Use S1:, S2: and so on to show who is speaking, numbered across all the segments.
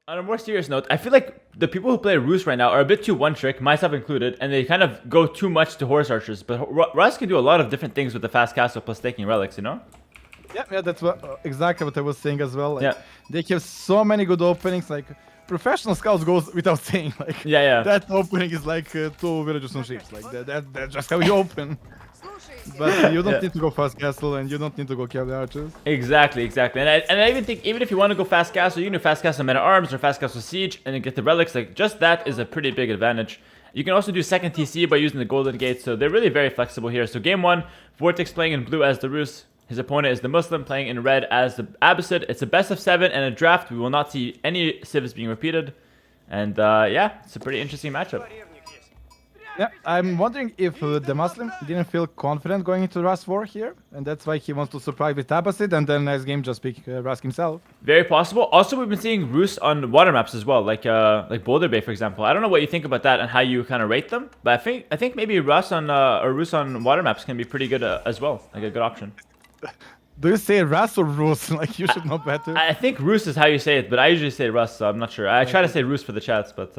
S1: On a more serious note, I feel like the people who play Rus right now are a bit too one-trick, myself included, and they kind of go too much to horse archers. But Rus can do a lot of different things with the fast castle plus taking relics, you know?
S2: Yeah, that's what exactly what I was saying as well. Like,
S1: Yeah.
S2: they have so many good openings. Like professional scouts goes without saying. Like
S1: Yeah.
S2: that opening is like 2 villages on ships. Like that's just how you open. But you don't need to go fast castle and you don't need to go cavalry archers.
S1: Exactly. And I even think even if you want to go fast castle, you can do fast castle men at arms or fast castle siege and then get the relics. Like just that is a pretty big advantage. You can also do second TC by using the golden gate, so they're really very flexible here. So game 1, Vortix playing in blue as the Rus. His opponent is DeMusliM playing in red as the Abbasid. It's a best of 7 and a draft. We will not see any civs being repeated. And yeah, it's a pretty interesting matchup.
S2: Yeah, I'm wondering if DeMusliM didn't feel confident going into Rust 4 here, and that's why he wants to surprise with Abbasid, and then next game just pick Rust himself.
S1: Very possible. Also, we've been seeing Rus on water maps as well, like Boulder Bay, for example. I don't know what you think about that and how you kind of rate them, but I think maybe Rus on water maps can be pretty good as well, like a good option.
S2: Do you say Rus or Rus? Like you should know better.
S1: I think Rus is how you say it, but I usually say Rus, so I'm not sure. I try to say Rus for the chats, but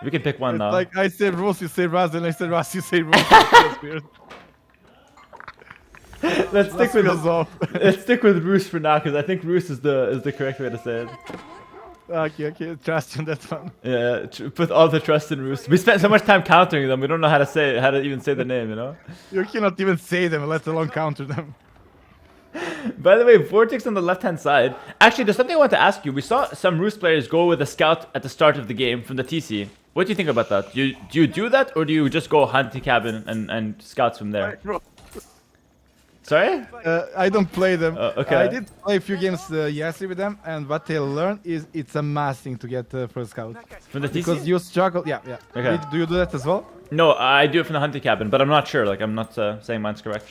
S1: we can pick one now.
S2: Like I say Rus, you say Rus, and I say Rus, you say Rus. That's weird.
S1: Let's stick with Rus for now, because I think Rus is the correct way to say it.
S2: Okay, trust you on that one.
S1: Yeah, put all the trust in Rus. We spent so much time countering them, we don't know how to even say the name, you know?
S2: You cannot even say them, let alone counter them.
S1: By the way, Vortix on the left-hand side. Actually, there's something I want to ask you. We saw some Rus players go with a scout at the start of the game from the TC. What do you think about that? Do you do that, or do you just go hunting cabin and scouts from there? Sorry?
S2: I don't play them.
S1: Okay.
S2: I did play a few games yesterday with them, and what they learned is it's a mass thing to get first scout.
S1: From the TC?
S2: Because you struggle. Yeah.
S1: Okay.
S2: Do you do that as well?
S1: No, I do it from the hunting cabin, but I'm not sure. Like, I'm not saying mine's correct.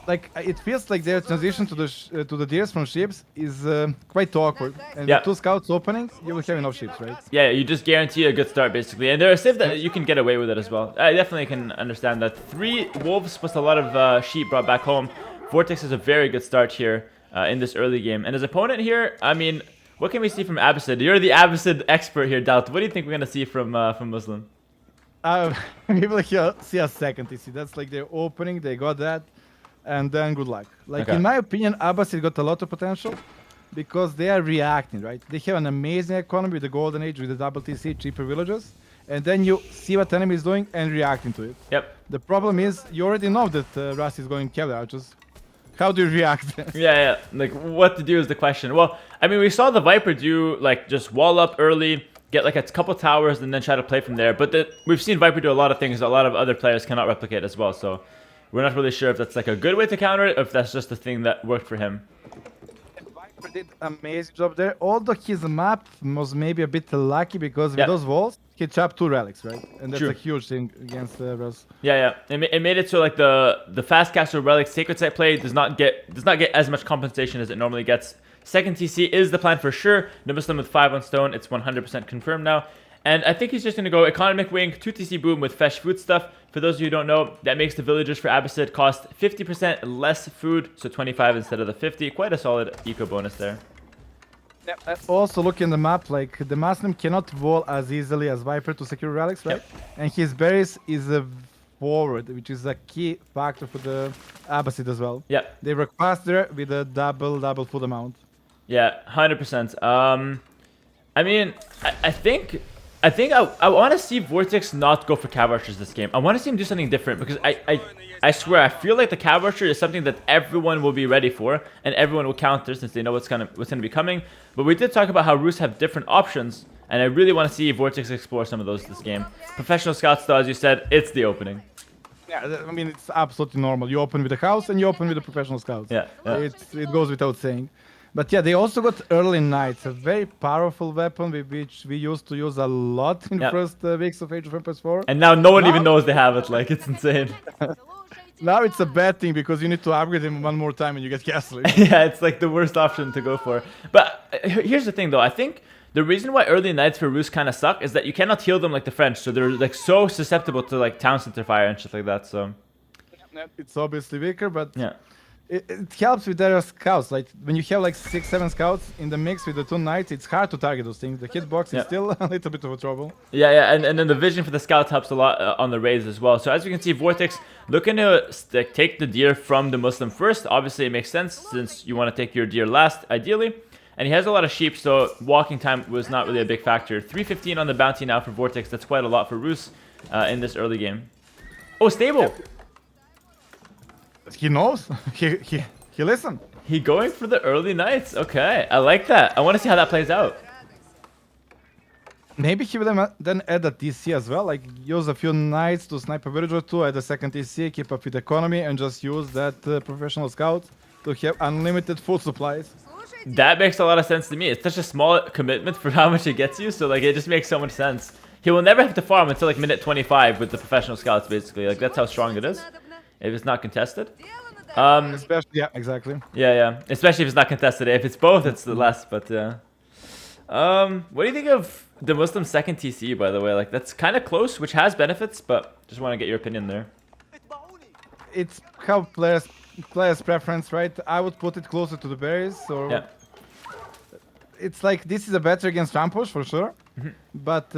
S2: Like it feels like their transition to the deers from ships is quite awkward. And
S1: Yeah.
S2: with 2 scouts opening, you will have enough ships, right?
S1: Yeah, you just guarantee a good start, basically. And there are civs that you can get away with it as well. I definitely can understand that. 3 wolves plus a lot of sheep brought back home. Vortix has a very good start here in this early game. And his opponent here, I mean, what can we see from Abbasid? You're the Abbasid expert here, Doubt. What do you think we're going to see from Muslim?
S2: We will see a second TC. That's like their opening, they got that. And then good luck. Like
S1: Okay.
S2: in my opinion, Abbasid got a lot of potential because they are reacting, right? They have an amazing economy with the golden age, with the double TC, cheaper villages, and then you see what enemy is doing and reacting to it.
S1: Yep.
S2: The problem is you already know that Rust is going cavalry archers. How do you react?
S1: Yeah. Like, what to do is the question. Well, I mean, we saw the Viper do, like, just wall up early, get, like, a couple towers, and then try to play from there. But we've seen Viper do a lot of things that a lot of other players cannot replicate as well, so we're not really sure if that's, like, a good way to counter it, or if that's just the thing that worked for him.
S2: Viper did amazing job there, although his map was maybe a bit lucky because with those walls, he chopped 2 relics, right? And that's
S1: True.
S2: a huge thing against Rust.
S1: Yeah. It made it so, like, the fast castle relic sacred site play does not get as much compensation as it normally gets. Second TC is the plan for sure. DeMusliM with 5 on stone. It's 100% confirmed now. And I think he's just going to go economic wing, 2 TC boom with fresh food stuff. For those of you who don't know, that makes the villagers for Abbasid cost 50% less food, so 25 instead of the 50. Quite a solid eco bonus there.
S2: Yeah. Also look in the map, like the DeMusliM cannot wall as easily as Viper to secure relics, right?
S1: Yep.
S2: And his berries is a forward, which is a key factor for the Abbasid as well.
S1: Yeah.
S2: They work faster with a double food amount.
S1: Yeah, 100%. I mean, I think I want to see Vortix not go for Cav Archers this game. I want to see him do something different because I swear I feel like the Cav Archer is something that everyone will be ready for and everyone will counter since they know what's gonna be coming. But we did talk about how Rus have different options, and I really want to see Vortix explore some of those this game. Professional scouts, though, as you said, it's the opening.
S2: Yeah, I mean it's absolutely normal. You open with the house and you open with the professional scouts.
S1: Yeah.
S2: It goes without saying. But yeah, they also got early knights, a very powerful weapon which we used to use a lot in the first weeks of Age of Empires 4.
S1: And now no one even knows they have it. Like, it's insane.
S2: Now it's a bad thing because you need to upgrade him one more time and you get castle.
S1: Yeah, it's like the worst option to go for. But here's the thing, though. I think the reason why early knights for Rus kind of suck is that you cannot heal them like the French, so they're like so susceptible to like town center fire and shit like that. So
S2: It's obviously weaker, but
S1: yeah.
S2: It helps with their scouts. Like when you have like 6-7 scouts in the mix with the 2 knights, it's hard to target those things. The hitbox is still a little bit of a trouble.
S1: Yeah, and then the vision for the scouts helps a lot on the raids as well. So as you can see, Vortix looking to take the deer from DeMusliM first. Obviously, it makes sense since you want to take your deer last, ideally. And he has a lot of sheep, so walking time was not really a big factor. 315 on the bounty now for Vortix. That's quite a lot for Roos in this early game. Oh, stable!
S2: He knows. He listened.
S1: He going for the early knights. Okay, I like that. I want to see how that plays out.
S2: Maybe he will then add a TC as well. Like use a few knights to snipe a village or two, add a second TC, keep up with economy, and just use that professional scout to have unlimited food supplies.
S1: That makes a lot of sense to me. It's such a small commitment for how much it gets you, so like it just makes so much sense. He will never have to farm until like minute 25 with the professional scouts, basically. Like that's how strong it is. If it's not contested.
S2: Especially, yeah, exactly.
S1: Yeah. Especially if it's not contested. If it's both, it's the less. But yeah. What do you think of DeMusliM's second TC, by the way? Like that's kind of close, which has benefits, but just want to get your opinion there.
S2: It's how players' preference, right? I would put it closer to the berries. So
S1: yeah.
S2: It's like this is a better against Rampush for sure, but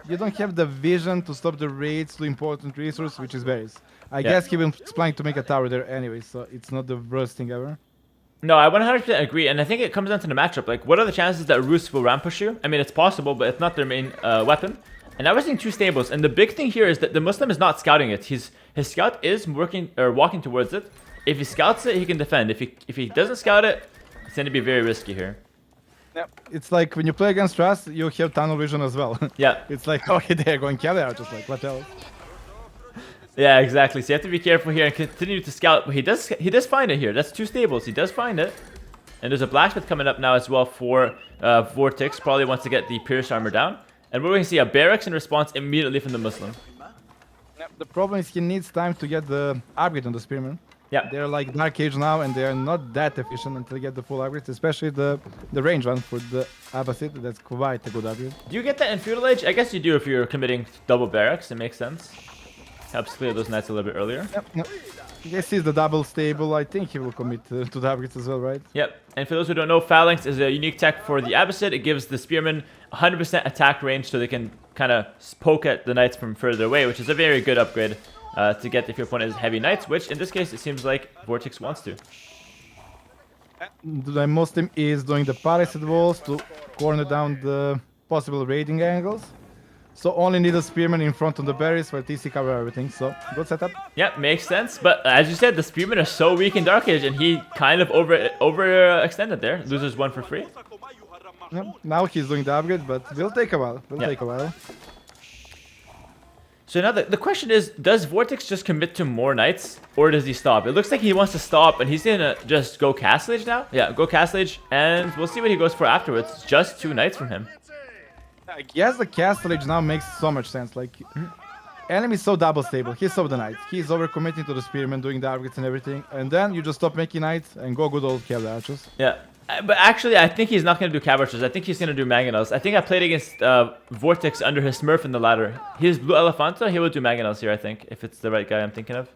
S2: you don't have the vision to stop the raids to important resource, which is berries. I guess he was planning to make a tower there anyway, so it's not the worst thing ever.
S1: No, I 100% agree, and I think it comes down to the matchup. Like, what are the chances that Roos will ramp push you? I mean, it's possible, but it's not their main weapon. And now we're seeing 2 stables, and the big thing here is that DeMusliM is not scouting it. His scout is walking towards it. If he scouts it, he can defend. If he doesn't scout it, it's going to be very risky here.
S2: Yeah, it's like when you play against Rust, you have tunnel vision as well.
S1: Yeah.
S2: It's like, okay, they're going Cavalry, just like, what else?
S1: Yeah, exactly. So you have to be careful here and continue to scout. But he does find it here. That's 2 stables. He does find it. And there's a blacksmith coming up now as well for Vortix. Probably wants to get the pierce armor down. And we're going to see a barracks in response immediately from DeMusliM.
S2: Yeah, the problem is he needs time to get the upgrade on the spearman.
S1: Yeah.
S2: They're like Dark Age now, and they are not that efficient until they get the full upgrades, especially the range one for the Abbasid. That's quite a good upgrade.
S1: Do you get that in Feudal Age? I guess you do if you're committing double barracks. It makes sense. Helps clear those knights a little bit earlier.
S2: Yep. This is the double stable. I think he will commit to the upgrades as well, right?
S1: Yep. And for those who don't know, Phalanx is a unique tech for the Abbasid. It gives the spearmen 100% attack range, so they can kind of poke at the knights from further away, which is a very good upgrade to get if your opponent is heavy knights, which in this case it seems like Vortix wants to.
S2: The DeMusliM is doing the palisade walls to corner down the possible raiding angles. So only need a spearman in front of the berries while TC cover everything. So good setup.
S1: Yeah, makes sense. But as you said, the spearmen are so weak in Dark Age, and he kind of overextended there. Loses 1 for free.
S2: Yeah, now he's doing the upgrade, but will take a while. Take a while.
S1: So now the question is, does Vortix just commit to more knights, or does he stop? It looks like he wants to stop, and he's gonna just go Castle Age now. Yeah, go Castle Age, and we'll see what he goes for afterwards. Just 2 knights from him.
S2: I guess the Castle Age now makes so much sense. Like, enemy is so double stable. He's so the knight. He's overcommitting to the spearman, doing the upgrades and everything, and then you just stop making knights and go good old Cavalry archers.
S1: Yeah. But actually, I think he's not going to do Cav archers. I think he's going to do Mangonels. I think I played against Vortix under his Smurf in the ladder. His Blue Elephanta, he will do Mangonels here, I think, if it's the right guy I'm thinking of.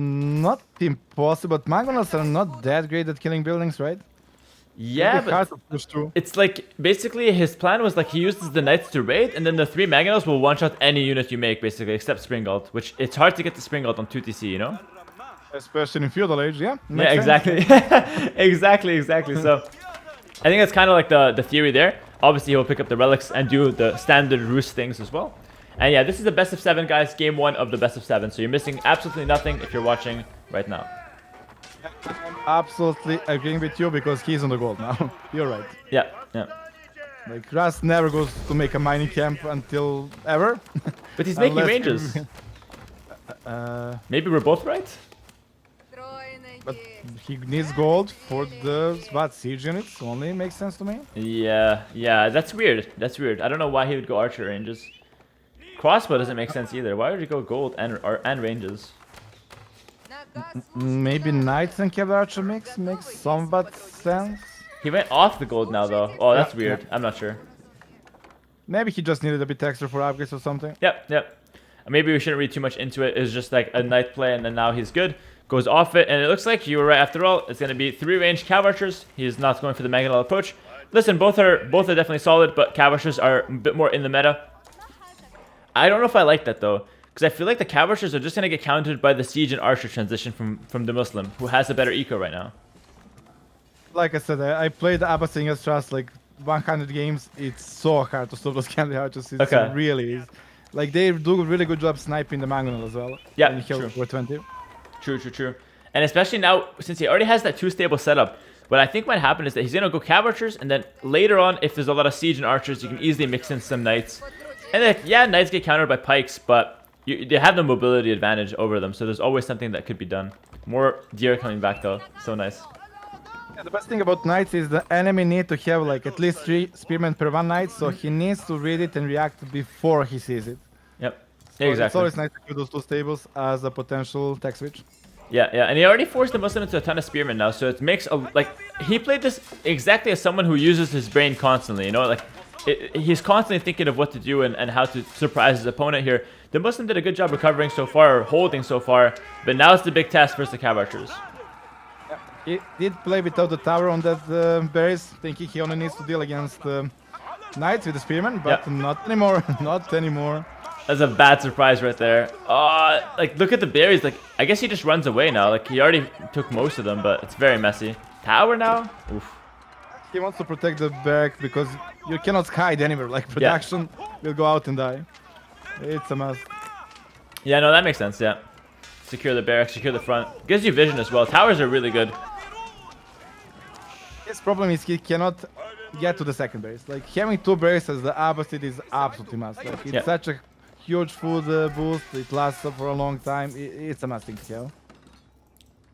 S2: Not impossible, but Mangonels are not that great at killing buildings, right?
S1: Yeah, but it's like, basically, his plan was like he uses the knights to raid, and then the 3 Mangonels will one-shot any unit you make, basically, except Springald, which it's hard to get the Springald on 2TC, you know?
S2: Especially in Feudal Age, yeah.
S1: Yeah, exactly. exactly. So, I think that's kind of like the theory there. Obviously, he'll pick up the relics and do the standard Roost things as well. And yeah, this is the best of 7, guys. Game 1 of the best of 7. So you're missing absolutely nothing if you're watching right now.
S2: I'm absolutely agreeing with you because he's on the gold now. You're right.
S1: Yeah.
S2: Like, Rust never goes to make a mining camp until ever.
S1: But he's making ranges. Maybe we're both right?
S2: But he needs gold for the siege units. Only makes sense to me.
S1: Yeah, that's weird. I don't know why he would go archer ranges. Crossbow doesn't make sense either. Why would you go gold and ranges?
S2: Maybe knights and cavalry archer mix makes somewhat sense.
S1: He went off the gold now though. Oh, that's weird. Yeah. I'm not sure.
S2: Maybe he just needed a bit extra for upgrades or something.
S1: Yep. Maybe we shouldn't read too much into it. It's just like a knight play and then now he's good. goes off it, and it looks like you were right after all. It's going to be 3 ranged Cav Archers. He's not going for the Mangonel approach. Listen, both are definitely solid, but Cav Archers are a bit more in the meta. I don't know if I like that though, because I feel like the Cav Archers are just going to get countered by the Siege and Archer transition from DeMusliM, who has a better eco right now.
S2: Like I said, I played Abbasid against Trust like 100 games. It's so hard to stop those Cavalry Archers. It's really is. Like they do a really good job sniping the Mangonel as well.
S1: Yeah,
S2: true. 20.
S1: True. And especially now, since he already has that 2-stable setup, what I think might happen is that he's going to go Cav Archers, and then later on, if there's a lot of Siege and Archers, you can easily mix in some Knights. And then, yeah, Knights get countered by Pikes, but they have the mobility advantage over them, so there's always something that could be done. More deer coming back though, so nice.
S2: Yeah, the best thing about Knights is the enemy need to have like at least 3 spearmen per 1 Knight, so he needs to read it and react before he sees it.
S1: Yep,
S2: So
S1: exactly.
S2: it's always nice to use those 2 stables as a potential tech switch.
S1: Yeah, and he already forced the Muslim into a ton of spearmen now, so it makes he played this exactly as someone who uses his brain constantly, you know, like he's constantly thinking of what to do and how to surprise his opponent here. The Muslim did a good job recovering so far, or holding so far, but now it's the big test versus the Cav Archers.
S2: He did play without the tower on that berries, thinking he only needs to deal against Knights with the spearmen, but not anymore, not anymore.
S1: That's a bad surprise right there. Like look at the berries. Like I guess he just runs away now. Like he already took most of them, but it's very messy. Tower now. Oof.
S2: He wants to protect the barrack because you cannot hide anywhere. Like production will go out and die. It's a must.
S1: Yeah, no, that makes sense. Yeah, secure the barrack, secure the front. Gives you vision as well. Towers are really good.
S2: His problem is he cannot get to the second base. Like having 2 bases as the Abbasid is absolutely must. Like it's such a huge food boost. It lasts for a long time. It's a must thing to have.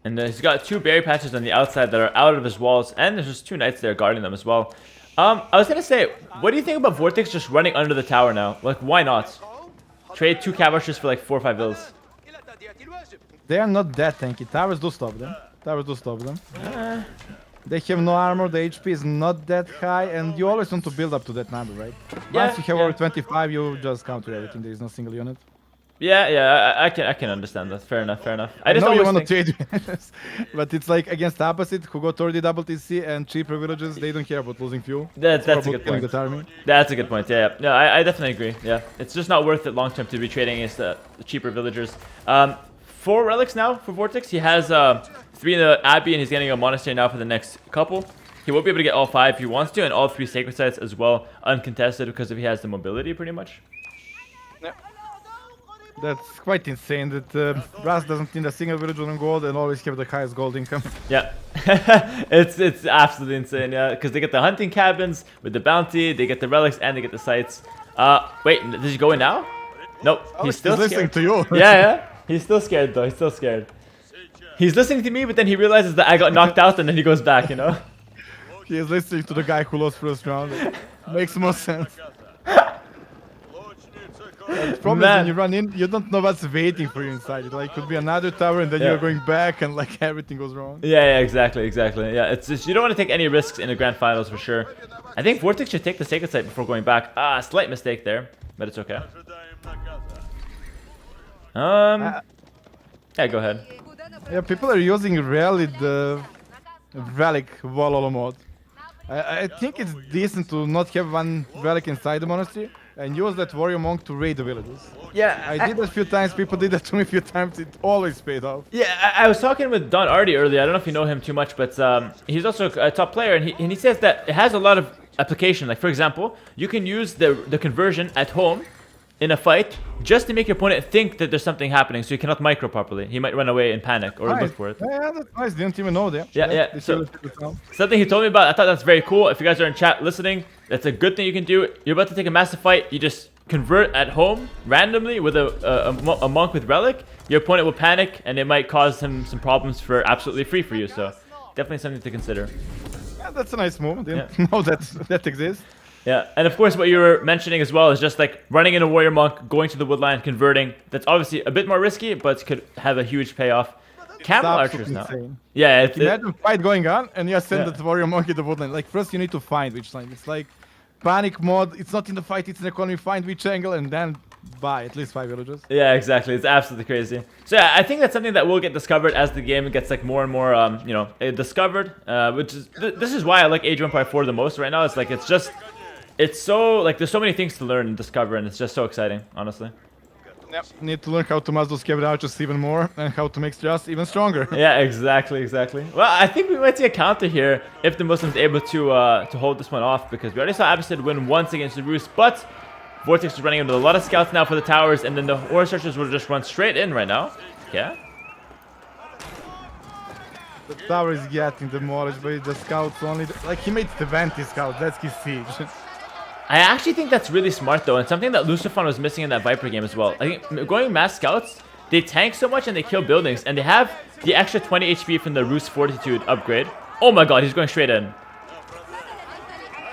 S1: And he's got 2 berry patches on the outside that are out of his walls, and there's just 2 Knights there guarding them as well. I was gonna say, what do you think about Vortix just running under the tower now? Like, why not? Trade 2 Cav Archers for like 4 or 5 vills.
S2: They are not that tanky. Towers do stop them. They have no armor, the HP is not that high, and you always want to build up to that number, right? Once you have over 25, you just counter everything. There is no single unit.
S1: Yeah, I can understand that. Fair enough.
S2: I just know you want to trade villagers, but it's like against Abbasid, who got already double TC and cheaper villages, they don't care about losing fuel.
S1: That's a good point. That's a good point. Yeah. No, I definitely agree. Yeah, it's just not worth it long term to be trading against the cheaper villagers. 4 relics now for Vortix. He has 3 in the Abbey, and he's getting a monastery now for the next couple. He won't be able to get all 5 if he wants to, and all 3 sacred sites as well, uncontested, because if he has the mobility, pretty much.
S2: Yeah. That's quite insane that Ras doesn't need a single village on gold and always have the highest gold income.
S1: Yeah, it's absolutely insane. Yeah, because they get the hunting cabins with the bounty, they get the relics, and they get the sites. Wait, is he going now? Nope, he's still
S2: listening to you.
S1: Yeah, he's still scared though. He's still scared. He's listening to me, but then he realizes that I got knocked out, and then he goes back. You know.
S2: He is listening to the guy who lost first round. Makes more sense. The problem is when you run in, you don't know what's waiting for you inside. It like could be another tower, and then you're going back, and like everything goes wrong.
S1: Yeah, exactly. Yeah, it's just you don't want to take any risks in the grand finals for sure. I think Vortix should take the sacred site before going back. Slight mistake there, but it's okay. Yeah, go ahead.
S2: Yeah, people are using rarely the relic Vololo mod. I think it's decent to not have one relic inside the monastery and use that warrior monk to raid the villages.
S1: Yeah,
S2: I did that a few times. People did that to me a few times. It always paid off.
S1: Yeah, I was talking with Don Artie earlier. I don't know if you know him too much, but he's also a top player, and he says that it has a lot of application. Like, for example, you can use the conversion at home in a fight just to make your opponent think that there's something happening, so you cannot micro properly. He might run away in panic or look for it.
S2: Yeah, that's nice. Didn't even know that.
S1: Yeah. So, something he told me about, I thought that's very cool. If you guys are in chat listening, that's a good thing you can do. You're about to take a massive fight. You just convert at home randomly with a monk with relic. Your opponent will panic, and it might cause him some problems for absolutely free for you. So definitely something to consider.
S2: Yeah, that's a nice move. Didn't know that exists.
S1: Yeah, and of course what you were mentioning as well is just like running in a warrior monk, going to the woodline, converting. That's obviously a bit more risky, but could have a huge payoff. Camel archers now.
S2: Insane.
S1: Yeah,
S2: imagine fight going on, and you send the warrior monk in the woodline. Like first you need to find which line. It's like panic mode. It's not in the fight. It's in the economy. Find which angle, and then by at least 5 villagers.
S1: Yeah, exactly. It's absolutely crazy. So yeah, I think that's something that will get discovered as the game gets like more and more, you know, discovered. Which is this is why I like Age of Empires 4 the most right now. It's like it's so like there's so many things to learn and discover, and it's just so exciting, honestly.
S2: Yep. Need to learn how to master those cavalry archers even more and how to make strats even stronger.
S1: Yeah, exactly. Well, I think we might see a counter here if the Muslims able to hold this one off, because we already saw Abbasid win once against the Rus, but Vortix is running into a lot of scouts now for the towers, and then the horse archers will just run straight in right now. Yeah.
S2: The tower is getting demolished by the scouts only. Like, he made 20 scouts, that's his siege.
S1: I actually think that's really smart though, and something that Lucifon was missing in that Viper game as well. I think going mass scouts, they tank so much and they kill buildings, and they have the extra 20 HP from the Rus Fortitude upgrade. Oh my god, he's going straight in.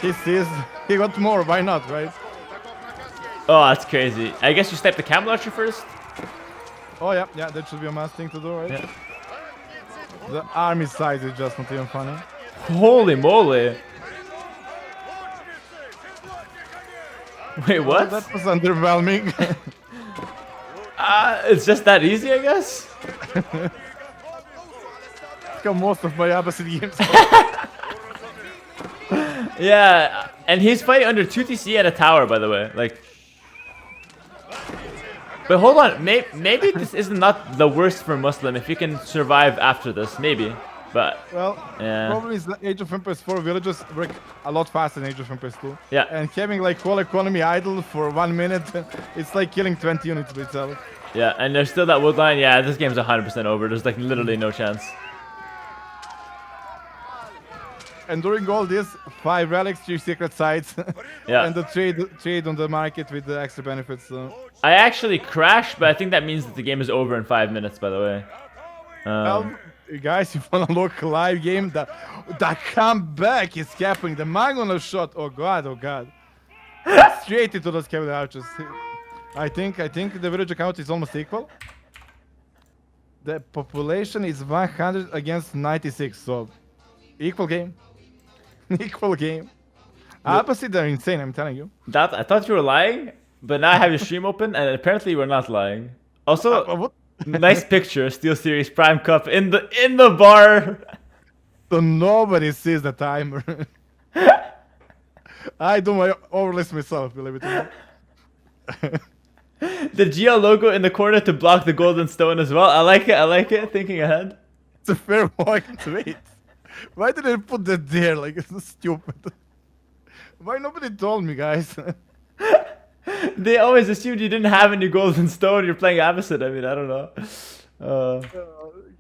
S2: He sees, he got more, why not, right?
S1: Oh, that's crazy. I guess you snipe the camel archer first?
S2: Oh yeah, that should be a must thing to do, right?
S1: Yeah.
S2: The army size is just not even funny.
S1: Holy moly. Wait, what?
S2: That was underwhelming.
S1: It's just that easy, I guess?
S2: Like most of my Abbasid games.
S1: Yeah, and he's fighting under 2 TC and a tower, by the way. Like, but hold on, maybe this is not the worst for Muslim if you can survive after this, maybe. But
S2: well,
S1: yeah.
S2: problem is that Age of Empires 4 villages work a lot faster than Age of Empires 2.
S1: Yeah.
S2: And having like whole economy idle for 1 minute, it's like killing 20 units by itself.
S1: Yeah, and there's still that wood line. Yeah, this game's 100% over. There's like literally no chance.
S2: And during all this, 5 relics, 3 secret sites,
S1: Yeah.
S2: and the trade on the market with the extra benefits. So.
S1: I actually crashed, but I think that means that the game is over in 5 minutes, by the way.
S2: Well, guys, if you wanna look live game, the comeback is happening. The Magona shot. Oh god, oh god. Straight into those cavalry archers. I think the village count is almost equal. The population is 100 against 96, so equal game. Equal game. Abbasid are insane, I'm telling you.
S1: That I thought you were lying, but now I have your stream open, and apparently you were not lying. Also,
S2: What?
S1: nice picture, SteelSeries Prime Cup in the bar.
S2: So nobody sees the timer. I do my overlays myself, believe it or not.
S1: The GL logo in the corner to block the golden stone as well. I like it, thinking ahead.
S2: It's a fair point. Wait. Why did I put that there? Like, it's so stupid. Why nobody told me, guys?
S1: They always assumed you didn't have any golden stone. You're playing Abbasid. I mean, I don't know.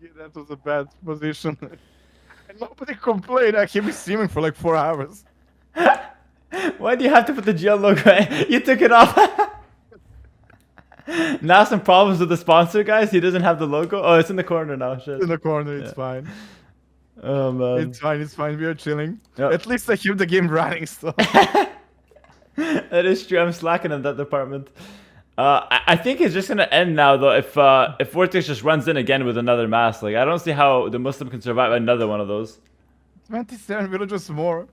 S2: Yeah, that was a bad position. And nobody complained. I kept streaming for like 4 hours.
S1: Why do you have to put the GL logo in? You took it off. Now some problems with the sponsor, guys. He doesn't have the logo. Oh, it's in the corner now. Shit.
S2: In the corner, it's fine.
S1: Oh man.
S2: It's fine. We are chilling.
S1: Yep.
S2: At least I keep the game running, so.
S1: That is true. I'm slacking in that department. I think it's just gonna end now though. If Vortix just runs in again with another mass, like I don't see how the Muslim can survive another one of those.
S2: 27 villages more.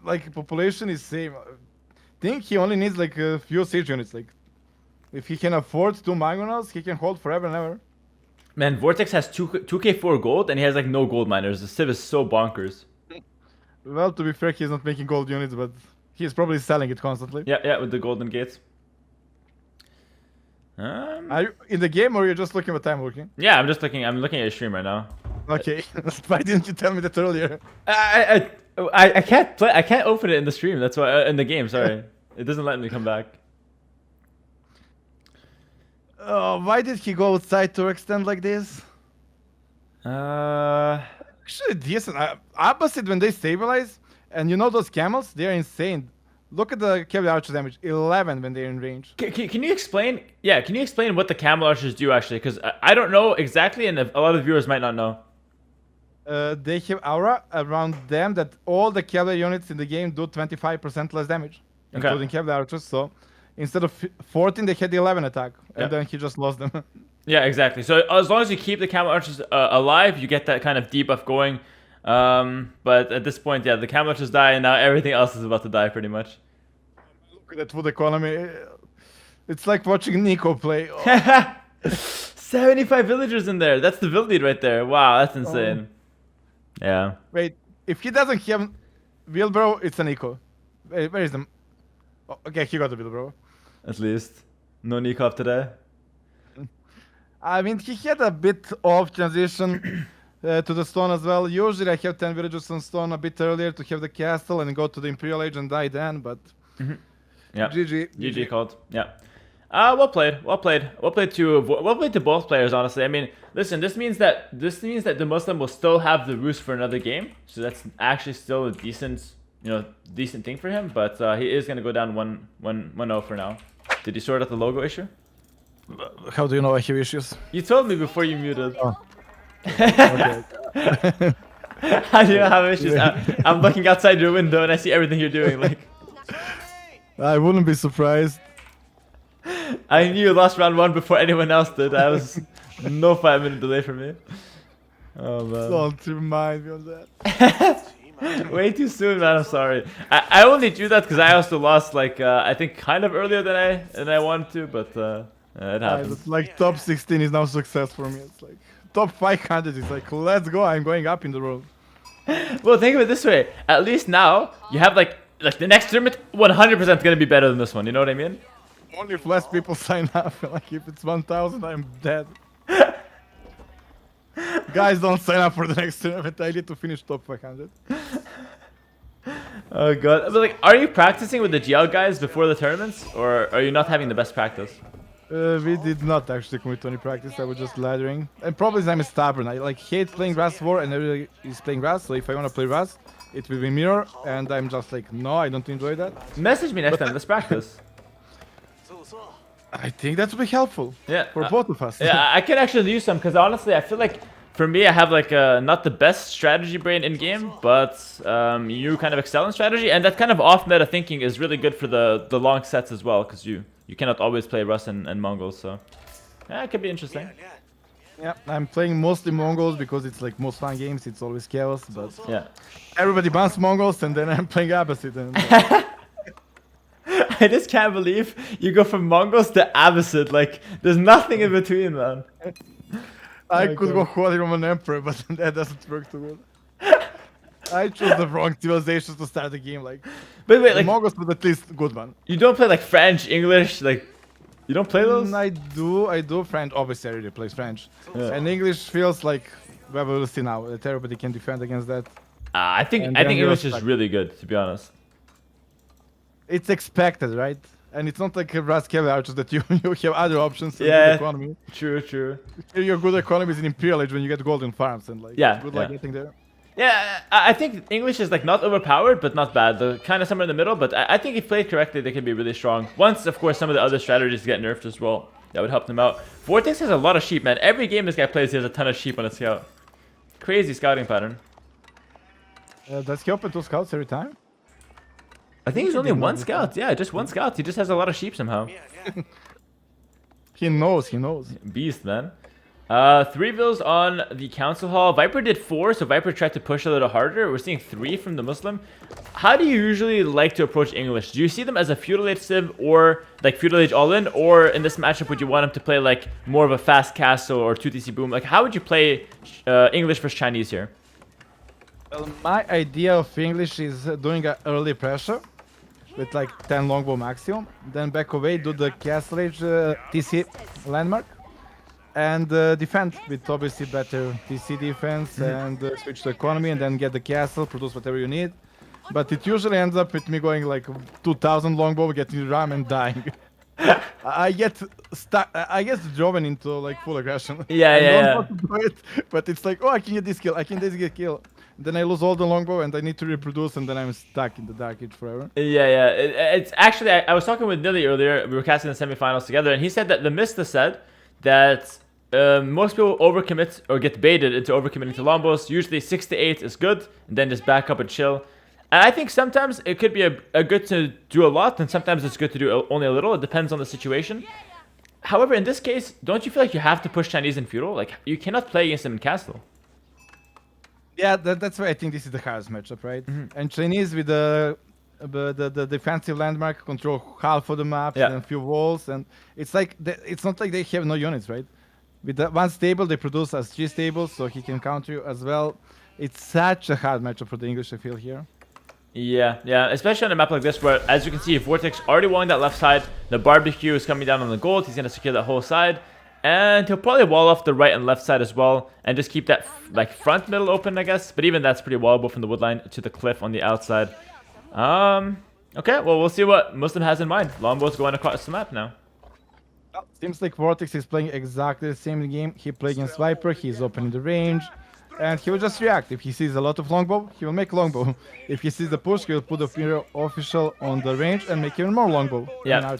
S2: Like population is same. I think he only needs like a few siege units. Like if he can afford 2 Magonas, he can hold forever and ever.
S1: Man, Vortix has 2k4 gold and he has like no gold miners. The civ is so bonkers.
S2: Well, to be fair, he's not making gold units, but he's probably selling it constantly.
S1: Yeah, with the golden gates.
S2: Are you in the game or you're just looking what time working?
S1: Yeah, I'm looking at your stream right now.
S2: Okay. Why didn't you tell me that earlier?
S1: I can't play. I can't open it in the stream. That's why in the game. Sorry, it doesn't let me come back.
S2: Why did he go outside to extend like this? Actually decent. Abbasid, when they stabilize, and you know those camels, they're insane. Look at the cavalry archer damage, 11 when they're in range.
S1: Can you explain? Yeah, can you explain what the camel archers do actually? Because I don't know exactly, and a lot of viewers might not know.
S2: They have aura around them that all the cavalry units in the game do 25% less damage, including cavalry archers. So instead of 14, they had 11 attack, and then he just lost them.
S1: Yeah, exactly. So as long as you keep the camel archers alive, you get that kind of debuff going. But at this point, yeah, the camel archers die, and now everything else is about to die pretty much.
S2: Look at that food economy. It's like watching Nico play. Oh.
S1: 75 villagers in there. That's the vill lead right there. Wow, that's insane. Yeah.
S2: Wait, if he doesn't have wheelbarrow, it's a Nico. Where is the? Oh, okay, he got the wheelbarrow.
S1: At least. No Nikov today.
S2: I mean, he had a bit of transition to the stone as well. Usually I have 10 villagers on stone a bit earlier to have the castle and go to the Imperial Age and die then, but...
S1: Yeah.
S2: GG.
S1: GG called. Yeah. Well played. Well played. Well played to both players, honestly. I mean, listen, this means that DeMusliM will still have the roost for another game. So that's actually still a decent thing for him, but he is going to go down 1-0 for now. Did you sort out the logo issue?
S2: How do you know I have issues?
S1: You told me before you muted.
S2: Oh. Okay.
S1: How do you not have issues? I'm looking outside your window and I see everything you're doing. Like,
S2: I wouldn't be surprised.
S1: I knew you lost round 1 before anyone else did. I was no 5-minute delay for me. Oh man.
S2: Don't remind me of that.
S1: Way too soon, man. I'm sorry. I only do that because I also lost like I think kind of earlier than I wanted to, but it happens.
S2: It's like top 16 is now success for me. It's like top 500 is like let's go. I'm going up in the world.
S1: Well, think of it this way. At least now you have like the next tournament 100% gonna be better than this one. You know what I mean?
S2: Only if less people sign up. Like if it's 1,000, I'm dead. Guys, don't sign up for the next tournament. I need to finish top 500.
S1: Oh god. But like, are you practicing with the GL guys before the tournaments, or are you not having the best practice?
S2: We did not actually commit to any practice. I was just laddering. And probably I'm stubborn. I like hate playing Rust 4 and everybody is playing Rust. So if I want to play Rust, it will be mirror. And I'm just like, no, I don't enjoy that.
S1: Message me next time. Let's practice.
S2: I think that would be helpful.
S1: Yeah.
S2: For both of us.
S1: Yeah, I could actually use some because honestly, I feel like for me, I have like not the best strategy brain in game, but you kind of excel in strategy, and that kind of off meta thinking is really good for the long sets as well, because you cannot always play Rus and Mongols, so yeah, it could be interesting.
S2: Yeah, I'm playing mostly Mongols because it's like most fun games. It's always chaos, but
S1: yeah,
S2: everybody bans Mongols, and then I'm playing Abbasid. And
S1: I just can't believe you go from Mongols to Abbasid. Like, there's nothing in between, man.
S2: I could go Holy Roman Emperor, but that doesn't work too well. I chose the wrong civilizations to start the game. Like,
S1: but wait, like
S2: Mongols was at least good one.
S1: You don't play like French, English, like you don't play those?
S2: I do French. Obviously, I really play French, and English feels like we will see now that everybody can defend against that.
S1: I think English is really good, to be honest.
S2: It's expected, right? And it's not like a Rust Cavalry archers that you have other options in
S1: yeah,
S2: the economy.
S1: True.
S2: Your good economy is in Imperial Age when you get golden farms and like good luck getting there.
S1: Yeah, I think English is like not overpowered, but not bad. They're kind of somewhere in the middle, but I think if played correctly, they can be really strong. Once, of course, some of the other strategies get nerfed as well, that would help them out. Vortix has a lot of sheep, man. Every game this guy plays, he has a ton of sheep on his scout. Crazy scouting pattern.
S2: Does he open 2 scouts every time?
S1: I think he's only one scout. Yeah, just one scout. He just has a lot of sheep somehow.
S2: He knows.
S1: Beast, man. 3 vills on the council hall. Viper did 4, so Viper tried to push a little harder. We're seeing 3 from DeMusliM. How do you usually like to approach English? Do you see them as a Feudal Age civ or like Feudal Age all-in? Or in this matchup, would you want them to play like more of a fast castle or 2TC boom? Like, how would you play English versus Chinese here?
S2: Well, my idea of English is doing an early pressure with like 10 longbow maximum. Then back away, do the castle age TC landmark. And defend with obviously better TC defense and switch to economy and then get the castle, produce whatever you need. But it usually ends up with me going like 2000 longbow, getting ram and dying. I get stuck. I get driven into like full aggression.
S1: Yeah.
S2: I don't want to do it, but it's like, oh, I can get this kill. I can get kill. Then I lose all the longbow and I need to reproduce, and then I'm stuck in the Dark Age forever.
S1: Yeah. It's actually, I was talking with Nilly earlier. We were casting the semifinals together, and he said that the Mista said that most people overcommit or get baited into overcommitting to longbows. Usually 6 to 8 is good, and then just back up and chill. And I think sometimes it could be a good to do a lot, and sometimes it's good to do only a little. It depends on the situation. However, in this case, don't you feel like you have to push Chinese in Feudal? Like, you cannot play against them in Castle.
S2: Yeah, that's why I think this is the hardest matchup, right? And Chinese with the the defensive landmark, control half of the map,
S1: Yeah.
S2: and a few walls, and it's like it's not like they have no units, right? With the one stable, they produce as 3 stables, so he can counter you as well. It's such a hard matchup for the English, I feel here.
S1: Yeah, yeah, especially on a map like this where, as you can see, Vortix already walling that left side. The barbecue is coming down on the gold. He's going to secure that whole side. And he'll probably wall off the right and left side as well. And just keep that like front middle open, I guess. But even that's pretty wallable from the woodline to the cliff on the outside. Okay, well, we'll see what Muslim has in mind. Longbow's going across the map now.
S2: Seems like Vortix is playing exactly the same game. He played against Viper, he's opening the range. And he will just react. If he sees a lot of longbow, he will make longbow. If he sees the push, he will put the Imperial official on the range and make even more longbow.
S1: Yeah.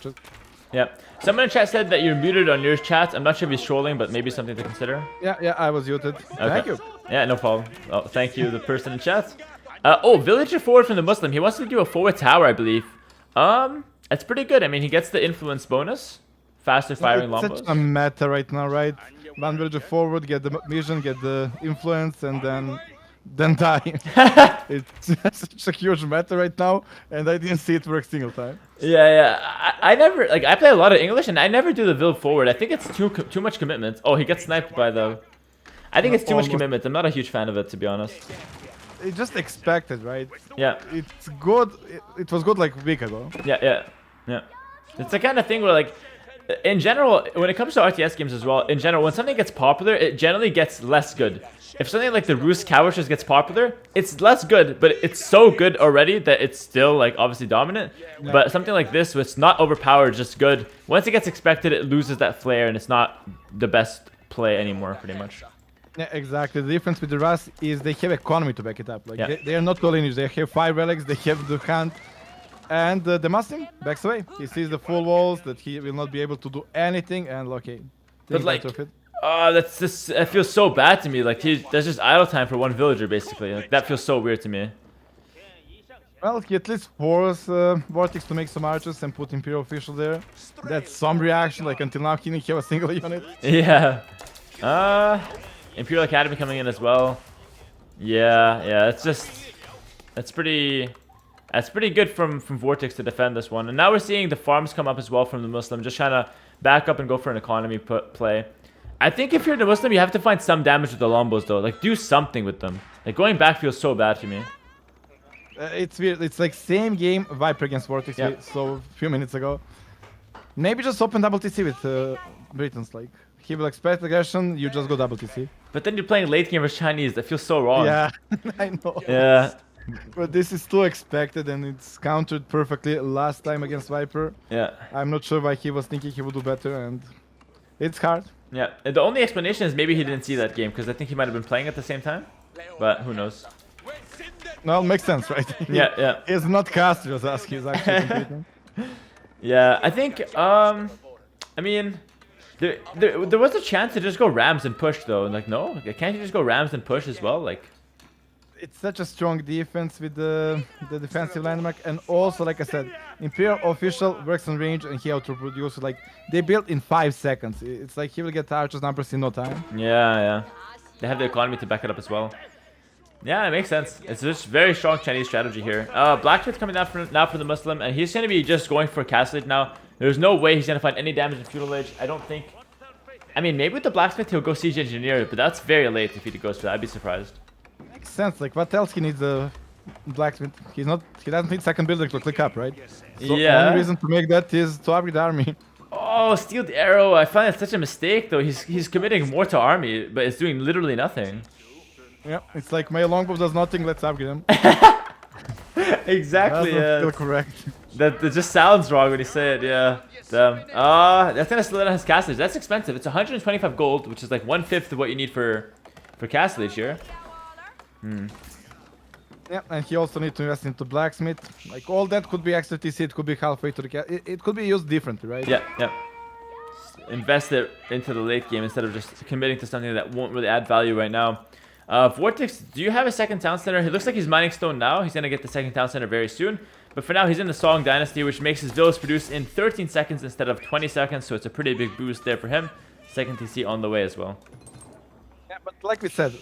S1: Yeah. Someone in chat said that you're muted on your chat. I'm not sure if he's trolling, but maybe something to consider.
S2: Yeah, I was muted. Okay. Thank you.
S1: Yeah, no problem. Oh, thank you, the person in chat. Villager forward from the Muslim. He wants to do a forward tower, I believe. That's pretty good. I mean, he gets the influence bonus. Faster firing
S2: It's
S1: longbows.
S2: such a meta right now, right? One villager forward, get the vision, get the influence, and then die. It's such a huge meta right now, and I didn't see it work single time.
S1: Yeah. I never, like, I play a lot of English, and I never do the Vill forward. I think it's too much commitment. Oh, he gets sniped by the... I think it's too much commitment. I'm not a huge fan of it, to be honest.
S2: It's just expected, right?
S1: Yeah.
S2: It's good. It was good like a week ago.
S1: Yeah. It's the kind of thing where, like, in general, when it comes to RTS games as well, in general, when something gets popular, it generally gets less good. If something like the Roost Cowishers gets popular, it's less good, but it's so good already that it's still, like, obviously dominant. Yeah. But something like this, where it's not overpowered, just good, once it gets expected, it loses that flair, and it's not the best play anymore, pretty much.
S2: Yeah, exactly. The difference with the Rust is they have economy to back it up. Like they are not all lineage. They have 5 relics, they have the hunt. And the DeMusliM backs away. He sees the full walls, that he will not be able to do anything, and okay.
S1: But like, that's just, it feels so bad to me. Like, that's just idle time for one villager, basically. Like, that feels so weird to me.
S2: Well, he at least forced Vortix to make some archers and put Imperial official there. That's some reaction. Like, until now, he didn't have a single unit.
S1: Yeah. Imperial Academy coming in as well. Yeah. It's just, that's pretty good from Vortix to defend this one. And now we're seeing the farms come up as well from the Muslim, just trying to back up and go for an economy play. I think if you're the Muslim, you have to find some damage with the Lombos, though. Like, do something with them. Like, going back feels so bad to me.
S2: It's weird. It's like same game, Viper against Vortix, so a few minutes ago. Maybe just open double TC with Britons. Like, he will expect aggression, you just go double TC.
S1: But then you're playing late game versus Chinese. That feels so wrong.
S2: Yeah, I know.
S1: Yeah.
S2: But this is too expected, and it's countered perfectly last time against Viper.
S1: Yeah.
S2: I'm not sure why he was thinking he would do better, and it's hard.
S1: Yeah. And the only explanation is maybe he didn't see that game, because I think he might have been playing at the same time. But who knows?
S2: Well, makes sense, right?
S1: Yeah.
S2: He's not cast Rosaski, he's actually competing.
S1: Yeah, I think, I mean, there was a chance to just go Rams and push, though. Like, no? Can't you just go Rams and push as well? Like...
S2: It's such a strong defense with the defensive landmark, and also, like I said, Imperial official works on range and he auto-produces. Like, they built in 5 seconds. It's like he will get archers numbers in no time.
S1: Yeah. They have the economy to back it up as well. Yeah, it makes sense. It's just very strong Chinese strategy here. Blacksmith coming down now for the Muslim, and he's going to be just going for Castle Age now. There's no way he's going to find any damage in Feudal Age. I don't think... I mean, maybe with the Blacksmith he'll go Siege Engineer, but that's very late if he goes for that. I'd be surprised.
S2: Makes sense. Like, what else he needs a Blacksmith? He doesn't need second builder to click up, right? So
S1: yeah.
S2: The only reason to make that is to upgrade the army.
S1: Oh, Steeled Arrow. I find that such a mistake, though. He's committing more to army, but it's doing literally nothing.
S2: Yeah, it's like my longbow does nothing, let's upgrade him.
S1: Exactly, yeah.
S2: Still correct.
S1: That just sounds wrong when you say it, yeah. Damn. That's gonna slow down his Castle Age. That's expensive. It's 125 gold, which is like 1/5 of what you need for Castle Age here.
S2: Yeah, and he also needs to invest into Blacksmith. Like, all that could be extra TC, it could be halfway to the it could be used differently, right?
S1: Yeah. Invest it into the late game instead of just committing to something that won't really add value right now. Vortix, do you have a second town center? He looks like he's mining stone now. He's gonna get the second town center very soon. But for now, he's in the Song Dynasty, which makes his villas produce in 13 seconds instead of 20 seconds. So it's a pretty big boost there for him. Second TC on the way as well.
S2: Yeah, but like we said,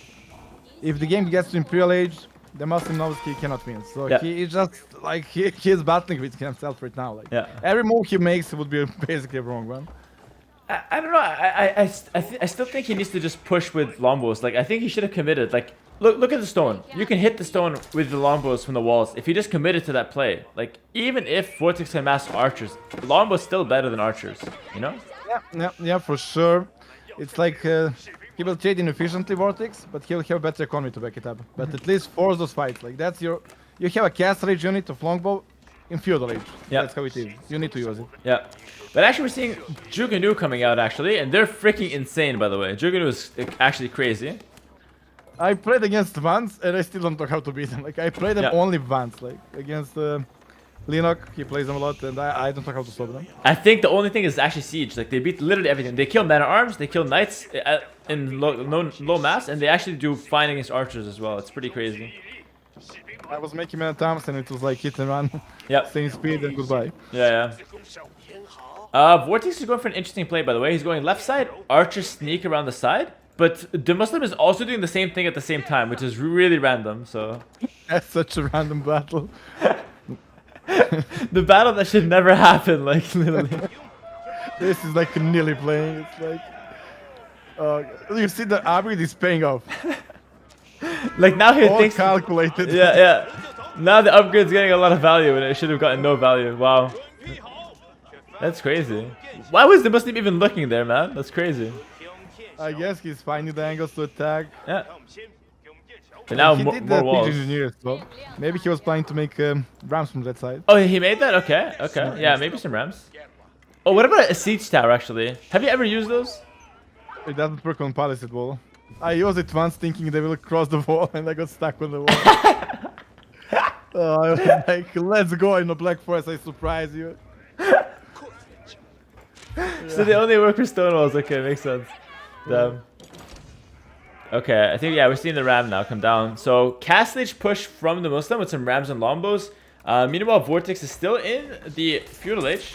S2: if the game gets to Imperial Age, DeMusliM knows he cannot win. So
S1: Yeah.
S2: he is just like he is battling with himself right now. Like
S1: Yeah.
S2: every move he makes would be basically a wrong one.
S1: I don't know. I still think he needs to just push with longbows. Like I think he should have committed. Like look at the stone. You can hit the stone with the longbows from the walls. If he just committed to that play, like even if Vortix can master archers, longbows still better than archers. You know?
S2: Yeah, for sure. It's like he will trade inefficiently Vortix, but he'll have better economy to back it up. But at least force those fights. Like that's you have a castle age unit of longbow in feudal age.
S1: Yeah.
S2: That's how it is. You need to use it.
S1: Yeah. But actually, we're seeing Juganu coming out actually, and they're freaking insane. By the way, Juganu is actually crazy.
S2: I played against Vance and I still don't know how to beat them. Like I played them only once, like against Linok. He plays them a lot, and I don't know how to stop them.
S1: I think the only thing is actually siege. Like they beat literally everything. They kill men at arms, they kill knights in low mass, and they actually do fine against archers as well. It's pretty crazy.
S2: I was making men at arms, and it was like hit and run.
S1: Yep.
S2: Same speed and goodbye.
S1: Yeah. Vortix is going for an interesting play, by the way. He's going left side, archers sneak around the side, but DeMusliM is also doing the same thing at the same time, which is really random. So
S2: That's such a random battle.
S1: the battle that should never happen, like literally.
S2: This is like nearly playing. It's like you see the upgrade is paying off.
S1: Like now he
S2: All
S1: thinks.
S2: calculated.
S1: Yeah. Now the upgrade's getting a lot of value, and it should have gotten no value. Wow. That's crazy. Why was DeMusliM even looking there, man? That's crazy.
S2: I guess he's finding the angles to attack.
S1: Yeah. But now
S2: he
S1: more
S2: did the
S1: walls.
S2: siege engineer as well. Maybe he was planning to make rams from that side.
S1: Oh, he made that? Okay. Yeah, maybe some rams. Oh, what about a siege tower, actually? Have you ever used those?
S2: It doesn't work on Palisade wall. I used it once thinking they will cross the wall and I got stuck on the wall. I was like, let's go in the Black Forest, I surprise you.
S1: So they only work for stone walls. Okay, makes sense. Damn. Okay, I think, yeah, we're seeing the ram now come down. So, Castle Age push from the Muslim with some rams and longbows. Meanwhile, Vortix is still in the Feudal Age,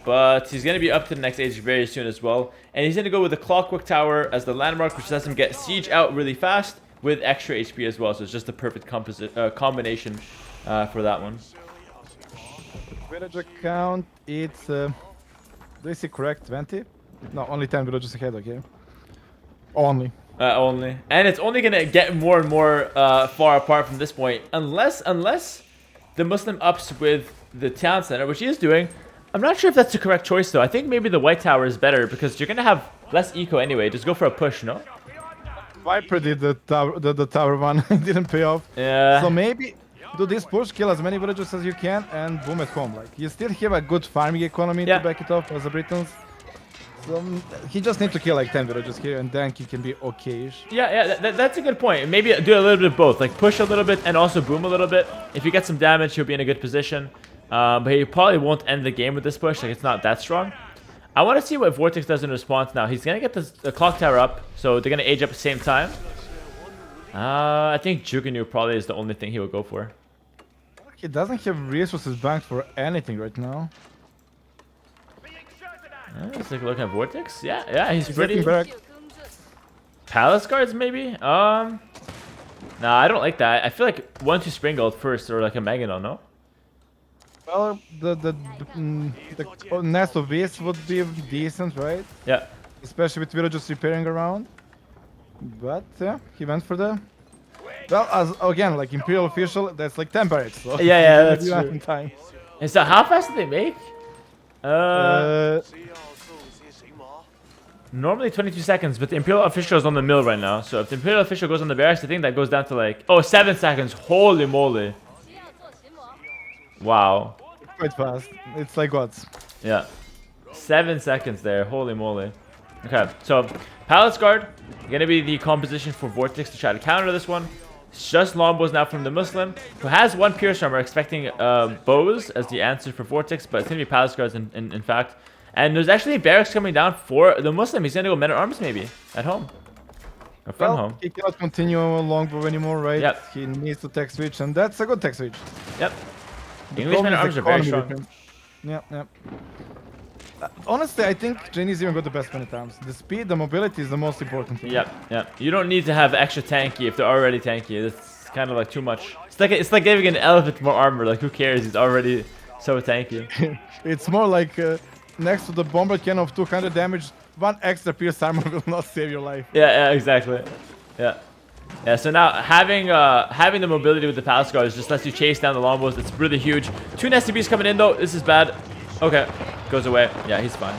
S1: but he's going to be up to the next age very soon as well. And he's going to go with the Clockwork Tower as the landmark, which lets him get siege out really fast with extra HP as well. So, it's just the perfect combination for that one.
S2: Villager count, it's, do I see correct, 20? No, only 10 villagers ahead, okay? Only.
S1: Only. And it's only going to get more and more far apart from this point. Unless the Muslim ups with the town center, which he is doing. I'm not sure if that's the correct choice, though. I think maybe the white tower is better because you're going to have less eco anyway. Just go for a push, no?
S2: Viper did the tower one. It didn't pay off.
S1: Yeah.
S2: So maybe do this push, kill as many villagers as you can, and boom at home. Like you still have a good farming economy to back it up as the Britons. So he just needs to kill like 10 villagers here, and then he can be okay-ish.
S1: Yeah, that's a good point. Maybe do a little bit of both, like push a little bit and also boom a little bit. If you get some damage, he'll be in a good position. But he probably won't end the game with this push. Like it's not that strong. I want to see what Vortix does in response now. He's gonna get the clock tower up, so they're gonna age up at the same time. I think Juganu probably is the only thing he will go for.
S2: He doesn't have resources banked for anything right now.
S1: Let's take a look at Vortix. Yeah, he's pretty.
S2: Back.
S1: Palace guards maybe? Nah, I don't like that. I feel like 1-2 Springald first or like a Meganon, no?
S2: Well, the nest of beasts would be decent, right?
S1: Yeah.
S2: Especially with villagers repairing around. But yeah, he went for the. Well, as again, like Imperial official, that's like 10 barracks. So
S1: Yeah, that's true.
S2: in time.
S1: And so how fast do they make? Normally 22 seconds, but the Imperial official is on the mill right now. So if the Imperial official goes on the barracks, I think that goes down to like 7 seconds. Holy moly! Wow.
S2: Quite fast. It's like what?
S1: Yeah. 7 seconds there. Holy moly. Okay, so Palace Guard gonna be the composition for Vortix to try to counter this one. It's just longbows now from the Muslim, who has 1 Pierce Armor, expecting bows as the answer for Vortix, but it's gonna be Palace Guards in fact. And there's actually barracks coming down for the Muslim. He's gonna go men at arms maybe at home or from home.
S2: He cannot continue longbow anymore, right?
S1: Yep.
S2: He needs to tech switch, and that's a good tech switch.
S1: Yep.
S2: The
S1: English men
S2: problem
S1: at
S2: is
S1: arms are very
S2: economy
S1: strong.
S2: with him. Yep. Honestly, I think Janie's even got the best men at arms. The speed, the mobility is the most important thing.
S1: Yep. You don't need to have extra tanky if they're already tanky. It's kind of like too much. It's like giving an elephant more armor. Like who cares? He's already so tanky.
S2: It's more like next to the bomber cannon of 200 damage, one extra pierce armor will not save your life.
S1: Yeah, exactly. Yeah. Yeah, so now having the mobility with the palace guards just lets you chase down the longbows. It's really huge. 2 nasty beasts coming in though. This is bad. Okay, goes away. Yeah, he's fine.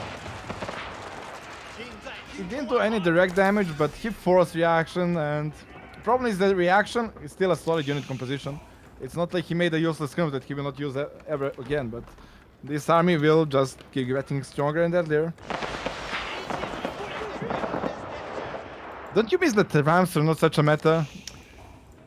S2: He didn't do any direct damage, but he forced reaction, and the problem is the reaction is still a solid unit composition. It's not like he made a useless scrim that he will not use ever again, but this army will just keep getting stronger and deadlier. Don't you miss that the rams are not such a meta?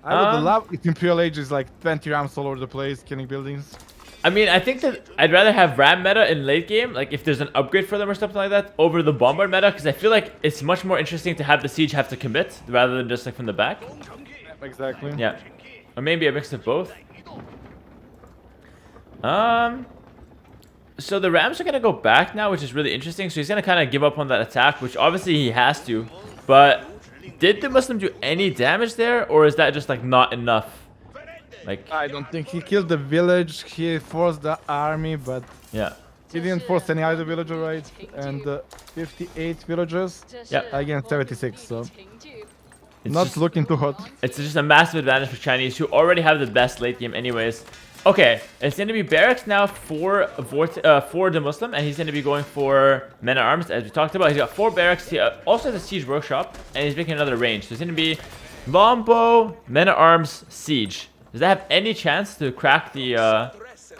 S2: I would love if Imperial Age is like 20 rams all over the place, killing buildings.
S1: I mean, I think that I'd rather have ram meta in late game, like if there's an upgrade for them or something like that, over the bombard meta, because I feel like it's much more interesting to have the siege have to commit rather than just like from the back.
S2: Exactly.
S1: Yeah, or maybe a mix of both. So the rams are gonna go back now, which is really interesting. So he's gonna kind of give up on that attack, which obviously he has to. But did DeMusliM do any damage there, or is that just like not enough? Like,
S2: I don't think he killed the village. He forced the army, but
S1: yeah,
S2: he didn't force any other villager, right? And 58 villagers against 76, so
S1: it's
S2: not
S1: just
S2: looking too hot.
S1: It's just a massive advantage for Chinese, who already have the best late game anyways. Okay, it's going to be barracks now for DeMusliM, and he's going to be going for men at arms, as we talked about. He's got 4 barracks. He also has a siege workshop, and he's making another range. So it's going to be longbow, men at arms, siege. Does that have any chance to crack the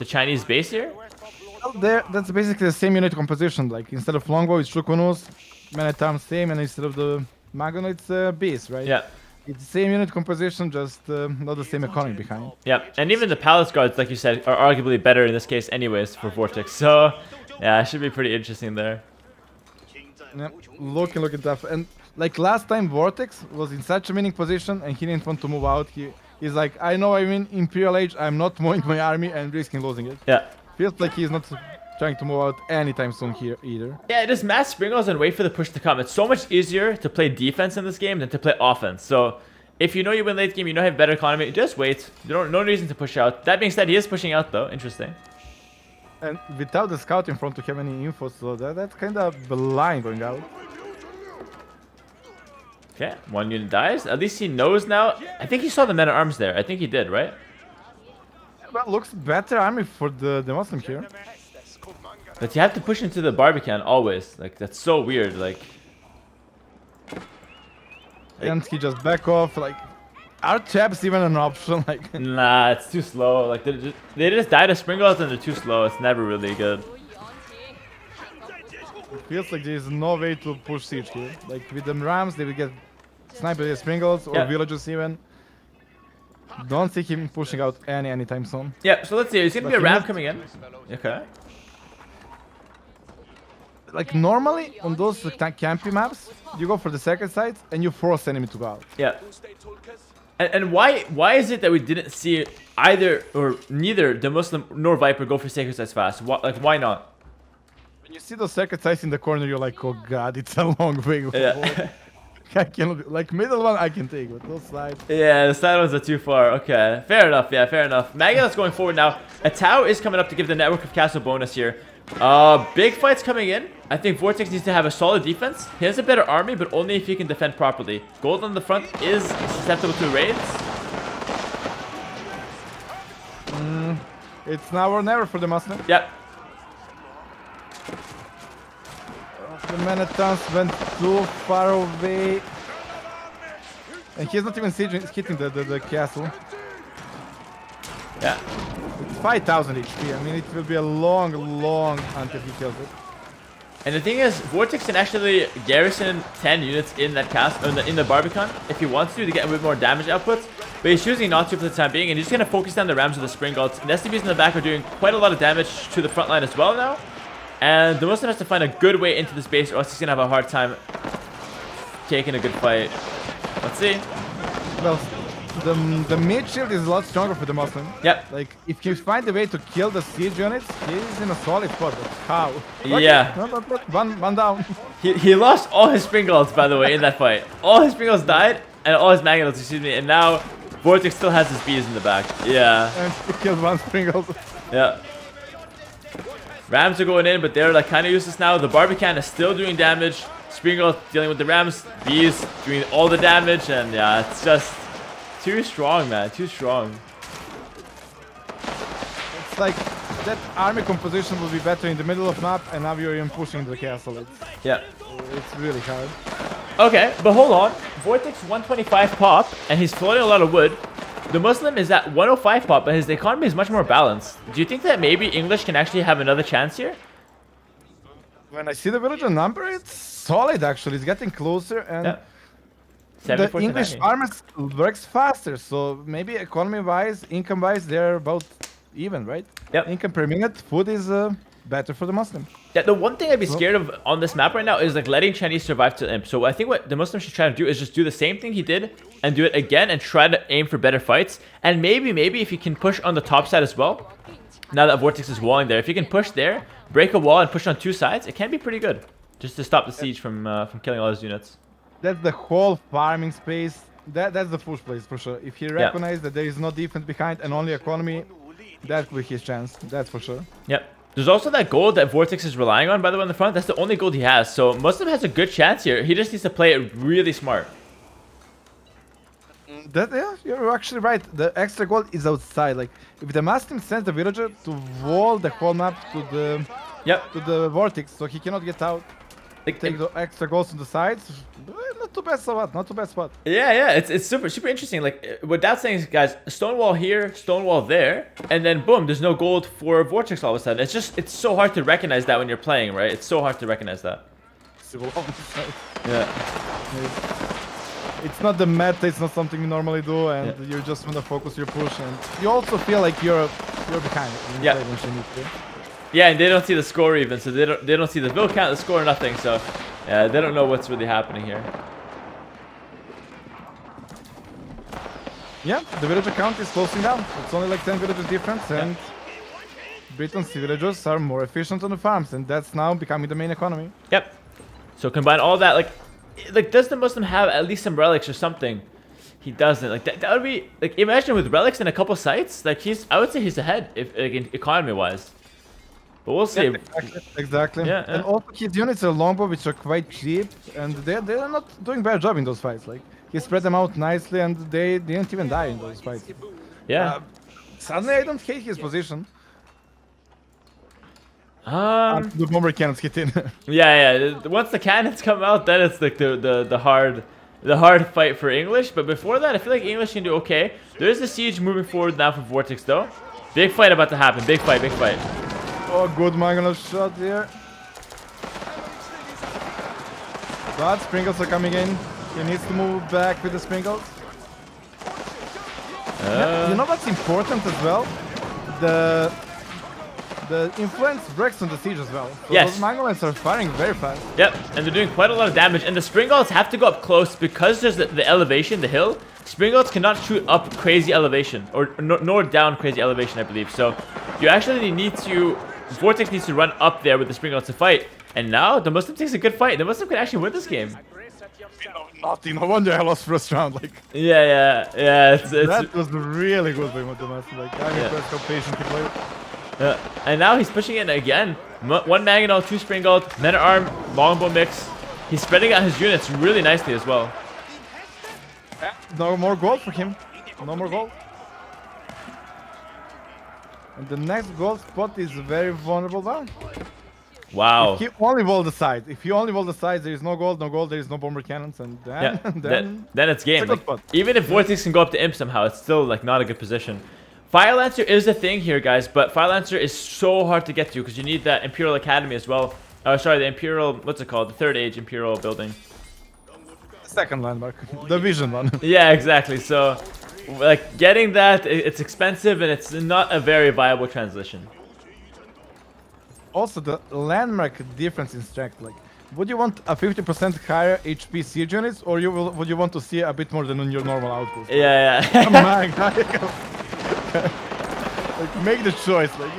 S1: Chinese base here?
S2: Well, that's basically the same unit composition. Like instead of longbow, it's Shukunus, men at arms same, and instead of the Magon, it's beast, right?
S1: Yeah.
S2: It's the same unit composition, just not the same economy behind.
S1: Yeah, and even the palace guards, like you said, are arguably better in this case anyways for Vortix. So, yeah, it should be pretty interesting there.
S2: Yeah, looking tough. And like last time, Vortix was in such a winning position, and he didn't want to move out. He's like, I know I'm in Imperial Age, I'm not moving my army and risking losing it.
S1: Yeah.
S2: Feels like he's not trying to move out anytime soon here either.
S1: Yeah, just mass springles and wait for the push to come. It's so much easier to play defense in this game than to play offense. So if you know you win late game, you know you have better economy, just wait. No reason to push out. That being said, he is pushing out though. Interesting.
S2: And without the scout in front to have any info, so that's kind of blind going out.
S1: Okay, 1 unit dies. At least he knows now. I think he saw the men at arms there. I think he did, right?
S2: Well, looks better army for the Muslim here.
S1: But you have to push into the Barbican always. Like, that's so weird. Like,
S2: and he just back off. Like, are traps even an option? Like,
S1: nah, it's too slow. Like, they just die to springles and they're too slow. It's never really good.
S2: It feels like there is no way to push siege here. Like with the rams, they will get sniped by the springles or villages even. Don't see him pushing out anytime soon.
S1: Yeah, so let's see. There's gonna be a ram coming in. Okay.
S2: Like normally on those campy maps, you go for the second side and you force enemy to go out.
S1: Yeah. And why is it that we didn't see either or neither DeMusliM nor Viper go for sacred sites fast? Why not?
S2: When you see those second sites in the corner, you're like, oh god, it's a long way.
S1: Yeah.
S2: I cannot, like middle one I can take, but those sides.
S1: Yeah, the side ones are too far. Okay, fair enough. Yeah, fair enough. Magnet's going forward now. A Tau is coming up to give the network of castle bonus here. Big fights coming in. I think Vortix needs to have a solid defense. He has a better army, but only if he can defend properly. Gold on the front is susceptible to raids.
S2: It's now or never for the Muslim.
S1: Yep.
S2: The Manhatans went too far away. And he's not even hitting the castle.
S1: Yeah.
S2: It's 5,000 HP. I mean, it will be a long until he kills it.
S1: And the thing is, Vortix can actually garrison 10 units in that castle, in the Barbican, if he wants to get a bit more damage output. But he's choosing not to for the time being, and he's just going to focus down the rams with the spring guards. And STBs in the back are doing quite a lot of damage to the front line as well now. And the Muslim has to find a good way into this base, or else he's going to have a hard time taking a good fight. Let's see.
S2: Well, the mid shield is a lot stronger for the Muslim.
S1: Yep.
S2: Like, if you find a way to kill the siege units, he's in a solid spot. But how? Okay.
S1: Yeah.
S2: No, one down.
S1: He lost all his spring guards, by the way, in that fight. All his spring guards died, and all his magnets, excuse me. And now Vortix still has his bees in the back. Yeah.
S2: And he killed one Springles.
S1: Yeah. Rams are going in, but they're like kind of useless now. The Barbican is still doing damage. Springles dealing with the Rams. Bees doing all the damage. And yeah, it's just too strong, man. Too strong.
S2: It's like that army composition will be better in the middle of map, and now you're even pushing the castle. It's really hard.
S1: Okay, but hold on. Vortix 125 pop, and he's floating a lot of wood. DeMusliM is at 105 pop, but his economy is much more balanced. Do you think that maybe English can actually have another chance here?
S2: When I see the villager number, it's solid actually. It's getting closer, and the English armies works faster. So maybe economy-wise, income-wise, they're about even, right?
S1: Yep.
S2: Income per minute, food is better for the Muslim.
S1: Yeah, the one thing I'd be scared of on this map right now is like letting Chinese survive to Imp. So I think what the Muslim should try to do is just do the same thing he did and do it again and try to aim for better fights. And maybe if you can push on the top side as well, now that Vortix is walling there, if you can push there, break a wall and push on two sides, it can be pretty good. Just to stop the siege from killing all his units.
S2: That's the whole farming space. That's the push place for sure. If he recognizes that there is no defense behind and only economy, that will be his chance. That's for sure.
S1: Yep. There's also that gold that Vortix is relying on, by the way, in the front. That's the only gold he has. So Muslim has a good chance here. He just needs to play it really smart.
S2: Yeah, you're actually right. The extra gold is outside. Like, if the Muslim sends the villager to wall the whole map to the Vortix, so he cannot get out. Take the extra goals on the sides. Not too bad spot. Not too bad spot.
S1: Yeah. It's super interesting. Like what Dad's saying is, guys, stonewall here, stonewall there, and then boom, there's no gold for Vortix all of a sudden. It's so hard to recognize that when you're playing, right? It's so hard to recognize that. Yeah.
S2: It's not the meta. It's not something you normally do, and you just want to focus your push, and you also feel like you're behind.
S1: Yeah. Yeah, and they don't see the score even, so they don't see the bill count, the score, nothing. So, yeah, they don't know what's really happening here. Yeah, the villager count is closing down. It's only like 10 villagers difference, and Britain's villagers are more efficient on the farms, and that's now becoming the main economy. Yep. So combine all that, like does the Muslim have at least some relics or something? He doesn't. Like that would be like, imagine with relics in a couple sites, like I would say he's ahead if like, economy wise. But we'll see.
S2: Yeah, exactly. Yeah, and also his units are longbow, which are quite cheap, and they're not doing a bad job in those fights. Like, he spread them out nicely, and they didn't even die in those fights.
S1: Yeah.
S2: Suddenly, I don't hate his position.
S1: The
S2: bomber cannons hit in.
S1: yeah. Once the cannons come out, then it's like the hard fight for English. But before that, I feel like English can do okay. There is a siege moving forward now for Vortix, though. Big fight about to happen. Big fight.
S2: Oh, good Mangola shot here. But sprinkles are coming in. He needs to move back with the sprinkles. You know what's important as well? The influence breaks on the siege as well. So
S1: yes.
S2: Those Mangolans are firing very fast.
S1: Yep, and they're doing quite a lot of damage. And the Springals have to go up close because there's the elevation, the hill. Springals cannot shoot up crazy elevation, or nor down crazy elevation, I believe. So you actually need to... Vortix needs to run up there with the Springals to fight. And now the Muslim takes a good fight. The Muslim could actually win this game.
S2: No wonder I lost first round. Like.
S1: Yeah.
S2: That was really good by the Muslim. Like, I'm impressed how patient he played.
S1: And now he's pushing it again. One Mangonel, two Springald, Men-at-Arm, Longbow mix. He's spreading out his units really nicely as well.
S2: No more gold for him. No more gold. And the next gold spot is a very vulnerable one.
S1: Wow.
S2: If he only wall the sides. If you only wall the sides, there is no gold, there is no bomber cannons, and then
S1: then it's game. Like, even if Vortix can go up to Imp somehow, it's still like not a good position. Fire Lancer is the thing here, guys, but Fire Lancer is so hard to get to because you need that Imperial Academy as well. Oh, sorry, the Imperial, what's it called? The Third Age Imperial building.
S2: Second landmark, the Vision one.
S1: Yeah, exactly. So, like, getting that, it's expensive and it's not a very viable transition.
S2: Also, the landmark difference in strength, like, would you want a 50% higher HP siege units, or would you want to see a bit more than on your normal output?
S1: Yeah.
S2: Come on, guys. Like, make the choice. Like,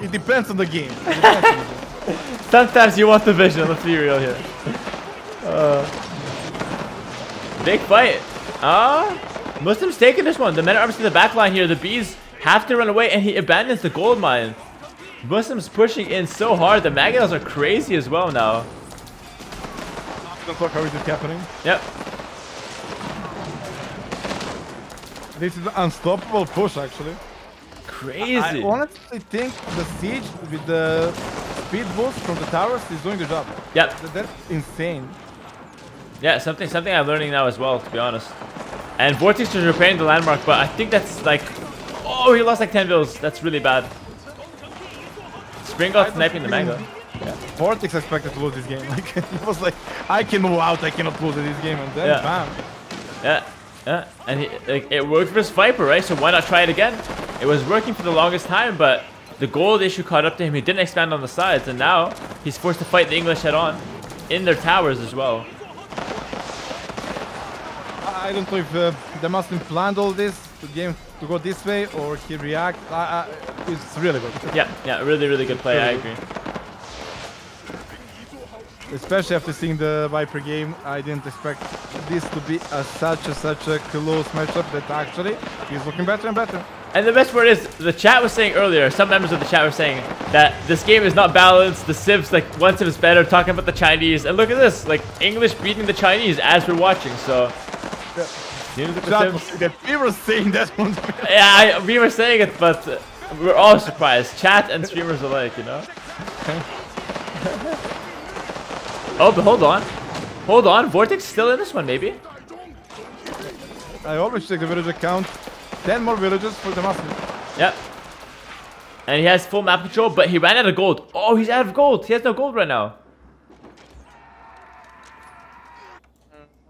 S2: it depends on the game.
S1: Sometimes you want the vision. Let's be real here. Big fight. Muslim's taking this one. The men-at-arms to the back line here. The bees have to run away, and he abandons the gold mine. Muslim's pushing in so hard. The Magnos are crazy as well now.
S2: Don't look how it is happening.
S1: Yep.
S2: This is an unstoppable push, actually.
S1: Crazy.
S2: I honestly think the siege with the speed boost from the towers is doing the job.
S1: Yep.
S2: That's insane.
S1: Yeah, something I'm learning now as well, to be honest. And Vortix is repairing the landmark, but I think that's like... Oh, he lost like 10 bills. That's really bad. Spring got sniping the mango.
S2: Yeah. Vortix expected to lose this game. Like, he was like, I can move out, I cannot lose this game, and then bam.
S1: Yeah, yeah. And it worked for his Viper, right? So why not try it again? It was working for the longest time, but the gold issue caught up to him. He didn't expand on the sides, and now he's forced to fight the English head-on in their towers as well.
S2: I don't know if DeMusliM planned all this to go this way, or he react. It's really good.
S1: Yeah, really, really good play. I agree.
S2: Especially after seeing the Viper game, I didn't expect this to be such a close matchup. That actually he's looking better and better.
S1: And the best part is, the chat was saying earlier, some members of the chat were saying that this game is not balanced, the civs, like, one civ is better, talking about the Chinese, and look at this, like, English beating the Chinese as we're watching, so...
S2: Yeah.
S1: Seems like the civs...
S2: We were saying that one.
S1: Yeah, we were saying it, but we're all surprised, chat and streamers alike, you know? Oh, but hold on, Vortix still in this one, maybe?
S2: I always check the village account. 10 more villages for DeMusliM.
S1: Yep. And he has full map control, but he ran out of gold. Oh, he's out of gold. He has no gold right now.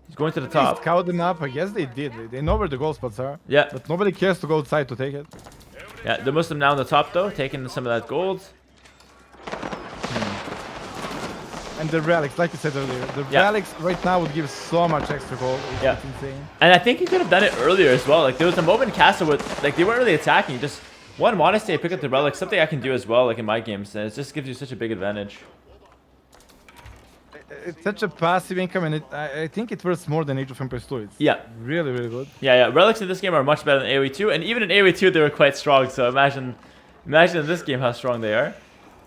S1: He's going to the top.
S2: He's scouted them up. I guess they did. They know where the gold spots are.
S1: Yeah.
S2: But nobody cares to go outside to take it.
S1: Yeah, the Muslim now on the top though, taking some of that gold.
S2: And the relics, like you said earlier, the relics right now would give so much extra gold. It's insane.
S1: And I think he could have done it earlier as well. Like, there was a moment in Castle where, like, they weren't really attacking. Just one Monastic, pick up the relics, something I can do as well, like in my games. And it just gives you such a big advantage.
S2: It's such a passive income, and I think it worth more than Age of Empires 2. It's really, really good.
S1: Yeah, relics in this game are much better than AoE2, and even in AoE2 they were quite strong. So imagine in this game how strong they are.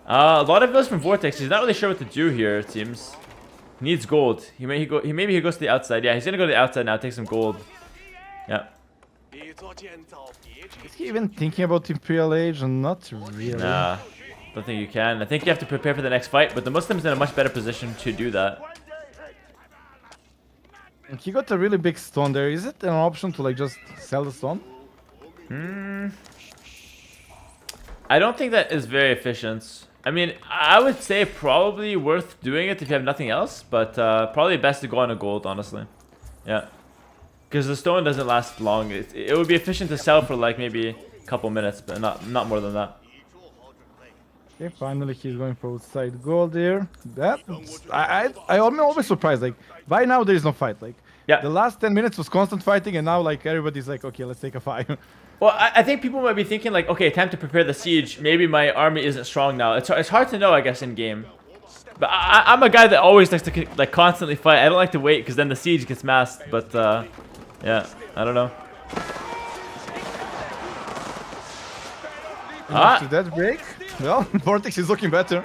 S1: A lot of those from Vortix. He's not really sure what to do here, it seems. He needs gold. Maybe he goes to the outside. Yeah, he's gonna go to the outside now, take some gold. Yeah.
S2: Is he even thinking about Imperial Age? Not really.
S1: Nah, don't think you can. I think you have to prepare for the next fight, but the Muslim's in a much better position to do that.
S2: He got a really big stone there. Is it an option to like just sell the stone?
S1: I don't think that is very efficient. I mean, I would say probably worth doing it if you have nothing else, but probably best to go on a gold, honestly. Yeah. Because the stone doesn't last long. It would be efficient to sell for like maybe a couple minutes, but not more than that.
S2: Okay, finally he's going for outside gold here. I'm always surprised. Like, by now there is no fight. Like, the last 10 minutes was constant fighting, and now like everybody's like, okay, let's take a fight.
S1: Well, I think people might be thinking like, okay, time to prepare the siege. Maybe my army isn't strong now. It's hard to know, I guess, in game. But I'm a guy that always likes to like constantly fight. I don't like to wait because then the siege gets masked. But yeah, I don't know.
S2: After that break, well, Vortix is looking better.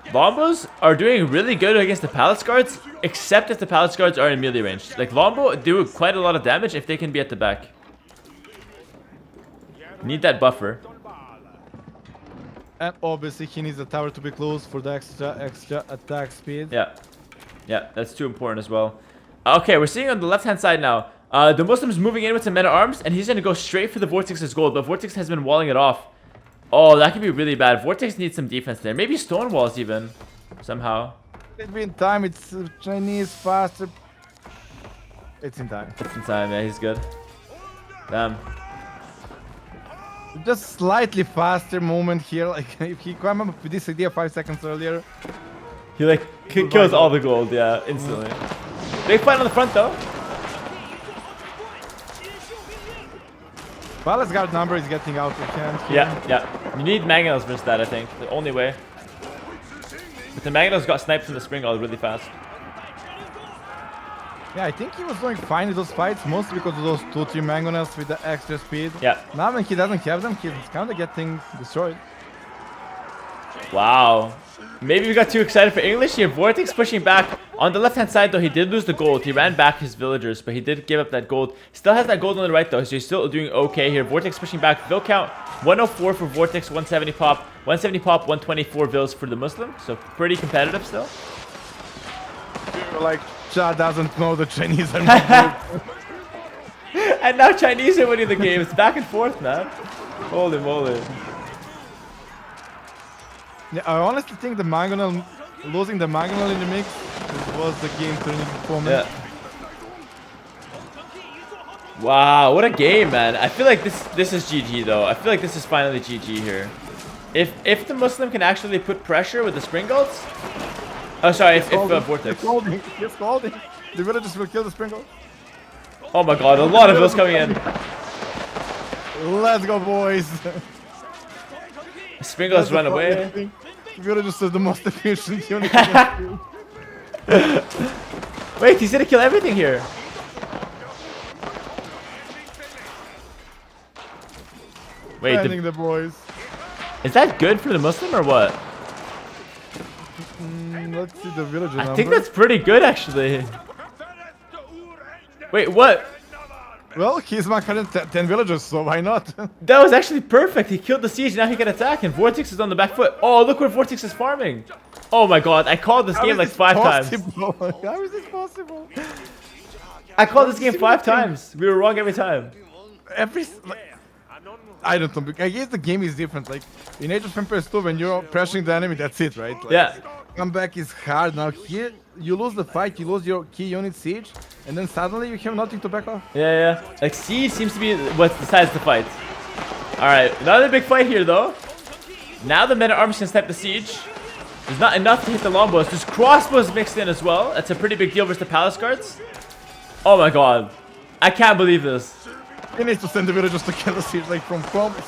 S1: Lombos are doing really good against the Palace Guards, except if the Palace Guards are in melee range. Like, Lombo do quite a lot of damage if they can be at the back. Need that buffer.
S2: And obviously he needs the tower to be close for the extra attack speed.
S1: Yeah, that's too important as well. Okay, we're seeing on the left-hand side now. The Muslim's moving in with some men-at-arms, and he's going to go straight for the Vortix's gold, but Vortix has been walling it off. Oh, that could be really bad. Vortix needs some defense there. Maybe stone walls even, somehow.
S2: It'll be in time. It's Chinese faster. It's in time.
S1: It's in time, yeah, he's good. Damn.
S2: Just slightly faster movement here. Like, if he came up with this idea 5 seconds earlier.
S1: He like kills all the gold, yeah, instantly. Big fight on the front though.
S2: Palace Guard number is getting out of hand here.
S1: Yeah. You need Magnos versus that, I think. The only way. But the Magnos got sniped from the spring all really fast.
S2: Yeah, I think he was doing fine in those fights, mostly because of those 2-3 mangonels with the extra speed.
S1: Yeah.
S2: Now when he doesn't have them, he's kind of getting destroyed.
S1: Wow. Maybe we got too excited for English here. Vortix pushing back. On the left-hand side, though, he did lose the gold. He ran back his villagers, but he did give up that gold. Still has that gold on the right, though, so he's still doing okay here. Vortix pushing back. Vill count 104 for Vortix, 170 pop. 170 pop, 124 vills for DeMusliM. So pretty competitive still.
S2: You're like, Cha doesn't know the Chinese are not good.
S1: And now Chinese are winning the game. It's back and forth, man. Holy moly.
S2: Yeah, I honestly think the mangonel, losing the mangonel in the mix was the game turning for me.
S1: Yeah. Wow, what a game, man. I feel like this is GG though. I feel like this is finally GG here. If DeMusliM can actually put pressure with the spring golds. Oh, sorry, if Vortix.
S2: He's holding. The villagers will kill the springle.
S1: Oh my god, a lot of those coming in.
S2: Let's go, boys.
S1: Springles run away.
S2: Villagers are the most efficient unit.
S1: Wait, he's gonna kill everything here. Wait,
S2: Defending the boys.
S1: is that good for DeMusliM or what?
S2: Let's see the villager
S1: I think that's pretty good actually. Wait, what?
S2: Well, he's my current 10 villagers, so why not?
S1: That was actually perfect. He killed the siege, now he can attack, and Vortix is on the back foot. Oh, look where Vortix is farming. Oh my god, I called this game like 5 times.
S2: How is this possible?
S1: I called this game 5 times. We were wrong every time.
S2: I don't know. I guess the game is different. Like in Age of Empires 2, when you're pressuring the enemy, that's it, right? Like,
S1: Yeah.
S2: Comeback is hard. Now here, you lose the fight, you lose your key unit siege, and then suddenly you have nothing to back off.
S1: Yeah. Like siege seems to be what decides the fight. All right, another big fight here though. Now the men-at-arms can snipe the siege. There's not enough to hit the longbows. There's crossbows mixed in as well. That's a pretty big deal versus the palace guards. Oh my god, I can't believe this.
S2: He needs to send the villagers to kill the siege, like from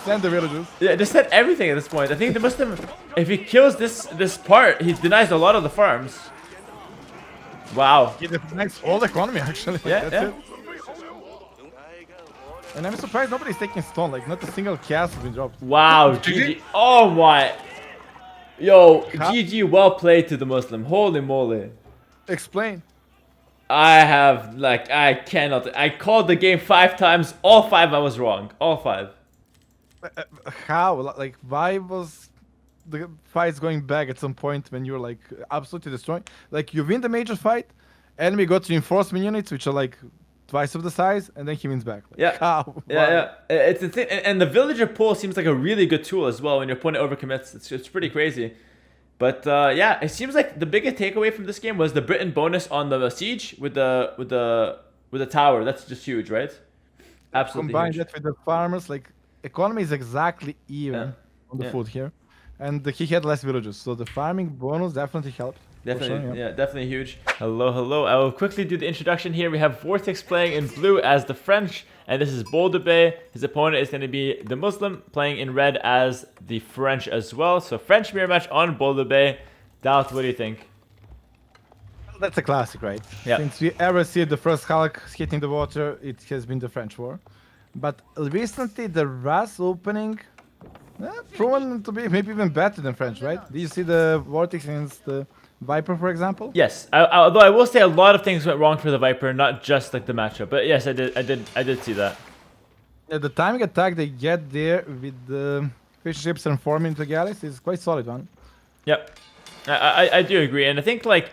S2: send the villagers.
S1: Yeah, just send everything at this point. I think the Muslim, if he kills this part, he denies a lot of the farms. Wow.
S2: He denies all the economy actually.
S1: Yeah,
S2: That's it. And I'm surprised nobody's taking stone, like not a single cast has been dropped.
S1: Wow, GG. Oh my. Yo, GG, well played to the Muslim. Holy moly.
S2: Explain.
S1: I cannot. I called the game 5 times. All 5 I was wrong. All 5.
S2: How? Like, why was the fights going back at some point when you're like absolutely destroying? Like, you win the major fight, enemy got reinforcement units, which are like twice of the size, and then he wins back. Like,
S1: Yeah.
S2: How?
S1: Yeah. It's a thing. And the villager pull seems like a really good tool as well when your opponent overcommits. It's pretty crazy. But yeah, it seems like the biggest takeaway from this game was the Britain bonus on the siege with the tower. That's just huge, right? Absolutely.
S2: Combine
S1: huge.
S2: that with the farmers, like economy is exactly even on the foot here, and he had less villages, so the farming bonus definitely helped.
S1: Definitely,
S2: Sure,
S1: yeah, definitely huge. Hello. I will quickly do the introduction here. We have Vortix playing in blue as the French, and this is Boulder Bay. His opponent is going to be DeMusliM playing in red as the French as well. So French mirror match on Boulder Bay. Doubt, what do you think?
S2: That's a classic, right?
S1: Yeah.
S2: Since we ever see the first Hulk hitting the water, it has been the French War. But recently, the Rus opening proven to be maybe even better than French, right? Did you see the Vortix against the Viper, for example?
S1: Yes, although I will say a lot of things went wrong for the Viper, not just like the matchup. But yes, I did see that.
S2: Yeah, the timing attack they get there with the fish ships and forming into galleys is quite solid one.
S1: Yep, I do agree, and I think like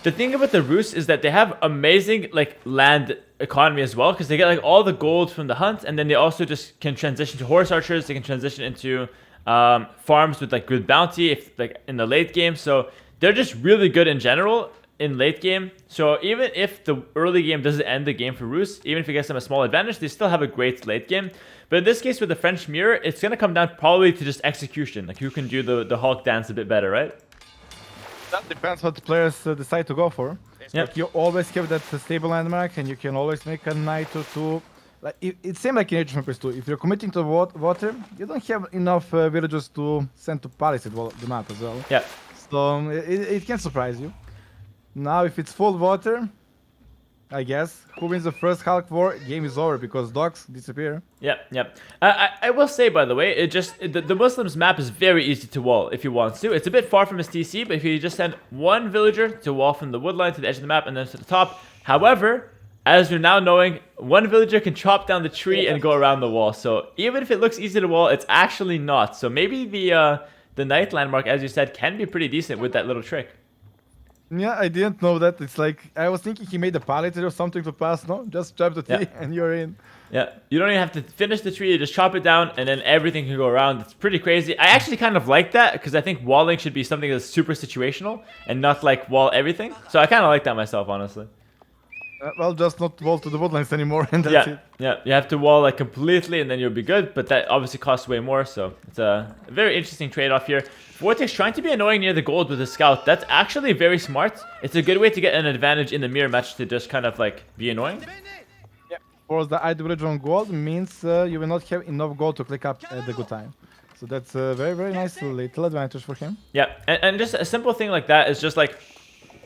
S1: the thing about the Rus is that they have amazing like land economy as well, because they get like all the gold from the hunt, and then they also just can transition to horse archers. They can transition into farms with like good bounty if like in the late game. So they're just really good in general in late game. So even if the early game doesn't end the game for Rus, even if it gets them a small advantage, they still have a great late game. But in this case with the French mirror, it's going to come down probably to just execution. Like who can do the Hulk dance a bit better, right?
S2: That depends what the players decide to go for.
S1: Yep.
S2: Like you always have that stable landmark, and you can always make a knight or two. Like it seems like in Age of Empires 2, if you're committing to water, you don't have enough villagers to send to palisade the map as well.
S1: Yeah.
S2: So it can surprise you. Now, if it's full water, I guess. Who wins the first Hulk war? Game is over because dogs disappear.
S1: Yep, yep. I will say, by the way, the Muslims map is very easy to wall if you want to. It's a bit far from his TC, but if you just send one villager to wall from the woodline to the edge of the map and then to the top. However, as you're now knowing, one villager can chop down the tree and go around the wall. So even if it looks easy to wall, it's actually not. So maybe the night landmark, as you said, can be pretty decent with that little trick.
S2: Yeah, I didn't know that. It's like, I was thinking he made a pallet or something to pass, no? Just chop the tree and you're in.
S1: Yeah, you don't even have to finish the tree, you just chop it down and then everything can go around. It's pretty crazy. I actually kind of like that because I think walling should be something that's super situational and not like wall everything. So I kind of like that myself, honestly.
S2: Well, just not wall to the woodlines anymore and that's it.
S1: Yeah, you have to wall like completely and then you'll be good, but that obviously costs way more, so it's a very interesting trade-off here. Vortix trying to be annoying near the gold with his scout. That's actually very smart. It's a good way to get an advantage in the mirror match to just kind of like be annoying.
S2: Yeah, for the ideology on gold means you will not have enough gold to click up at the good time. So that's a very, very nice little advantage for him.
S1: Yeah, and just a simple thing like that is just like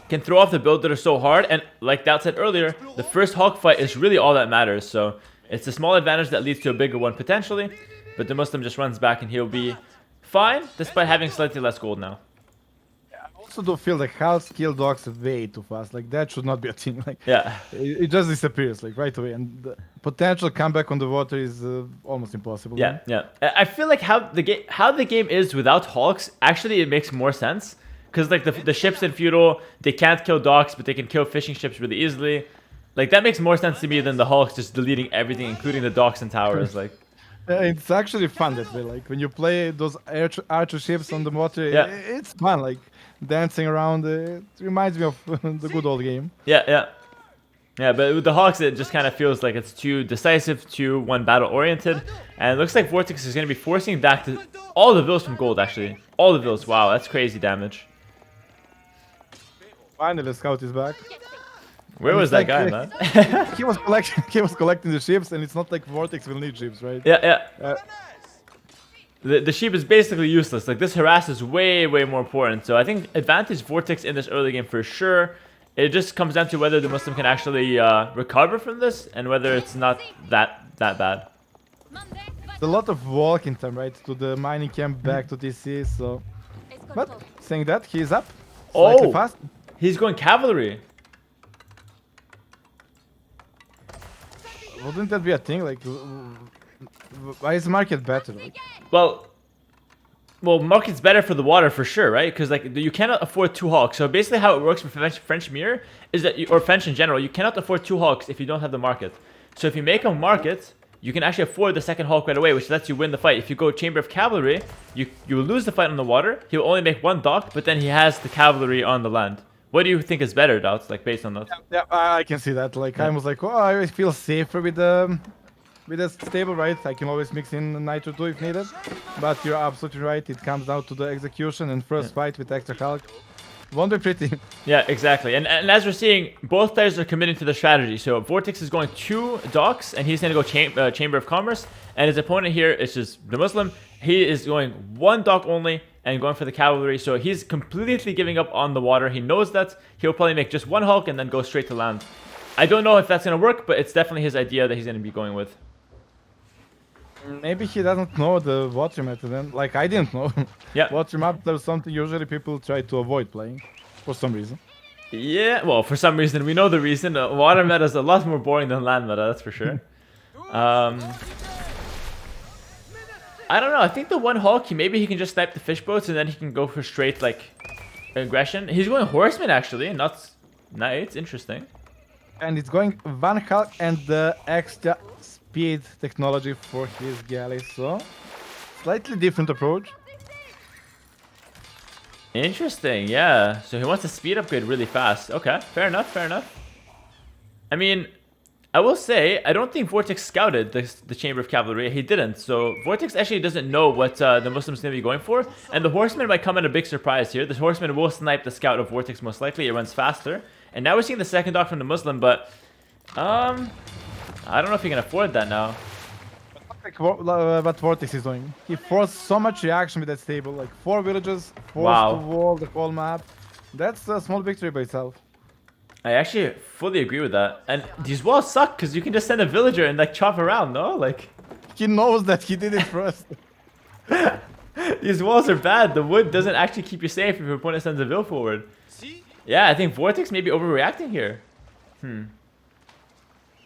S1: can throw off the builder so hard, and like Dal said earlier, the first Hulk fight is really all that matters. So it's a small advantage that leads to a bigger one potentially, but DeMusliM just runs back and he'll be fine despite having slightly less gold now.
S2: I also do feel like Hulks kill dogs way too fast. Like that should not be a thing. Like
S1: Yeah,
S2: it just disappears like right away, and the potential comeback on the water is almost impossible.
S1: yeah, yeah. I feel like how the game is without Hulks, actually it makes more sense. Because like the ships in Feudal, they can't kill docks, but they can kill fishing ships really easily. Like that makes more sense to me than the Hulks just deleting everything, including the docks and towers. Like
S2: it's actually fun that way. Like when you play those archer ships on the water, it's fun. Like dancing around. It reminds me of the good old game.
S1: Yeah. But with the Hawks, it just kind of feels like it's too decisive, too one battle oriented, and it looks like Vortix is going to be forcing back to all the villas from gold. Actually, all the villas. Wow, that's crazy damage.
S2: Finally, the scout is back.
S1: Where was that guy, man?
S2: He was collecting the ships, and it's not like Vortix will need ships, right?
S1: Yeah. The sheep is basically useless. Like this harass is way more important. So I think advantage Vortix in this early game for sure. It just comes down to whether DeMusliM can actually recover from this and whether it's not that bad.
S2: It's a lot of walking time, right, to the mining camp back to TC. So, but saying that, he's up. Slightly fast.
S1: He's going cavalry.
S2: Wouldn't that be a thing? Like, why is market better? Like?
S1: Well, market's better for the water for sure, right? Because like you cannot afford two Hawks. So basically, how it works with French Mirror is that, or French in general, you cannot afford two Hawks if you don't have the market. So if you make a market, you can actually afford the second Hawk right away, which lets you win the fight. If you go Chamber of Cavalry, you will lose the fight on the water. He will only make one dock, but then he has the cavalry on the land. What do you think is better, Doubts? Like based on that?
S2: Yeah, I can see that. Like I was like, oh, I always feel safer with the stable, right? I can always mix in Nitro 2 if needed. But you're absolutely right. It comes down to the execution and first fight with extra Hulk. Won't be pretty.
S1: Yeah, exactly. And as we're seeing, both players are committing to the strategy. So Vortix is going 2 docks, and he's going to go Chamber of Commerce. And his opponent here is just DeMusliM. He is going 1 dock only and going for the cavalry. So he's completely giving up on the water. He knows that. He'll probably make just 1 Hulk and then go straight to land. I don't know if that's going to work, but it's definitely his idea that he's going to be going with.
S2: Maybe he doesn't know the water method, and like I didn't know.
S1: Yeah.
S2: Water map, there's something usually people try to avoid playing for some reason.
S1: Yeah, well, for some reason, we know the reason. Water meta is a lot more boring than land meta, that's for sure. I don't know, I think the 1 Hulk, maybe he can just snipe the fish boats and then he can go for straight, like, aggression. He's going Horseman, actually, not Knights, interesting.
S2: And it's going 1 Hulk and the extra speed technology for his galley, so slightly different approach.
S1: Interesting, yeah. So he wants a speed upgrade really fast. Okay, fair enough. I mean, I will say, I don't think Vortix scouted the Chamber of Cavalry. He didn't. So Vortix actually doesn't know what DeMusliM's going to be going for. And the Horseman might come at a big surprise here. The Horseman will snipe the scout of Vortix most likely. It runs faster. And now we're seeing the second dock from DeMusliM, but I don't know if he can afford that now.
S2: Like what Vortix is doing. He forced so much reaction with that stable. Like 4 villages, forced to wall the whole map. That's a small victory by itself.
S1: I actually fully agree with that. And these walls suck because you can just send a villager and like chop around, no? Like
S2: He knows that he did it first.
S1: these walls are bad. The wood doesn't actually keep you safe if your opponent sends a vill forward. Yeah, I think Vortix may be overreacting here.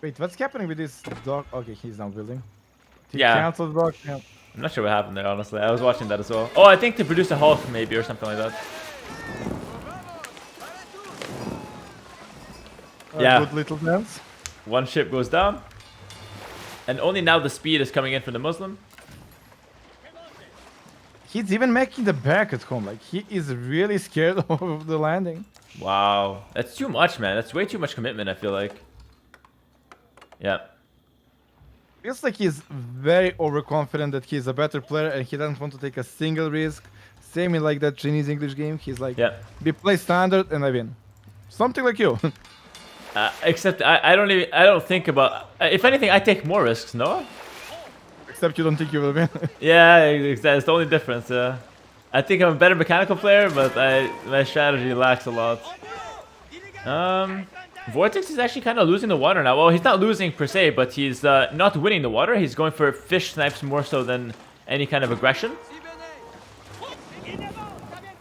S2: Wait, what's happening with this dog? Okay, he's not building. He
S1: Yeah.
S2: canceled dog. Yeah.
S1: I'm not sure what happened there, honestly. I was watching that as well. Oh, I think to produce a Hulk maybe or something like that. Yeah.
S2: Good little dance.
S1: One ship goes down. And only now the speed is coming in from the Muslim.
S2: He's even making the back at home. Like, he is really scared of the landing.
S1: Wow. That's too much, man. That's way too much commitment, I feel like. Yeah.
S2: Feels like he's very overconfident that he's a better player and he doesn't want to take a single risk. Same in like that Chinese English game. He's like,
S1: Yeah.
S2: we play standard and I win. Something like you.
S1: Except I don't think about... if anything, I take more risks, no?
S2: Except you don't think you will win.
S1: Yeah, that's the only difference. I think I'm a better mechanical player, but my strategy lacks a lot. Vortix is actually kind of losing the water now. Well, he's not losing per se, but he's not winning the water. He's going for fish snipes more so than any kind of aggression.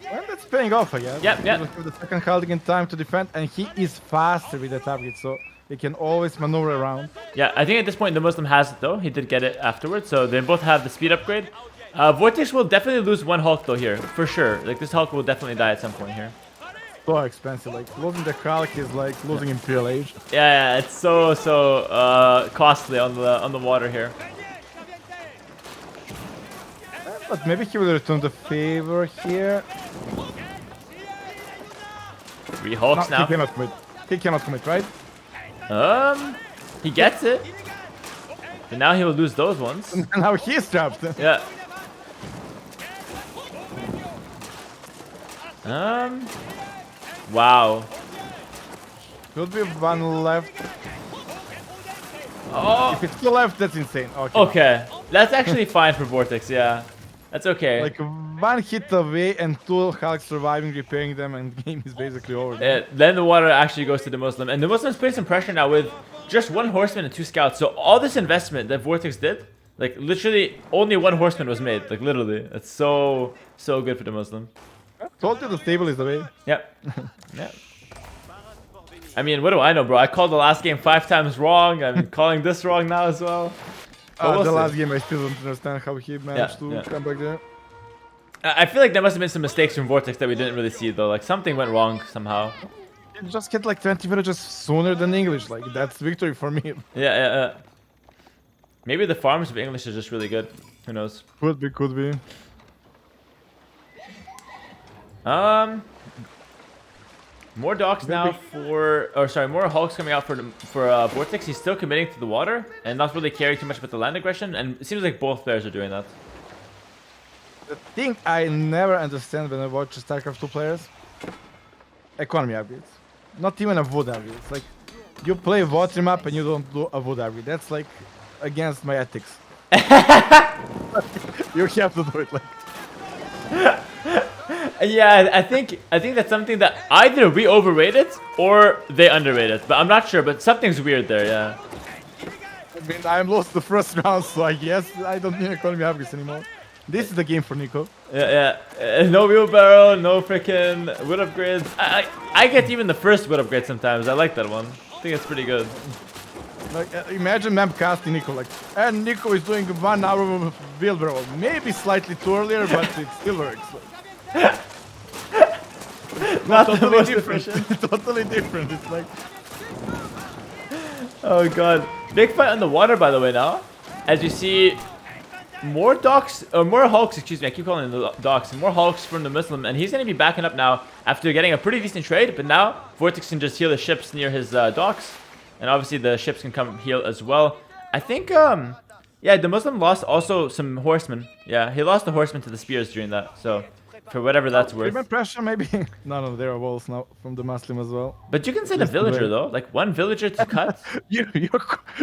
S2: Well, that's paying off, I guess.
S1: Yep, yep.
S2: He will have the second Haldigan time to defend, and he is faster with the target, so he can always maneuver around.
S1: Yeah, I think at this point the Muslim has it though. He did get it afterwards, so they both have the speed upgrade. Vortix will definitely lose one Hulk though here, for sure. Like this Hulk will definitely die at some point here.
S2: So expensive. Like, losing the Hulk is like losing Imperial Age.
S1: Yeah, it's so costly on the water here.
S2: But maybe he will return the favor here.
S1: 3 Hulks
S2: No,
S1: now.
S2: he cannot commit. He cannot commit, right?
S1: He gets it. But now he will lose those ones.
S2: And now he's trapped.
S1: Yeah. Wow.
S2: Could be one left.
S1: Oh.
S2: If it's two left, that's insane. Okay.
S1: Okay. That's actually fine for Vortix, yeah. That's okay.
S2: Like one hit away and 2 Hulks surviving, repairing them, and the game is basically over.
S1: Then the water actually goes to the Muslim. And the Muslims putting some pressure now with just 1 horseman and 2 scouts. So all this investment that Vortix did, like literally only 1 horseman was made. Like literally. It's so good for the Muslim.
S2: Told you the stable is the way.
S1: Yep. Yeah. I mean, what do I know, bro? I called the last game 5 times wrong. I'm calling this wrong now as well. But we'll
S2: The
S1: see.
S2: last game, I still don't understand how he managed to come back there.
S1: I feel like there must have been some mistakes from Vortix that we didn't really see, though. Like, something went wrong somehow.
S2: You just get like 20 villages sooner than English. Like, that's victory for me.
S1: Yeah. Maybe the farms of English are just really good. Who knows?
S2: Could be.
S1: More docks now for... Or sorry, more Hulks coming out for Vortix. He's still committing to the water and not really caring too much about the land aggression. And it seems like both players are doing that.
S2: The thing I never understand when I watch StarCraft 2 players, economy upgrades. Not even a wood upgrade. It's like, you play water map and you don't do a wood upgrade. That's like against my ethics. You have to do it like.
S1: Yeah, I think that's something that either we overrate it or they underrate it. But I'm not sure, but something's weird there, yeah.
S2: I mean, I lost the first round, so I guess I don't need economy upgrades anymore. This is the game for Nico.
S1: Yeah. No wheelbarrow, no freaking wood upgrades. I get even the first wood upgrade sometimes. I like that one. I think it's pretty good.
S2: Like, imagine map casting Nico, like, and Nico is doing 1 hour of wheelbarrow. Maybe slightly too earlier, but it still works.
S1: Not the
S2: totally
S1: most
S2: different.
S1: efficient.
S2: Totally different. It's like,
S1: Oh god. Big fight on the water, by the way, now. As you see, more docks, or more Hulks, excuse me, I keep calling them the docks. More Hulks from the Muslim, and he's going to be backing up now after getting a pretty decent trade. But now, Vortix can just heal the ships near his docks. And obviously the ships can come heal as well. I think, yeah, the Muslim lost also some horsemen. Yeah, he lost the horsemen to the spears during that. So, for whatever that's worth.
S2: even pressure maybe. No, there are walls now from the Muslim as well.
S1: But you can send a villager though, like 1 villager to cut.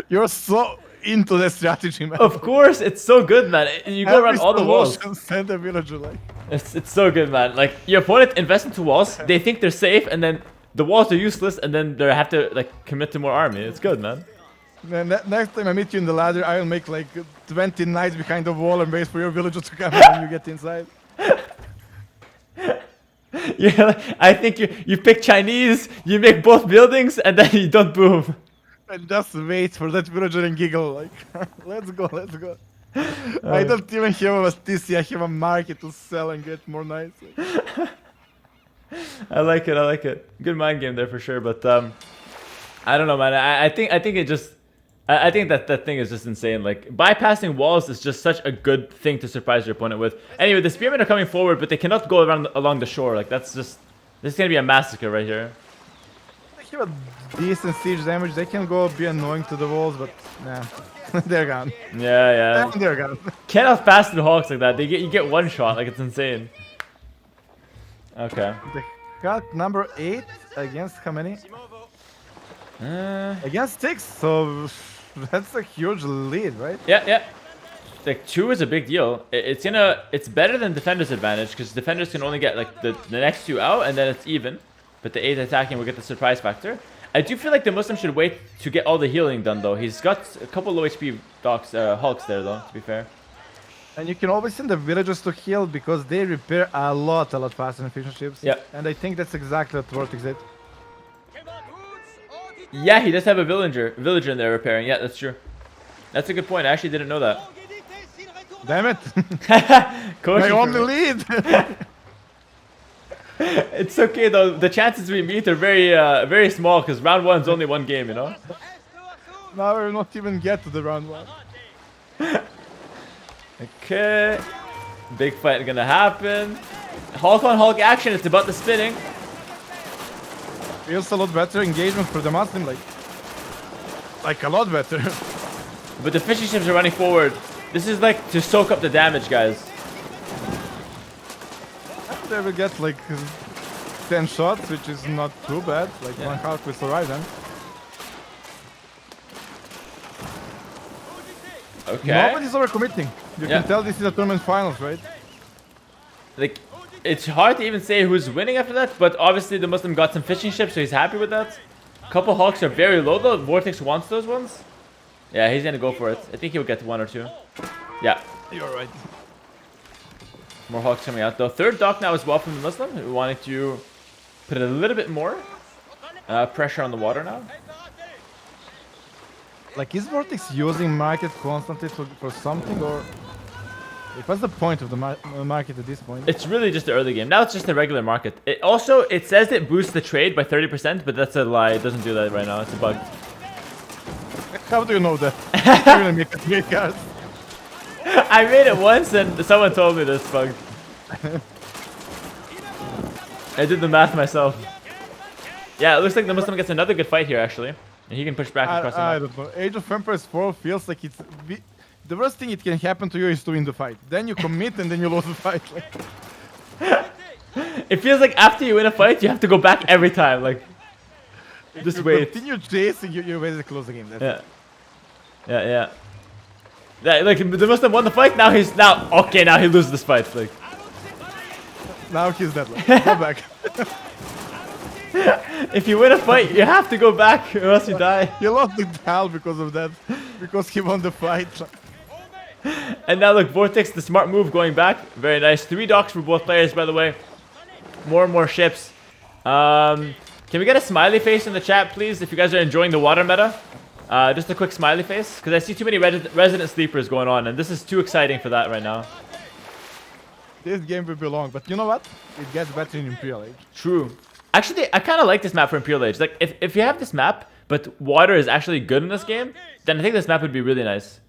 S2: You're so into the strategy, man.
S1: Of course, it's so good, man. You go around all the walls.
S2: Send a villager like.
S1: It's so good, man. Like your opponent invests into walls, they think they're safe, and then the walls are useless, and then they have to like commit to more army. It's good, man.
S2: Next time I meet you in the ladder, I'll make like 20 knights behind the wall and wait for your villagers to come in when you get inside.
S1: Yeah, I think you pick Chinese, you make both buildings, and then you don't boom.
S2: And just wait for that villager and giggle like, let's go, let's go. I don't even have a TC, I have a market to sell and get more knights.
S1: I like it, I like it. Good mind game there for sure, but I don't know, man. I think it just I think that thing is just insane. Like, bypassing walls is just such a good thing to surprise your opponent with. Anyway, the spearmen are coming forward, but they cannot go along the shore. Like, that's just... This is gonna be a massacre right here.
S2: They have a decent siege damage. They can go be annoying to the walls, but nah. They're gone.
S1: Yeah.
S2: They're gone.
S1: Cannot pass through Hawks like that. You get one shot. Like, it's insane. Okay.
S2: The Hulk number 8 against how many? Against 6, so that's a huge lead, right?
S1: Yeah. Like 2 is a big deal. It's better than defender's advantage because defenders can only get like the next 2 out and then it's even. But the 8 attacking will get the surprise factor. I do feel like DeMusliM should wait to get all the healing done though. He's got a couple low HP Hulks there though, to be fair.
S2: And you can always send the villagers to heal because they repair a lot faster than fusion ships.
S1: Yeah.
S2: And I think that's exactly what Vortix did.
S1: Yeah, he does have a villager in there repairing. Yeah, that's true. That's a good point. I actually didn't know that.
S2: Damn it!
S1: My
S2: only lead!
S1: It's okay though. The chances we meet are very small because round 1 is only 1 game, you know?
S2: Now we'll not even get to the round 1.
S1: Okay. Big fight gonna happen. Hulk on Hulk action. It's about the spinning.
S2: Feels a lot better engagement for DeMusliM, like a lot better.
S1: But the fishing ships are running forward. This is like to soak up the damage, guys.
S2: They will get like 10 shots, which is not too bad. Like one Hulk will survive them.
S1: Okay.
S2: Nobody's overcommitting. You can tell this is a tournament finals, right?
S1: Like, it's hard to even say who's winning after that, but obviously DeMusliM got some fishing ships, so he's happy with that. Couple Hulks are very low though. Vortix wants those ones. Yeah, he's gonna go for it. I think he'll get 1 or 2. Yeah.
S2: You're right.
S1: More Hulks coming out though. Third dock now as well from DeMusliM. We wanted to put a little bit more pressure on the water now.
S2: Like, is Vortix using market constantly for something, or like, what's the point of the market at this point?
S1: It's really just the early game. Now it's just a regular market. It says it boosts the trade by 30%, but that's a lie. It doesn't do that right now. It's a bug.
S2: How do you know that? You're gonna make a trade card.
S1: I made it once and someone told me this bug. I did the math myself. Yeah, it looks like DeMusliM gets another good fight here actually. And he can push back across the map.
S2: I don't know. Age of Empires 4 feels like it's... The worst thing it can happen to you is to win the fight. Then you commit and then you lose the fight.
S1: It feels like after you win a fight, you have to go back every time. Like, just
S2: you
S1: wait.
S2: Continue chasing, you basically close the game. That's
S1: Yeah. Like, DeMusliM won the fight, now he loses this fight. Like,
S2: now he's dead. Like, go back.
S1: if you win a fight, you have to go back or else you die.
S2: He lost the Dal because of that. Because he won the fight.
S1: And now look, Vortix, the smart move going back. Very nice. 3 docks for both players, by the way. More and more ships. Can we get a smiley face in the chat, please, if you guys are enjoying the water meta? Just a quick smiley face, because I see too many resident sleepers going on, and this is too exciting for that right now.
S2: This game will be long, but you know what? It gets better in Imperial Age.
S1: True. Actually, I kind of like this map for Imperial Age. Like, if you have this map, but water is actually good in this game, then I think this map would be really nice.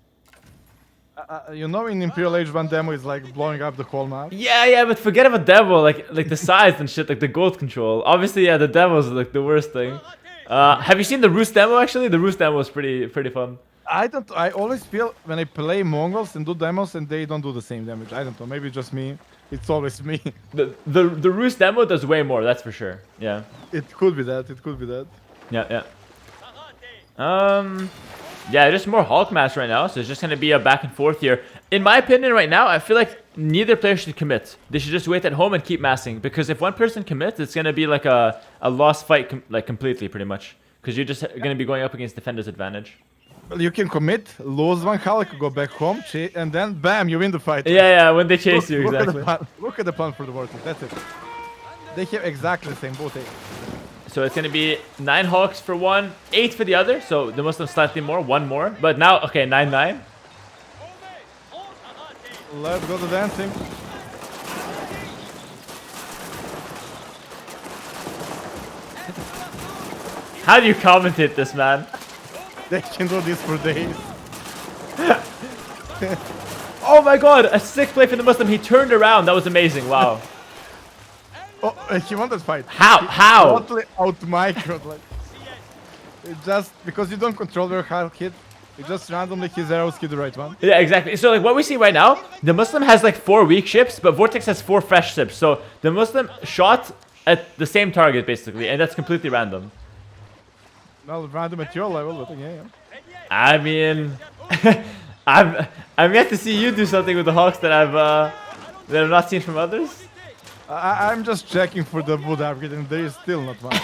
S2: You know, in Imperial Age, one demo is like blowing up the whole map.
S1: Yeah, but forget about demo, like the size and shit, like the gold control. Obviously, yeah, the demo is like the worst thing. Have you seen the Roost demo? Actually, the Roost demo is pretty fun.
S2: I always feel when I play Mongols and do demos and they don't do the same damage. I don't know, maybe just me. It's always me.
S1: The Roost demo does way more, that's for sure. Yeah.
S2: It could be that. It could be that.
S1: Yeah. Yeah, just more Hulk mass right now, so it's just gonna be a back and forth here. in my opinion, right now, I feel like neither player should commit. They should just wait at home and keep massing. Because if one person commits, it's gonna be like a lost fight, like completely, pretty much. Because you're just gonna be going up against defender's advantage.
S2: Well, you can commit, lose one Hulk, go back home, and then bam, you win the fight.
S1: Yeah, when they chase you, exactly.
S2: Look at the plan for the Vortix. That's it. They have exactly the same both.
S1: So it's gonna be 9 Hawks for one, 8 for the other. So the Muslim slightly more, 1 more. But now, okay, 9-9.
S2: Let's go to dancing.
S1: How do you commentate this, man?
S2: They can do this for days.
S1: Oh my god, a sick play for the Muslim. He turned around. That was amazing. Wow.
S2: Oh, he won that fight.
S1: How?
S2: Totally out-microed. Like, it just because you don't control where Hulk hit, it just randomly his arrows hit the right one.
S1: Yeah, exactly. So like what we see right now, the Muslim has like 4 weak ships, but Vortix has 4 fresh ships. So the Muslim shot at the same target basically, and that's completely random.
S2: Well, random at your level, but yeah.
S1: I mean, I'm yet to see you do something with the Hawks that I've not seen from others.
S2: I'm just checking for the wood upgrade, and there is still not one.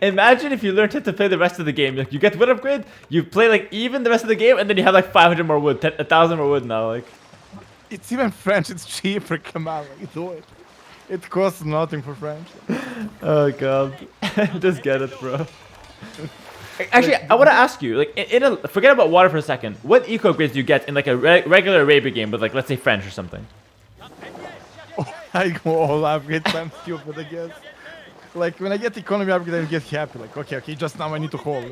S1: Imagine if you learned how to play the rest of the game. Like you get wood upgrade, you play like even the rest of the game, and then you have like 500 more wood, 1,000 more wood now. Like
S2: it's even French. It's cheaper. Come on, like, do it. It costs nothing for French.
S1: Oh god, just get it, bro. Actually, I want to ask you, like, forget about water for a second. What eco upgrades do you get in like a regular Arabia game with like, let's say French or something?
S2: Oh, I go all upgrade. I'm stupid, I guess. Like when I get economy upgrade, I get happy. Like okay, just now I need to hold.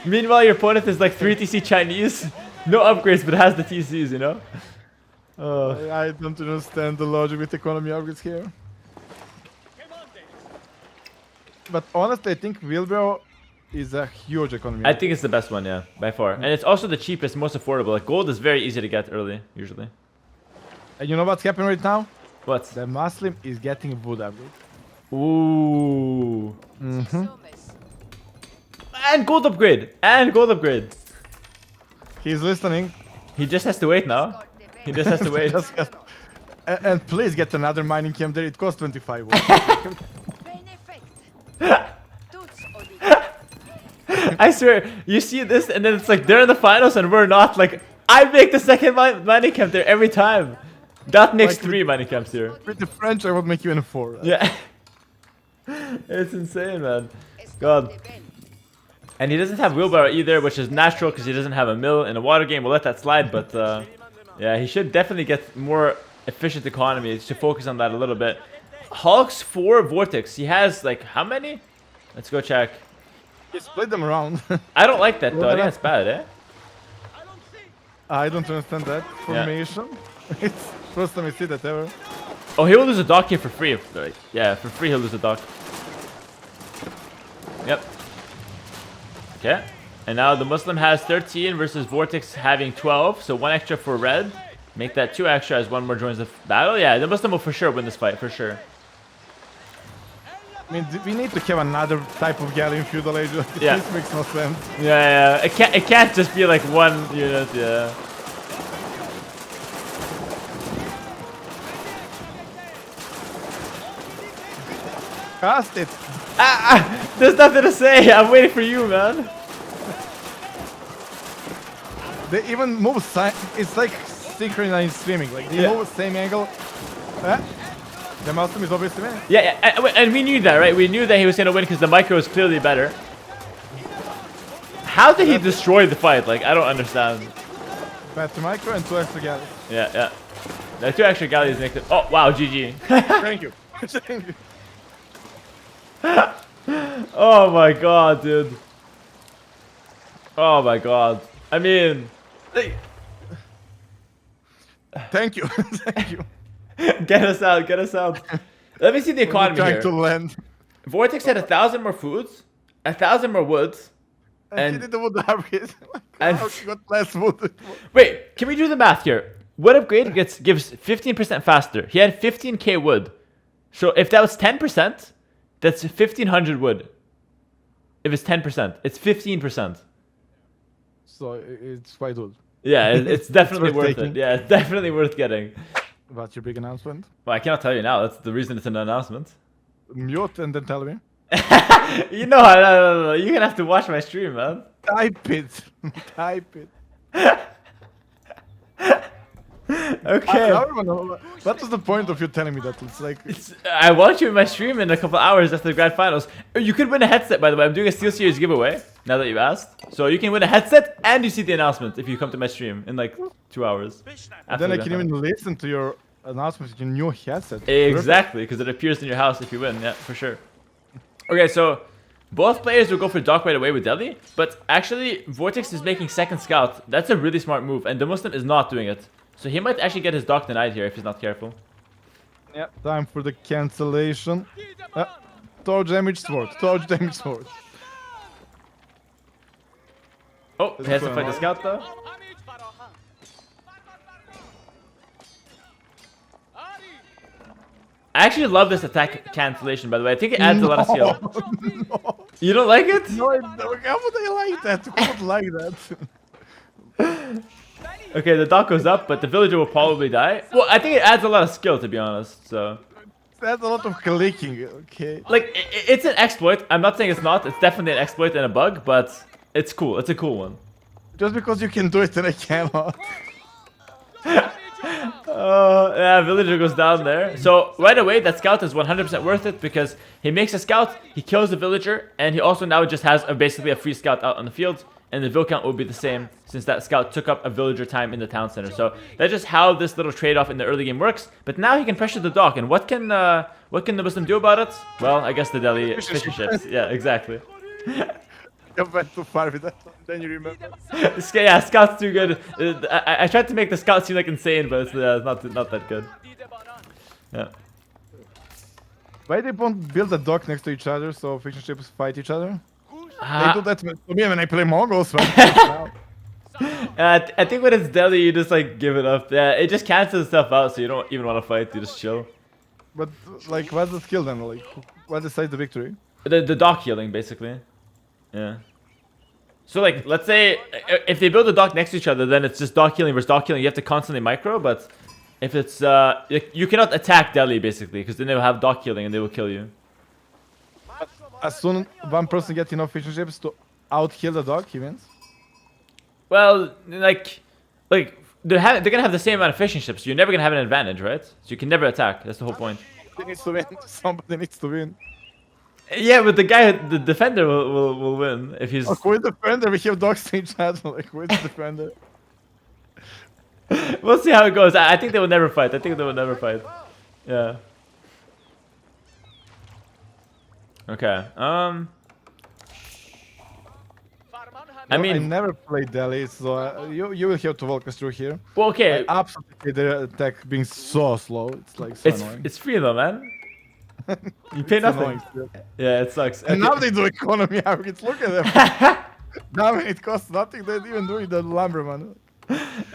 S1: Meanwhile, your opponent is like 3 TC Chinese, no upgrades, but has the TCs, you know?
S2: I don't understand the logic with economy upgrades here. But honestly, I think wheelbarrow is a huge economy.
S1: I think it's the best one, yeah, by far. And it's also the cheapest, most affordable. Like gold is very easy to get early, usually.
S2: And you know what's happening right now?
S1: What?
S2: The Muslim is getting wood upgrade.
S1: Ooh. And gold upgrade. And gold upgrade.
S2: He's listening.
S1: He just has to wait now. He just has to wait.
S2: And please get another mining camp there. It costs 25 wood.
S1: I swear, you see this and then it's like they're in the finals and we're not. Like, I make the second mining camp there every time. That makes like 3 mining camps here.
S2: With the French, I would make you in a 4. Right?
S1: Yeah. It's insane, man. God. And he doesn't have wheelbarrow either, which is natural because he doesn't have a mill in a water game. We'll let that slide, but yeah, he should definitely get more efficient economy. He should focus on that a little bit. Hulks for Vortix. He has like how many? Let's go check.
S2: He split them around.
S1: I don't like that though. I think that's bad, eh?
S2: I don't understand that formation. Yeah. It's first time I see that ever.
S1: Oh, he will lose a dock here for free. Yeah, for free he'll lose a dock. Yep. Okay. And now the Muslim has 13 versus Vortix having 12. So 1 extra for red. Make that 2 extra as 1 more joins the battle. Yeah, the Muslim will for sure win this fight, for sure.
S2: I mean, we need to have another type of galley in Feudal Age.
S1: Yeah.
S2: This makes no sense.
S1: Yeah. It can't just be like 1 unit, yeah.
S2: Cast it.
S1: There's nothing to say. I'm waiting for you, man.
S2: They even move. It's like synchronized swimming. Like they move the same angle. The Muslim is obviously winning.
S1: Yeah, and we knew that, right? We knew that he was gonna win because the micro is clearly better. How did he destroy the fight? Like, I don't understand.
S2: Better micro and 2 extra galleys.
S1: Yeah. The 2 extra galleys make it. Oh wow, GG.
S2: Thank you. Thank you.
S1: Oh my god, dude. Oh my god. I mean,
S2: thank you. Thank you.
S1: Get us out. Let me see the economy
S2: trying
S1: here.
S2: to land.
S1: Vortix had 1,000 more foods, 1,000 more woods,
S2: and he did the wood upgrade.
S1: And
S2: he got less wood.
S1: Wait, can we do the math here? Wood upgrade gives 15% faster. He had 15k wood. So if that was 10%, that's 1,500 wood. If it's 10%, it's 15%.
S2: so it's quite good.
S1: Yeah, it's definitely worth
S2: taking.
S1: it. Yeah, it's definitely worth getting.
S2: What's your big announcement?
S1: Well, I cannot tell you now. That's the reason it's an announcement.
S2: Mute and then tell me.
S1: You know, no. You're gonna have to watch my stream, man.
S2: Type it. Type it.
S1: Okay.
S2: I don't know. What was the point of you telling me that? It's like
S1: I watch you in my stream in a couple hours after the grand finals. You could win a headset, by the way. I'm doing a SteelSeries giveaway now that you've asked. So you can win a headset and you see the announcement if you come to my stream in like 2 hours. after
S2: then
S1: the
S2: I
S1: grand
S2: can even
S1: finals.
S2: listen to your announcement with your new headset.
S1: Exactly, because it appears in your house if you win. Yeah, for sure. Okay, so both players will go for Doc right away with Delhi, but actually Vortix is making second scout. That's a really smart move, and DeMusliM is not doing it. So he might actually get his Doc denied here if he's not careful.
S2: Yeah, time for the cancellation. Torch damage sword. Torch damage sword.
S1: Oh, he has to fight the scout though. I actually love this attack cancellation, by the way. I think it adds a lot of skill.
S2: No.
S1: You don't like it?
S2: No, how would I like that? Who would like that?
S1: Okay, the Doc goes up, but the villager will probably die. Well, I think it adds a lot of skill, to be honest. So,
S2: That's a lot of clicking, okay?
S1: like, it's an exploit. I'm not saying it's not. It's definitely an exploit and a bug, but it's cool. It's a cool one.
S2: Just because you can do it and I cannot.
S1: Oh, yeah, villager goes down there. So, right away, that scout is 100% worth it because he makes a scout, he kills the villager, and he also now just has basically a free scout out on the field. And the vill count will be the same since that scout took up a villager time in the town center. So that's just how this little trade-off in the early game works. But now he can pressure the Doc, and what can the Muslim do about it? Well, I guess the Delhi fishing ships. Yeah, exactly.
S2: You went too far with that. Then you remember.
S1: Yeah, scout's too good. I tried to make the scout seem like insane, but it's not that good. Yeah.
S2: Why they won't build a dock next to each other so fishing ships fight each other? They do that to me when I play Mongols. Right?
S1: I think when it's Delhi, you just like give it up. Yeah, it just cancels stuff out, so you don't even want to fight. You just chill.
S2: But like, what's the skill then? Like, what decides the victory?
S1: The Doc healing, basically. Yeah. So like, let's say if they build a Doc next to each other, then it's just Doc healing versus Doc healing. You have to constantly micro, but if it's you cannot attack Delhi basically because then they will have Doc healing and they will kill you.
S2: As soon as one person gets enough fishing ships to out-heal the dog, he wins.
S1: Well, like they're gonna have the same amount of fishing ships. So you're never gonna have an advantage, right? So you can never attack. That's the whole point.
S2: He needs to win. Somebody needs to win.
S1: Yeah, but the defender will win if he's.
S2: Oh, who is the defender? We have dogs to each other. Like, who is the defender?
S1: We'll see how it goes. I think they will never fight. I think they will never fight. Yeah. Okay. I mean,
S2: I never played Delhi, so you will have to walk us through here.
S1: well, okay.
S2: I absolutely their attack being so slow. It's like so annoying.
S1: It's free though, man. You pay nothing.
S2: Annoying still.
S1: Yeah, it sucks.
S2: And now they do economy aggregates. Look at them. Now when it costs nothing, they're even doing the lumberman.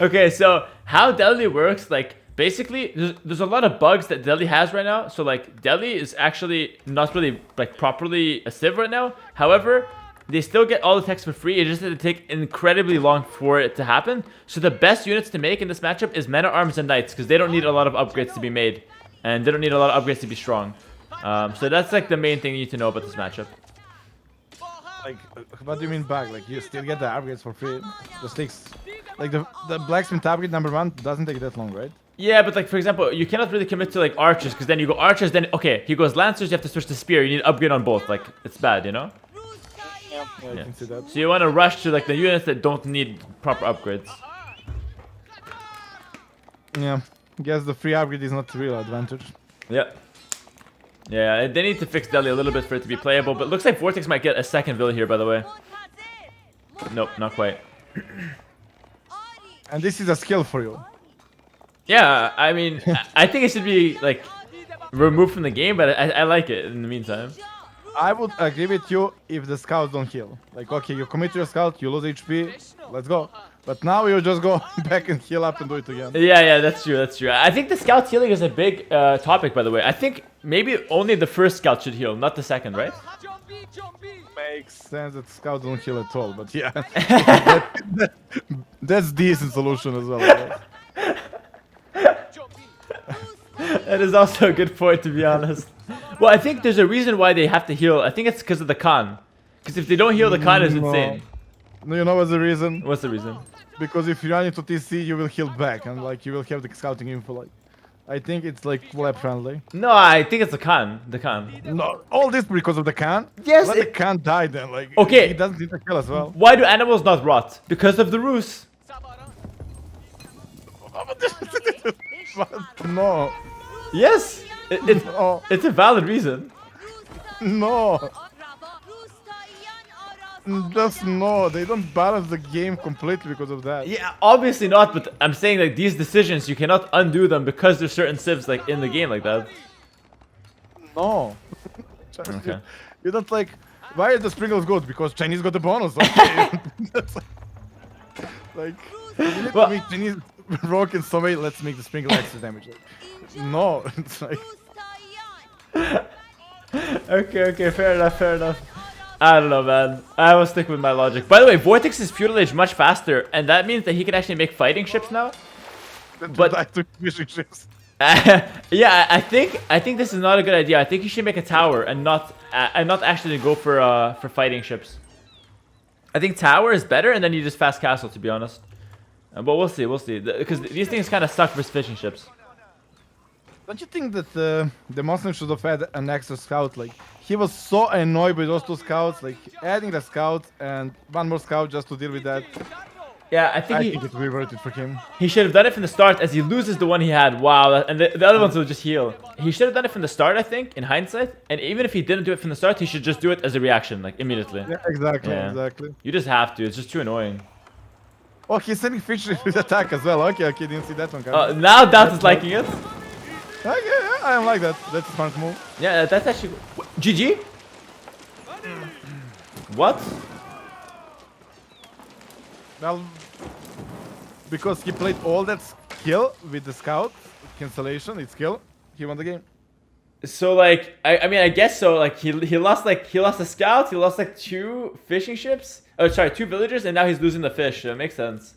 S1: Okay, so how Delhi works, like basically, there's a lot of bugs that Delhi has right now. So like Delhi is actually not really like properly a civ right now. However, they still get all the text for free. It just had to take incredibly long for it to happen. So the best units to make in this matchup is men at arms and knights because they don't need a lot of upgrades to be made, and they don't need a lot of upgrades to be strong. So that's like the main thing you need to know about this matchup.
S2: Like, what do you mean bug? Like, you still get the upgrades for free. Just takes, like the blacksmith upgrade #1 doesn't take that long, right?
S1: Yeah, but like for example, you cannot really commit to like archers because then you go archers, then okay, he goes lancers, you have to switch to spear. You need upgrade on both. Like it's bad, you know.
S2: Yeah, I can see that.
S1: So you want to rush to like the units that don't need proper upgrades.
S2: Yeah, guess the free upgrade is not a real advantage.
S1: Yeah. Yeah, they need to fix Delhi a little bit for it to be playable, but looks like Vortix might get a second vill here, by the way. Nope, not quite.
S2: And this is a skill for you.
S1: Yeah, I mean, I think it should be like removed from the game, but I like it in the meantime.
S2: I would agree with you if the scouts don't heal. Like, okay, you commit to your scout, you lose HP, let's go. But now you just go back and heal up and do it again.
S1: Yeah, that's true, that's true. I think the scout healing is a big topic, by the way. I think maybe only the first scout should heal, not the second, right?
S2: makes sense that Scout don't heal at all, but yeah. That's decent solution as well, I guess.
S1: That is also a good point, to be honest. Well, I think there's a reason why they have to heal. I think it's because of the Khan. Because if they don't heal, the Khan is insane.
S2: No, you know what's the reason?
S1: What's the reason?
S2: Because if you run into TC, you will heal back, and like you will have the scouting info. Like, I think it's like lab friendly.
S1: No, I think it's the Khan. The Khan.
S2: No, all this because of the Khan.
S1: Yes,
S2: Let the Khan die then. Like,
S1: okay.
S2: He doesn't need to kill as well.
S1: Why do animals not rot? Because of the ruse.
S2: No.
S1: Yes,
S2: No.
S1: it's a valid reason.
S2: No. Just no. They don't balance the game completely because of that.
S1: Yeah, obviously not. But I'm saying like these decisions, you cannot undo them because there's certain civs like in the game like that.
S2: No.
S1: Okay.
S2: You don't like. Why is the sprinkles good? Because Chinese got the bonus. Okay. That's like. You need
S1: Well-
S2: to make Chinese broken so way. Let's make the sprinkle extra damage. Like, no. It's like.
S1: Okay, fair enough. I don't know, man. I will stick with my logic. By the way, Vortix is feudal age much faster, and that means that he can actually make fighting ships now. But-
S2: I took fishing ships.
S1: Yeah, I think this is not a good idea. I think he should make a tower and not actually go for fighting ships. I think tower is better, and then you just fast castle. To be honest, but we'll see. Because these things kind of suck versus fishing ships.
S2: Don't you think that the Muslim should have had an extra scout? Like, he was so annoyed with those two scouts. Like, adding the scout and one more scout just to deal with that.
S1: Yeah, I
S2: I
S1: think
S2: think it will be worth it for him.
S1: he should have done it from the start, as he loses the one he had. Wow, and the other ones will just heal. He should have done it from the start, I think, in hindsight. And even if he didn't do it from the start, he should just do it as a reaction, like immediately.
S2: Yeah, exactly,
S1: Yeah.
S2: exactly.
S1: You just have to. It's just too annoying.
S2: Oh, he's sending fishery with attack as well. Okay, didn't see that one coming.
S1: Now Doubt is liking it.
S2: Okay, yeah, I don't like that. That's a smart move.
S1: Yeah, that's actually... GG? What?
S2: Well, because he played all that skill with the scout cancellation, it's skill. He won the game.
S1: So, like, I mean, I guess so. Like, he lost a scout, he lost, like, 2 fishing ships. Oh, sorry, 2 villagers, and now he's losing the fish. So it makes sense.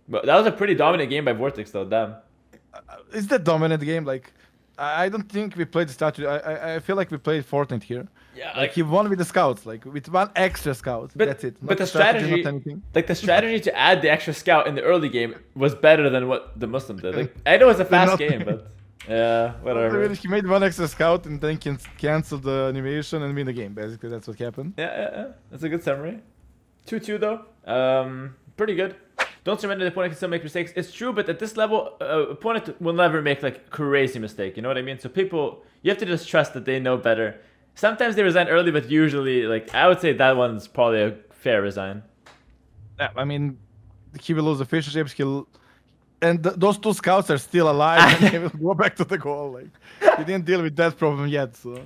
S1: But that was a pretty dominant game by Vortix, though. Damn.
S2: Is that dominant game? Like, I don't think we played the strategy. I feel like we played Fortnite here.
S1: Yeah,
S2: Like, he won with the scouts, like with one extra scout.
S1: But,
S2: That's it.
S1: But
S2: Not
S1: the
S2: strategy,
S1: strategy,
S2: not anything.
S1: like the strategy to add the extra scout in the early game was better than what the Muslim did. Like, I know it's a fast
S2: Nothing.
S1: game, but yeah, whatever.
S2: Really, he made one extra scout and then cancel the animation and win the game. Basically, that's what happened.
S1: Yeah. That's a good summary. 2-2 though. Pretty good. Don't surrender. The opponent can still make mistakes. It's true, but at this level, opponent will never make like crazy mistake. You know what I mean? So people, you have to just trust that they know better. Sometimes they resign early, but usually, like, I would say that one's probably a fair resign.
S2: Yeah, I mean, he will lose the fish ships. And those 2 scouts are still alive, and they will go back to the goal. Like, he didn't deal with that problem yet. So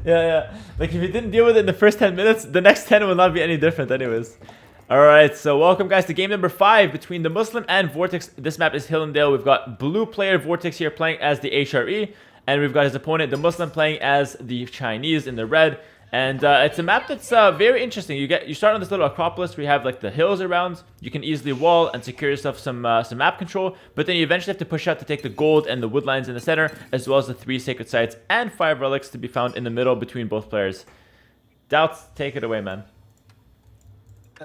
S1: Yeah. Like, if you didn't deal with it in the first 10 minutes, the next 10 will not be any different anyways. Alright, so welcome guys to game number 5 between DeMusliM and Vortix. This map is Hillendale. We've got blue player Vortix here playing as the HRE. And we've got his opponent, DeMusliM, playing as the Chinese in the red. And it's a map that's very interesting. You start on this little acropolis where you have like the hills around. You can easily wall and secure yourself some map control. But then you eventually have to push out to take the gold and the woodlines in the center, as well as the 3 sacred sites and 5 relics to be found in the middle between both players. Doubts, take it away, man.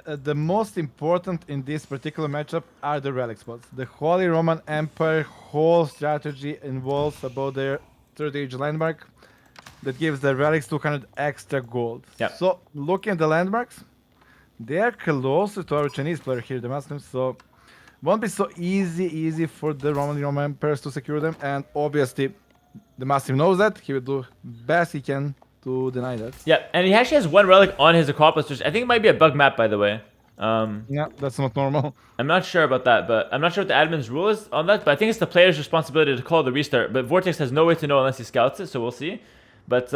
S2: the most important in this particular matchup are the relic spots. The Holy Roman Empire whole strategy involves about their 3rd age landmark that gives the relics 200 extra gold.
S1: Yep.
S2: So looking at the landmarks, they are closer to our Chinese player here, the Muslims, so won't be so easy for the Roman Empires to secure them, and obviously the Muslim knows that. He will do best he can to deny that.
S1: Yeah, and he actually has 1 relic on his acropolis, which I think might be a bug map, by the way.
S2: Yeah, that's not normal.
S1: I'm not sure about that, but I'm not sure what the admin's rule is on that, but I think it's the player's responsibility to call the restart, but Vortix has no way to know unless he scouts it, so we'll see. But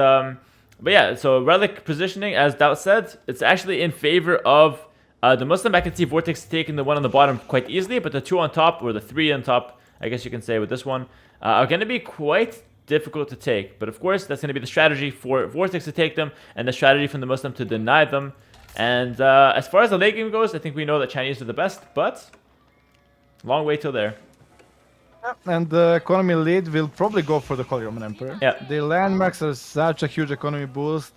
S1: yeah, so relic positioning, as Doubt said, it's actually in favor of the Muslim. I can see Vortix taking the 1 on the bottom quite easily, but the 2 on top, or the 3 on top, I guess you can say with this one, are going to be quite difficult to take. But of course, that's going to be the strategy for Vortix to take them, and the strategy from DeMusliM to deny them. And as far as the late game goes, I think we know that Chinese are the best, but long way till there.
S2: And the economy lead will probably go for the Holy Roman Emperor.
S1: Yeah.
S2: The landmarks are such a huge economy boost.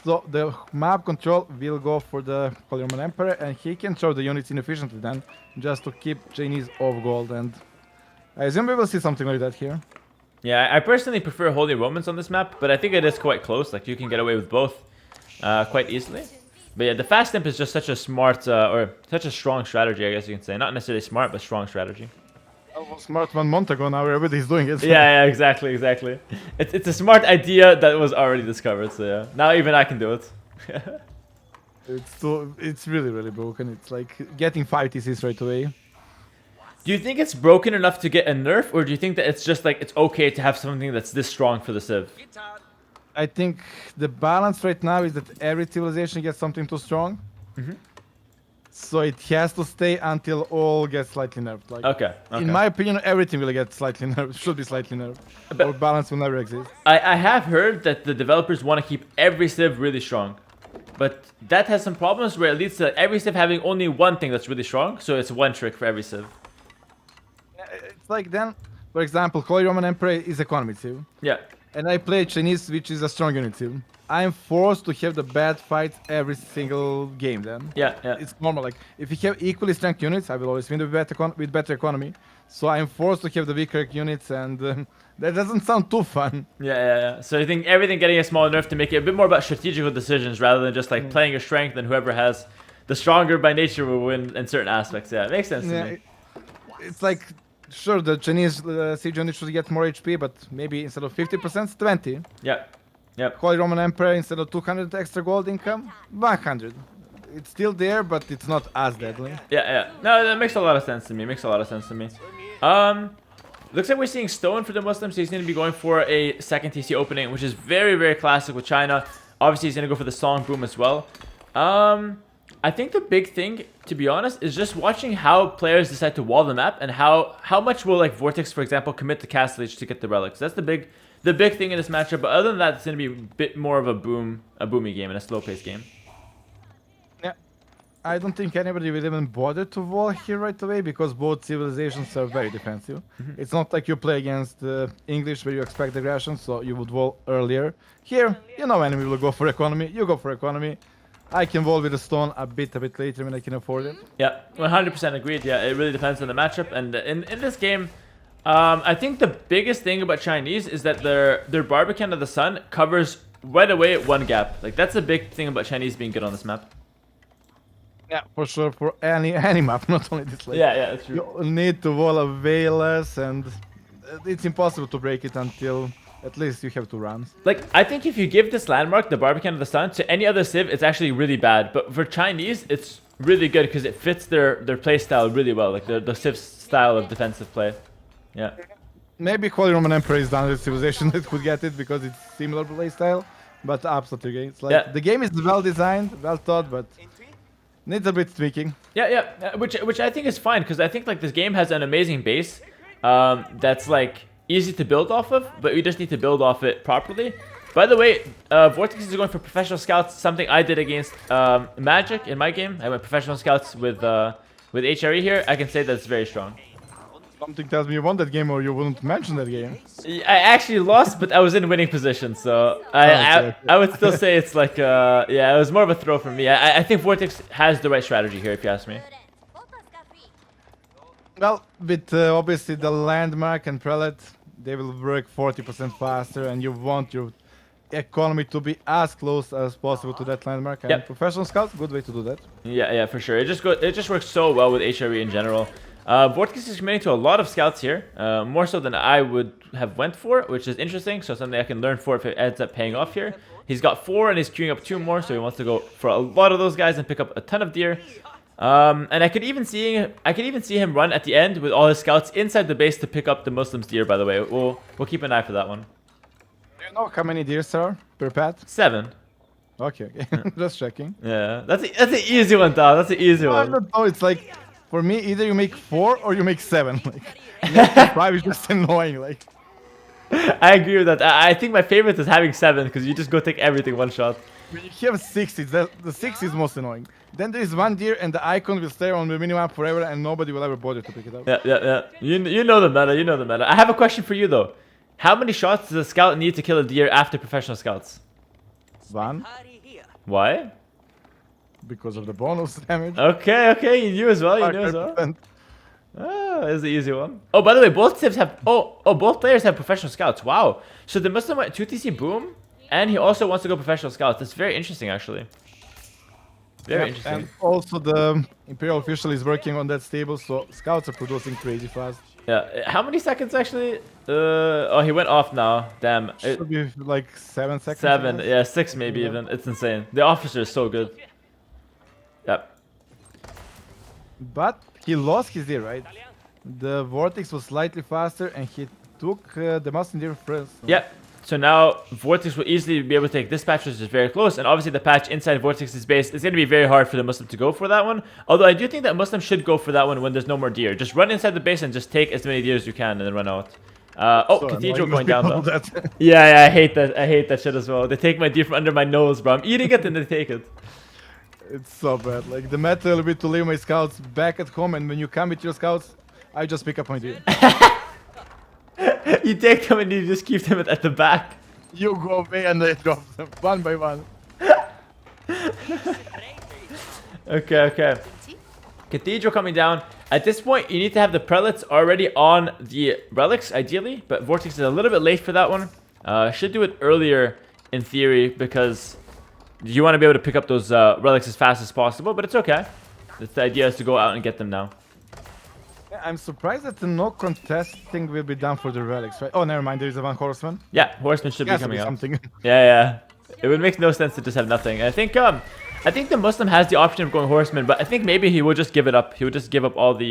S2: So the map control will go for the Holy Roman Emperor, and he can throw the units inefficiently then, just to keep Chinese off gold. And I assume we will see something like that here.
S1: Yeah, I personally prefer Holy Romans on this map, but I think it is quite close. Like, you can get away with both quite easily. But yeah, the fast imp is just such a smart, or such a strong strategy, I guess you can say. Not necessarily smart, but strong strategy.
S2: Almost smart 1 month ago, now everybody's doing it.
S1: Yeah, exactly. It's a smart idea that was already discovered, so yeah. Now even I can do it.
S2: It's really broken. It's like getting 5 TCs right away.
S1: Do you think it's broken enough to get a nerf, or do you think that it's just like it's okay to have something that's this strong for the Civ?
S2: I think the balance right now is that every civilization gets something too strong. So it has to stay until all gets slightly nerfed. Like,
S1: Okay.
S2: in my opinion, everything will get slightly nerfed. Should be slightly nerfed.
S1: But
S2: or balance will never exist.
S1: I have heard that the developers want to keep every Civ really strong. But that has some problems where it leads to every Civ having only one thing that's really strong. So it's one trick for every Civ.
S2: It's like then, for example, Holy Roman Emperor is economy civ.
S1: Yeah.
S2: And I play Chinese, which is a strong unit civ. I'm forced to have the bad fights every single game then.
S1: Yeah.
S2: It's normal. Like, if you have equally strong units, I will always win with better economy. So I'm forced to have the weaker units, and that doesn't sound too fun.
S1: Yeah. So you think everything getting a small nerf to make it a bit more about strategical decisions rather than just like playing your strength, and whoever has the stronger by nature will win in certain aspects. Yeah, it makes sense to me.
S2: It's like, sure, the Chinese siege unit should get more HP, but maybe instead of 50%, 20.
S1: Yep.
S2: Holy Roman Emperor, instead of 200 extra gold income, 100. It's still there, but it's not as deadly.
S1: Yeah. No, that makes a lot of sense to me. Looks like we're seeing Stone for the Muslims. So he's going to be going for a second TC opening, which is very, very classic with China. Obviously, he's going to go for the Song Boom as well. I think the big thing, to be honest, is just watching how players decide to wall the map, and how much will like Vortix, for example, commit to Castle Age to get the relics. That's the big thing in this matchup. But other than that, it's going to be a bit more of a boomy game and a slow-paced game.
S2: Yeah, I don't think anybody will even bother to wall here right away, because both civilizations are very defensive. It's not like you play against English where you expect aggression, so you would wall earlier. Here, you know, enemy will go for economy. You go for economy. I can wall with a stone a bit later when I can afford it.
S1: Yeah, 100% agreed. Yeah, it really depends on the matchup. And in this game, I think the biggest thing about Chinese is that their Barbican of the Sun covers right away at one gap. Like, that's a big thing about Chinese being good on this map.
S2: Yeah, for sure, for any map, not only this. Like,
S1: yeah, that's true.
S2: You need to wall a way less, and it's impossible to break it until at least you have 2 rounds.
S1: Like, I think if you give this landmark, the Barbican of the Sun, to any other Civ, it's actually really bad. But for Chinese, it's really good because it fits their play style really well. Like, the Civ's style of defensive play. Yeah.
S2: Maybe Holy Roman Emperor is the only civilization that could get it because it's similar play style. But absolutely, it's like the game is well designed, well thought, but needs a bit tweaking.
S1: Yeah. Which I think is fine, because I think like this game has an amazing base that's like easy to build off of, but you just need to build off it properly. By the way, Vortix is going for professional scouts, something I did against Magic in my game. I went professional scouts with HRE here. I can say that it's very strong.
S2: Something tells me you won that game, or you wouldn't mention that game.
S1: I actually lost, but I was in winning position, so I would still say it's like, yeah, it was more of a throw for me. I think Vortix has the right strategy here, if you ask me.
S2: Well, with obviously the landmark and prelate, they will work 40% faster, and you want your economy to be as close as possible to that landmark. And professional scouts, good way to do that.
S1: Yeah, for sure. It just works so well with HRE in general. Vortix is committing to a lot of scouts here, more so than I would have went for, which is interesting. So something I can learn for if it ends up paying off here. He's got 4 and he's queuing up 2 more, so he wants to go for a lot of those guys and pick up a ton of deer. And I could even see him run at the end with all his scouts inside the base to pick up the Muslims deer. By the way, we'll keep an eye for that one.
S2: Do you know how many deers are per pet?
S1: 7.
S2: Okay. Just checking.
S1: Yeah, that's an easy one, dog. That's an easy one.
S2: No, it's like, for me, either you make 4 or you make 7. Like, 5 is just annoying. Like,
S1: I agree with that. I think my favorite is having 7 because you just go take everything one shot.
S2: When you have 6, the 6 is most annoying. Then there is one deer and the icon will stay on the minimap forever and nobody will ever bother to pick it up.
S1: Yeah. You know the meta. You know the meta. I have a question for you though. How many shots does a scout need to kill a deer after professional scouts?
S2: 1,
S1: Why?
S2: because of the bonus damage.
S1: Okay. You knew as well. You knew as well. Oh, it's the easy one. Oh, by the way, both tips have. Both players have professional scouts. Wow. So the Muslim went 2TC boom, and he also wants to go professional scouts. That's very interesting, actually. Very interesting.
S2: And also the Imperial official is working on that stable, so scouts are producing crazy fast.
S1: Yeah. How many seconds actually? Oh, he went off now. Damn.
S2: Should be like 7 seconds.
S1: 7. Yeah, 6 maybe even. It's insane. The officer is so good. Yep.
S2: But he lost his deer, right? The Vortix was slightly faster and he took the Muslim deer first. So.
S1: Yep. So now Vortix will easily be able to take this patch, which is very close, and obviously the patch inside Vortix's base is going to be very hard for the Muslim to go for that one. Although I do think that Muslim should go for that one when there's no more deer. Just run inside the base and just take as many deer as you can and then run out. Cathedral going down though. Yeah, I hate that. I hate that shit as well. They take my deer from under my nose, bro. I'm eating it and they take it.
S2: It's so bad. Like the meta will be to leave my scouts back at home, and when you come with your scouts, I just pick up my deer.
S1: You take them and you just keep them at the back.
S2: You go away and I drop them one by one.
S1: Okay. Cathedral coming down. At this point, you need to have the prelates already on the relics, ideally. But Vortix is a little bit late for that one. Should do it earlier, in theory, because you want to be able to pick up those relics as fast as possible. But it's okay. The idea is to go out and get them now.
S2: Yeah, I'm surprised that no contesting will be done for the relics, right? Oh, never mind. There is a one horseman.
S1: Yeah, horseman should be coming out.
S2: Something.
S1: Yeah. It would make no sense to just have nothing. I think the Muslim has the option of going horseman, but I think maybe he will just give it up. He will just give up all the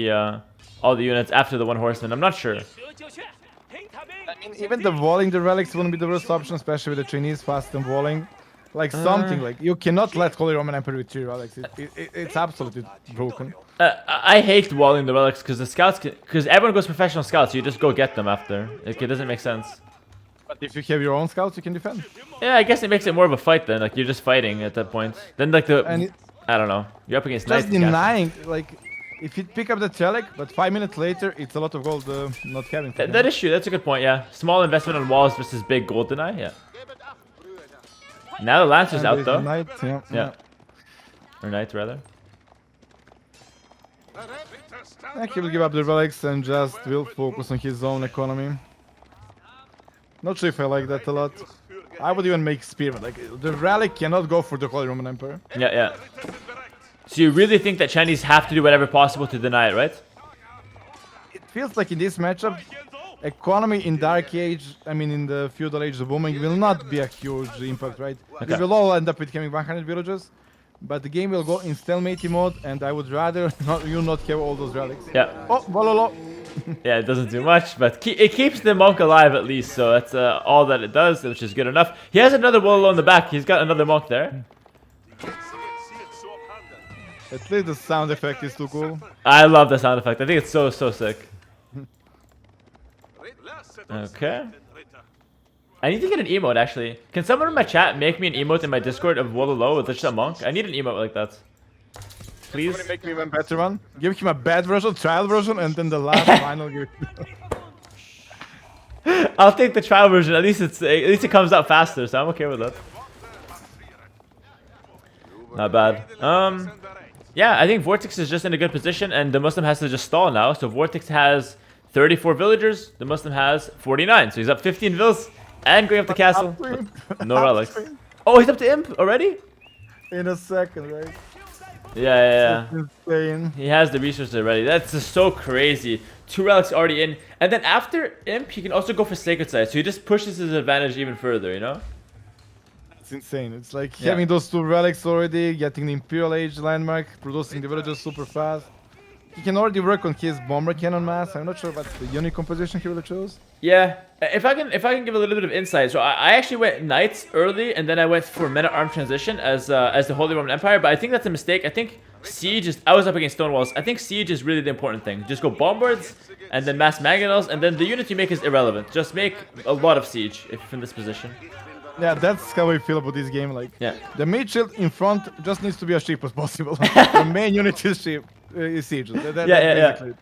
S1: units after the one horseman. I'm not sure.
S2: I mean, even the walling the relics wouldn't be the worst option, especially with the Chinese fast and walling. Like something like you cannot let Holy Roman Emperor with 3 relics. It's absolutely broken.
S1: I hate walling the relics because the scouts, because everyone goes professional scouts, so you just go get them after. Like, it doesn't make sense.
S2: But if you have your own scouts, you can defend.
S1: Yeah, I guess it makes it more of a fight then. Like, you're just fighting at that point. Then like I don't know. You're up against
S2: just
S1: knights.
S2: Denying, like, if you pick up the Telic, but 5 minutes later, it's a lot of gold not having.
S1: That is true. That's a good point. Yeah, small investment on walls versus big gold deny. Yeah. Now the Lancer's out though.
S2: Knight, yeah.
S1: Or Knight rather.
S2: He will give up the relics and just will focus on his own economy. Not sure if I like that a lot. I would even make Spearman. Like, the relic cannot go for the Holy Roman Emperor.
S1: Yeah. So you really think that Chinese have to do whatever possible to deny it, right?
S2: It feels like in this matchup, economy in Dark Age, I mean in the Feudal Age, the booming will not be a huge impact, right?
S1: Okay.
S2: We will all end up with having 100 villages, but the game will go in stalemate mode, and I would rather you not have all those relics.
S1: Yeah.
S2: Oh, Bololo.
S1: Yeah, it doesn't do much, but it keeps the monk alive at least, so that's all that it does, which is good enough. He has another Wololo in the back. He's got another monk there.
S2: At least the sound effect is too cool.
S1: I love the sound effect. I think it's so sick. Okay. I need to get an emote, actually. Can someone in my chat make me an emote in my Discord of Wololo with just a monk? I need an emote like that. Please.
S2: Somebody make me one better one. Give him a bad version, trial version, and then the last final give it.
S1: I'll take the trial version. At least it comes out faster, so I'm okay with that. Not bad. Yeah, I think Vortix is just in a good position, and the Muslim has to just stall now. So Vortix has 34 villagers. The Muslim has 49. So he's up 15 vills and going up the castle. No relics. Oh, he's up to imp already?
S2: In a second, right?
S1: Yeah.
S2: That's insane.
S1: He has the resources already. That's just so crazy. 2 relics already in. And then after imp, he can also go for sacred site. So he just pushes his advantage even further, you know?
S2: It's insane. It's like having those 2 relics already, getting the Imperial Age landmark, producing the villagers super fast. He can already work on his bomber cannon mass. I'm not sure about the unit composition he will choose.
S1: Yeah, if I can give a little bit of insight. So I actually went knights early, and then I went for men-at-arms transition as the Holy Roman Empire. But I think that's a mistake. I think Siege is... I was up against stone walls. I think siege is really the important thing. Just go bombards, and then mass mangonels, and then the unit you make is irrelevant. Just make a lot of siege if you're in this position.
S2: Yeah, that's how I feel about this game. Like,
S1: Yeah.
S2: the mid shield in front just needs to be as cheap as possible. The main unit is cheap, is siege.
S1: Yeah.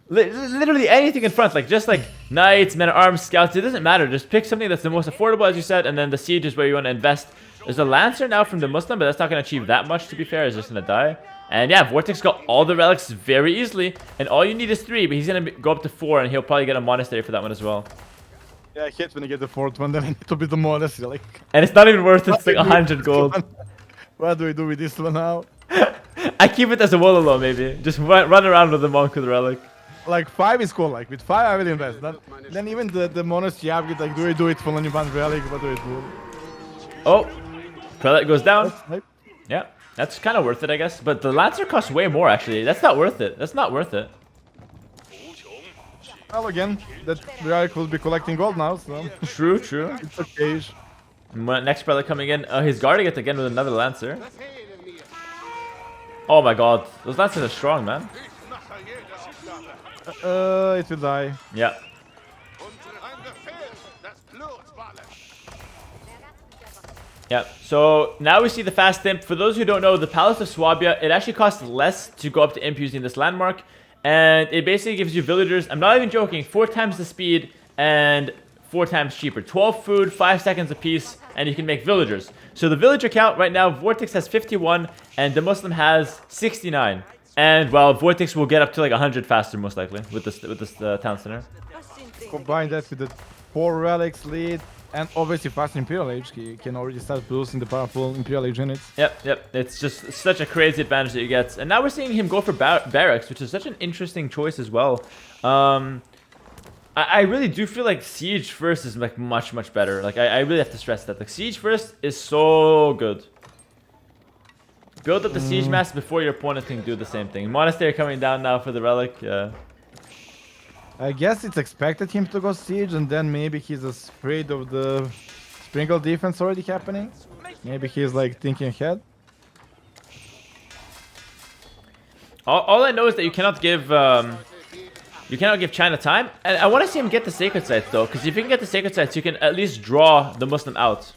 S1: Literally anything in front, like just like knights, men-at-arms, scouts, it doesn't matter. Just pick something that's the most affordable, as you said, and then the siege is where you want to invest. There's a lancer now from DeMusliM, but that's not going to achieve that much, to be fair. It's just going to die. And yeah, Vortix got all the relics very easily, and all you need is 3, but he's going to go up to 4, and he'll probably get a monastery for that one as well.
S2: Yeah, I hate when you get the 4th one, then I need to be the monastery. Like,
S1: and it's not even worth it. It's like 100 gold.
S2: What do we do with this one now?
S1: I keep it as a Wololo, maybe. Just run around with the monk with the relic.
S2: Like 5 is cool. Like with 5, I will invest. Then even the monastery upgrade. Like, do we do it for only 1 relic? What do we do?
S1: Oh, prelate goes down.
S2: Like,
S1: Yeah, that's kind of worth it, I guess. But the lancer costs way more, actually. That's not worth it. That's not worth it.
S2: well, again, that relic will be collecting gold now. So
S1: True, true.
S2: it's okay.
S1: Next prelate coming in. He's guarding it again with another lancer. Oh my god, those lancers are strong, man.
S2: It will die.
S1: Yeah. Yeah, so now we see the fast imp. For those who don't know, the Palace of Swabia, it actually costs less to go up to imp using this landmark. And it basically gives you villagers, I'm not even joking, 4 times the speed and 4 times cheaper. 12 food, 5 seconds a piece, and you can make villagers. So the villager count right now, Vortix has 51 and DeMusliM has 69. And well, Vortix will get up to like 100 faster most likely with this town center.
S2: Combine that with the 4 relics lead, and obviously fast Imperial Age. He can already start producing the powerful Imperial Age units.
S1: Yep. It's just such a crazy advantage that you get. And now we're seeing him go for barracks, which is such an interesting choice as well. I really do feel like siege first is like much better. Like I really have to stress that. Like siege first is so good. Build up the siege mass before your opponent can do the same thing. Monastery coming down now for the relic. Yeah.
S2: I guess it's expected him to go siege, and then maybe he's afraid of the sprinkle defense already happening. Maybe he's like thinking ahead.
S1: All I know is that you cannot give China time, and I want to see him get the sacred sites though, because if you can get the sacred sites, you can at least draw the Muslim out,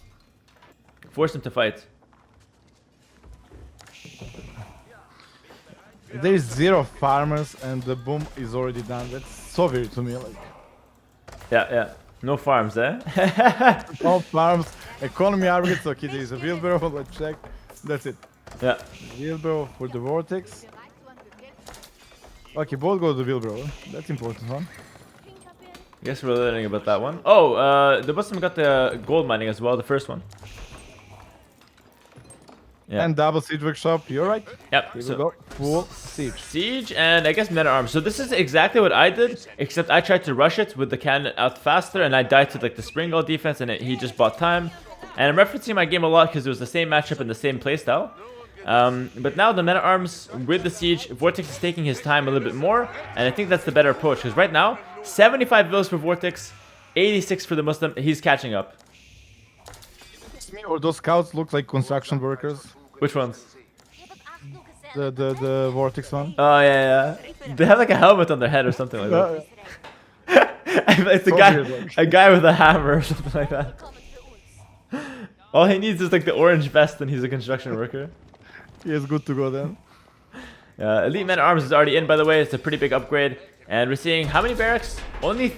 S1: force him to fight.
S2: There's 0 farmers, and the boom is already done. That's so weird to me. Like,
S1: Yeah. No farms, eh?
S2: no farms, economy upgrades. Okay, there's a wheelbarrow. Let's check. That's it.
S1: Yeah.
S2: Wheelbarrow for the Vortix. Okay, both go to the wheelbarrow. That's important one.
S1: Guess we're learning about that one. Oh, the Muslim got the gold mining as well, the first one. Yeah.
S2: And double siege workshop. You're right.
S1: Yep.
S2: Here we go. Full siege.
S1: Siege and I guess men-at-arms. So this is exactly what I did, except I tried to rush it with the cannon out faster, and I died to like the spring defense, and he just bought time. And I'm referencing my game a lot because it was the same matchup and the same playstyle. But now the men-at-arms with the siege, Vortix is taking his time a little bit more, and I think that's the better approach because right now 75 villas for Vortix, 86 for the Muslim. He's catching up.
S2: Me or those scouts look like construction workers.
S1: Which ones?
S2: The Vortix one.
S1: Oh yeah. They have like a helmet on their head or something like that. It's a guy with a hammer or something like that. All he needs is like the orange vest, and he's a construction worker.
S2: He is good to go then.
S1: Elite Men at Arms is already in, by the way. It's a pretty big upgrade, and we're seeing how many barracks? Only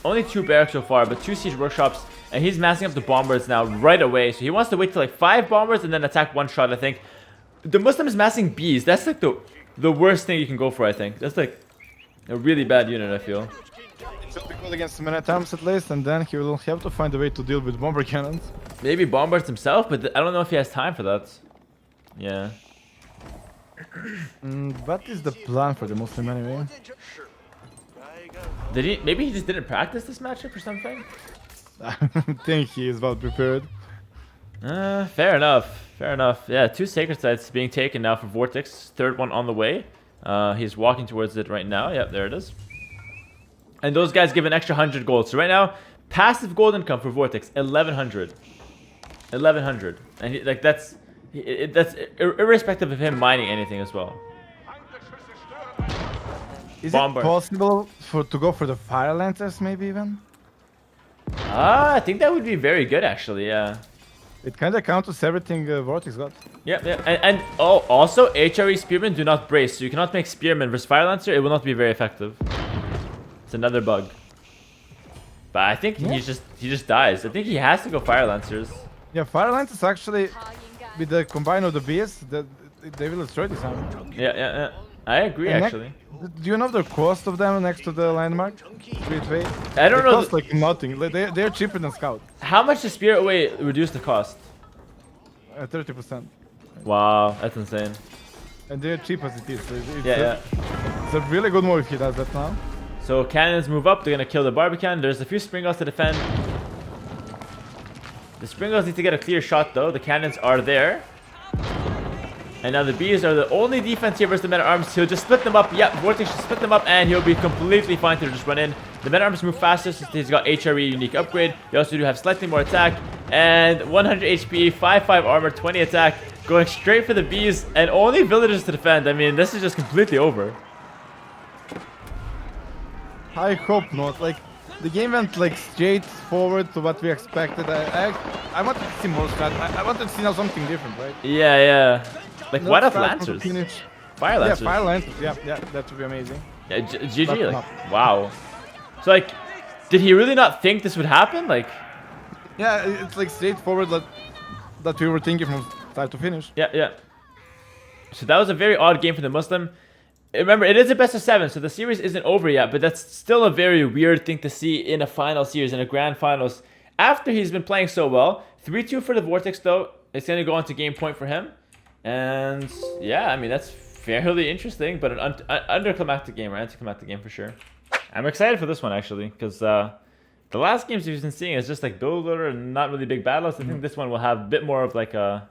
S1: 2 barracks so far, but 2 siege workshops. And he's massing up the bombers now right away. So he wants to wait till like 5 bombers and then attack one shot, I think. The Muslim is massing bees. That's like the worst thing you can go for, I think. That's like a really bad unit, I feel.
S2: It will be good against the men-at-arms at least, and then he will have to find a way to deal with bomber cannons.
S1: Maybe bombards himself, but I don't know if he has time for that. Yeah.
S2: What is the plan for the Muslim anyway?
S1: Maybe he just didn't practice this matchup or something?
S2: I think he is well prepared.
S1: Fair enough. Yeah, 2 sacred sites being taken now for Vortix. 3rd one on the way. He's walking towards it right now. Yep, there it is. And those guys give an extra 100 gold. So right now, passive gold income for Vortix, 1100. 1100. And that's irrespective of him mining anything as well.
S2: Is
S1: Bomber.
S2: it possible to go for the fire lancers maybe even?
S1: I think that would be very good actually. Yeah.
S2: It kind of counters everything Vortix got.
S1: Yep, yep. And oh, also HRE Spearmen do not brace, so you cannot make Spearmen versus Fire Lancer. It will not be very effective. It's another bug. But I think he just dies. I think he has to go Fire Lancers.
S2: Yeah, fire lancers actually, with the combine of the beasts, they will destroy this army.
S1: Yeah, yeah, yeah. I agree actually.
S2: Do you know the cost of them next to the landmark?
S1: I don't know.
S2: They cost like nothing. Like, they're cheaper than Scout.
S1: How much does Spirit Away reduce the cost?
S2: 30%.
S1: Wow, that's insane.
S2: And they're cheap as it is. So
S1: Yeah.
S2: It's a really good move if he does that now.
S1: So cannons move up. They're gonna kill the Barbican. There's a few Springles to defend. The Springles need to get a clear shot though. The cannons are there. And now the bees are the only defense here versus the men-at-arms. He'll just split them up. Yep, Vortix should split them up and he'll be completely fine to just run in. The men-at-arms move faster since he's got HRE unique upgrade. They also do have slightly more attack. And 100 HP, 5-5 armor, 20 attack. Going straight for the bees and only villagers to defend. I mean, this is just completely over.
S2: I hope not. Like, the game went like straight forward to what we expected. I wanted to see more strat. I wanted to see now something different, right?
S1: Yeah, yeah. Like,
S2: Not
S1: why not
S2: strat
S1: Lancers?
S2: from the finish.
S1: Fire Lancers.
S2: Yeah, fire lancers. Yeah, that would be amazing.
S1: Yeah, GG.
S2: But
S1: Like, wow. So, like, did he really not think this would happen? Like,
S2: Yeah, it's like straightforward that we were thinking from start to finish.
S1: yeah, yeah. So that was a very odd game for the Muslim. Remember, it is a best of 7, so the series isn't over yet, but that's still a very weird thing to see in a final series, in a grand finals, after he's been playing so well. 3-2 for the Vortix, though. It's going to go on to game point for him. And, yeah, I mean, that's fairly interesting, but an underclimactic game, or anticlimactic game for sure. I'm excited for this one, actually, because the last games we've been seeing is just like build order and not really big battles. I think this one will have a bit more of like a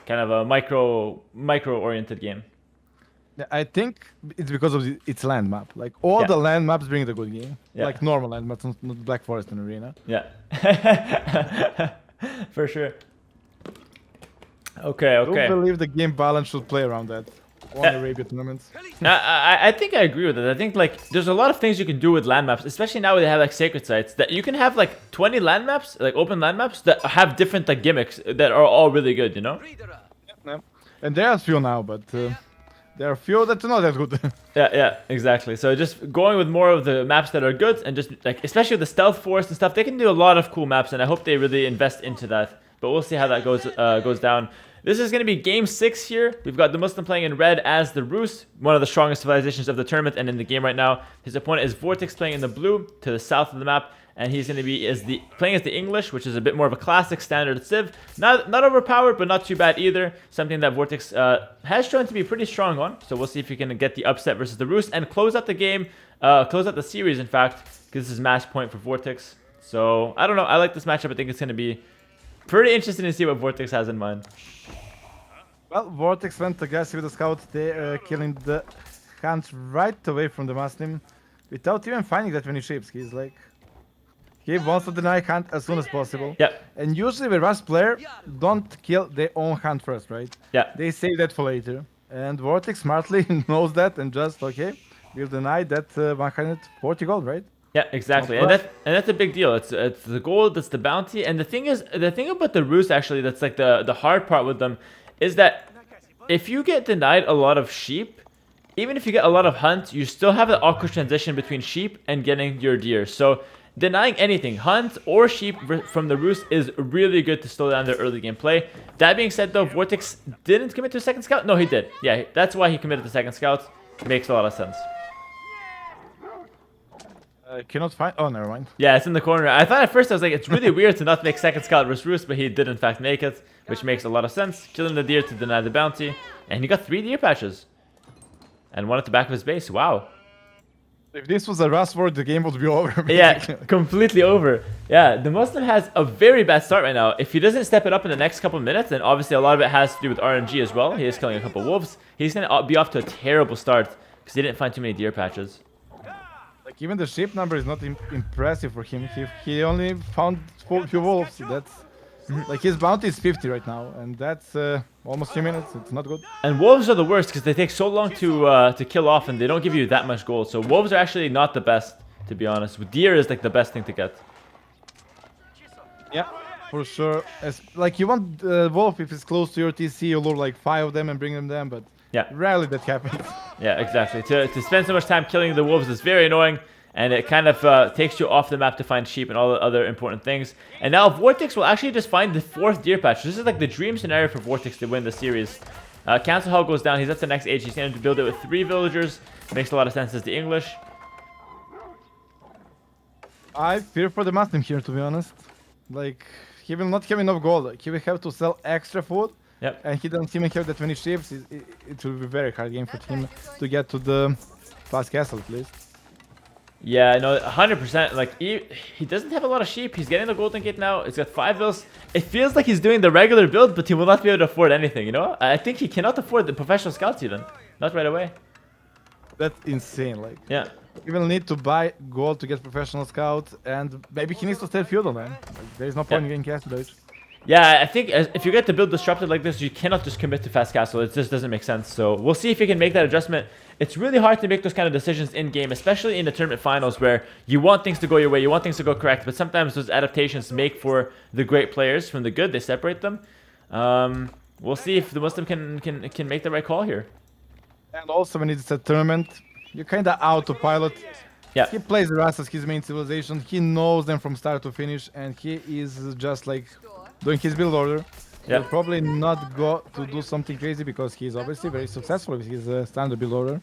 S1: kind of a micro-oriented game.
S2: Yeah, I think it's because of its land map. Like all the land maps bring the good game.
S1: Yeah.
S2: Like normal land maps, not Black Forest and Arena.
S1: Yeah. For sure. Okay, okay.
S2: I don't believe the game balance should play around that. On Arabia tournaments.
S1: I think I agree with it. I think like there's a lot of things you can do with land maps, especially now they have like sacred sites, that you can have like 20 land maps, like open land maps that have different like gimmicks that are all really good, you know?
S2: Yeah. And there are few now, but there are few that are not that good.
S1: Yeah, exactly. So just going with more of the maps that are good, and just like especially with the stealth forest and stuff, they can do a lot of cool maps, and I hope they really invest into that. But we'll see how that goes down. This is going to be game 6 here. We've got DeMusliM playing in red as the Rus, one of the strongest civilizations of the tournament and in the game right now. His opponent is Vortix playing in the blue to the south of the map, and he's going to be playing as the English, which is a bit more of a classic standard civ. Not overpowered, but not too bad either. Something that Vortix has shown to be pretty strong on. So we'll see if he can get the upset versus the Rus and close out the game, close out the series, in fact, because this is match point for Vortix. So I don't know. I like this matchup. I think it's going to be pretty interesting to see what Vortix has in mind.
S2: Well, Vortix went aggressive with the scout there, killing the Hunt right away from the Muslim without even finding that many ships. He's like, he wants to deny Hunt as soon as possible.
S1: Yeah.
S2: And usually the Rust player don't kill their own Hunt first, right?
S1: Yeah.
S2: They save that for later. And Vortix smartly knows that and just, okay, we'll deny that 140 gold, right?
S1: Yeah, exactly, and that's a big deal. It's the gold, that's the bounty, and the thing about the Rus actually, that's like the hard part with them, is that if you get denied a lot of sheep, even if you get a lot of hunt, you still have the awkward transition between sheep and getting your deer. So denying anything, hunt or sheep from the Rus, is really good to slow down their early game play. That being said though, Vortix didn't commit to a second scout. No, he did. Yeah, that's why he committed the second scout. Makes a lot of sense.
S2: Cannot find. Oh, never mind.
S1: Yeah, it's in the corner. I thought at first I was like, it's really weird to not make second scout versus Rus, but he did in fact make it, which makes a lot of sense. Killing the deer to deny the bounty, and he got 3 deer patches, and 1 at the back of his base. Wow.
S2: If this was a Rust war, the game would be over. Basically.
S1: Yeah, completely over. Yeah, DeMusliM has a very bad start right now. If he doesn't step it up in the next couple of minutes, and obviously a lot of it has to do with RNG as well. He is killing a couple of wolves. He's going to be off to a terrible start because he didn't find too many deer patches.
S2: Like even the sheep number is not impressive for him. He only found few wolves. Like his bounty is 50 right now, and that's almost 2 minutes. It's not good.
S1: And wolves are the worst because they take so long to kill off, and they don't give you that much gold. So wolves are actually not the best, to be honest. Deer is like the best thing to get.
S2: Yeah, for sure. Like you want wolf if it's close to your TC, you lure like 5 of them and bring them down, but
S1: Yeah.
S2: rarely that happens.
S1: Yeah, exactly. To spend so much time killing the wolves is very annoying, and it kind of takes you off the map to find sheep and all the other important things. And now Vortix will actually just find the 4th deer patch. This is like the dream scenario for Vortix to win the series. Council Hall goes down. He's at the next age. He's going to build it with 3 villagers. Makes a lot of sense as the English.
S2: I fear for the Muslim here, to be honest. Like, he will not have enough gold. Like, he will have to sell extra food.
S1: Yep.
S2: And he doesn't even have that many ships. It will be a very hard game for him to get to the last castle, at least.
S1: Yeah, no, 100%. Like, he doesn't have a lot of sheep. He's getting the Golden Gate now. He's got 5 vills. It feels like he's doing the regular build, but he will not be able to afford anything, you know? I think he cannot afford the professional scouts even. Not right away.
S2: That's insane. Like,
S1: Yeah.
S2: he will need to buy gold to get professional scout, and maybe he needs to stay feudal, man. Like, there's no point in getting castle damage.
S1: Yeah, I think if you get the build disrupted like this, you cannot just commit to fast castle. It just doesn't make sense. So we'll see if he can make that adjustment. It's really hard to make those kind of decisions in game, especially in the tournament finals where you want things to go your way, you want things to go correct, but sometimes those adaptations make for the great players from the good. They separate them. We'll see if the Muslim can make the right call here.
S2: And also, when it's a tournament, you're kind of autopilot.
S1: Yeah.
S2: He plays the Rust as his main civilization. He knows them from start to finish, and he is just like doing his build order.
S1: Yeah.
S2: He'll probably not go to do something crazy because he's obviously very successful with his standard build order.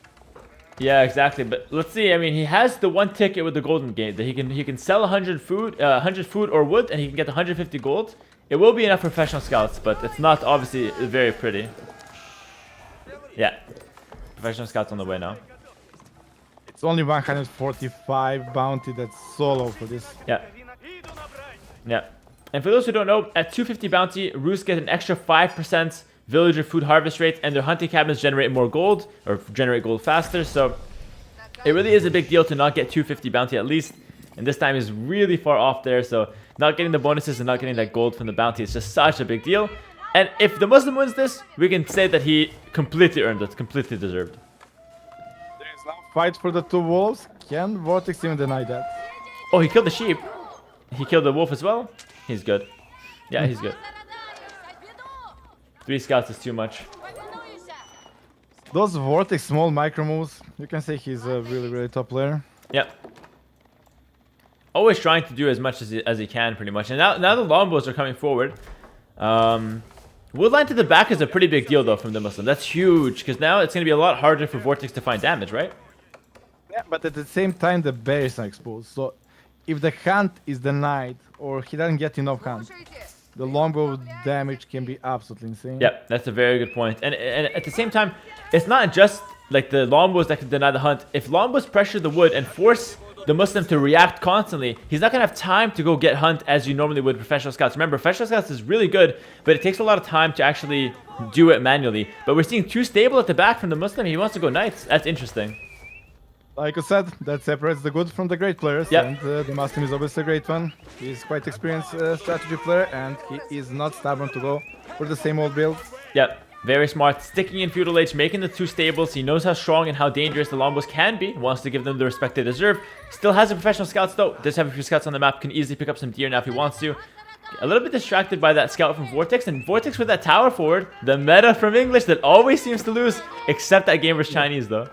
S1: Yeah, exactly. But let's see. I mean, he has the 1 ticket with the Golden Gate that he can sell 100 food or wood, and he can get 150 gold. It will be enough for professional scouts, but it's not obviously very pretty. Yeah, professional scouts on the way now.
S2: It's only 145 bounty. That's so low for this.
S1: Yeah. Yeah. And for those who don't know, at 250 bounty, Roos get an extra 5% villager food harvest rate, and their hunting cabins generate more gold, or generate gold faster. So it really is a big deal to not get 250 bounty at least. And this time is really far off there. So not getting the bonuses and not getting that gold from the bounty is just such a big deal. And if the Muslim wins this, we can say that he completely earned it, completely deserved.
S2: There is now fight for the 2 wolves. Can Vortix even deny that?
S1: Oh, he killed the sheep. He killed the wolf as well. He's good. Yeah, he's good. 3 scouts is too much.
S2: Those Vortix small micro moves, you can say he's a really, really top player.
S1: Yep. Always trying to do as much as he can, pretty much. And now the longbows are coming forward. Woodline to the back is a pretty big deal, though, from the Muslim. That's huge, because now it's going to be a lot harder for Vortix to find damage, right?
S2: Yeah, but at the same time, the berries are exposed. So if the hunt is denied, or he doesn't get enough hunt, the longbow damage can be absolutely insane.
S1: Yep, that's a very good point. And at the same time, it's not just like the longbows that can deny the hunt. If longbows pressure the wood and force the Muslim to react constantly, he's not going to have time to go get hunt as you normally would professional scouts. Remember, professional scouts is really good, but it takes a lot of time to actually do it manually. But we're seeing 2 stable at the back from the Muslim. He wants to go knights. That's interesting.
S2: Like I said, that separates the good from the great players.
S1: Yep.
S2: And the Muslim is obviously a great one. He's quite experienced strategy player, and he is not stubborn to go for the same old build.
S1: Yep. Very smart. Sticking in Feudal Age, making the 2 stables. He knows how strong and how dangerous the longbows can be. Wants to give them the respect they deserve. Still has a professional scouts, though. Does have a few scouts on the map. Can easily pick up some deer now if he wants to. A little bit distracted by that scout from Vortix. And Vortix with that tower forward. The meta from English that always seems to lose. Except that game versus Chinese, though.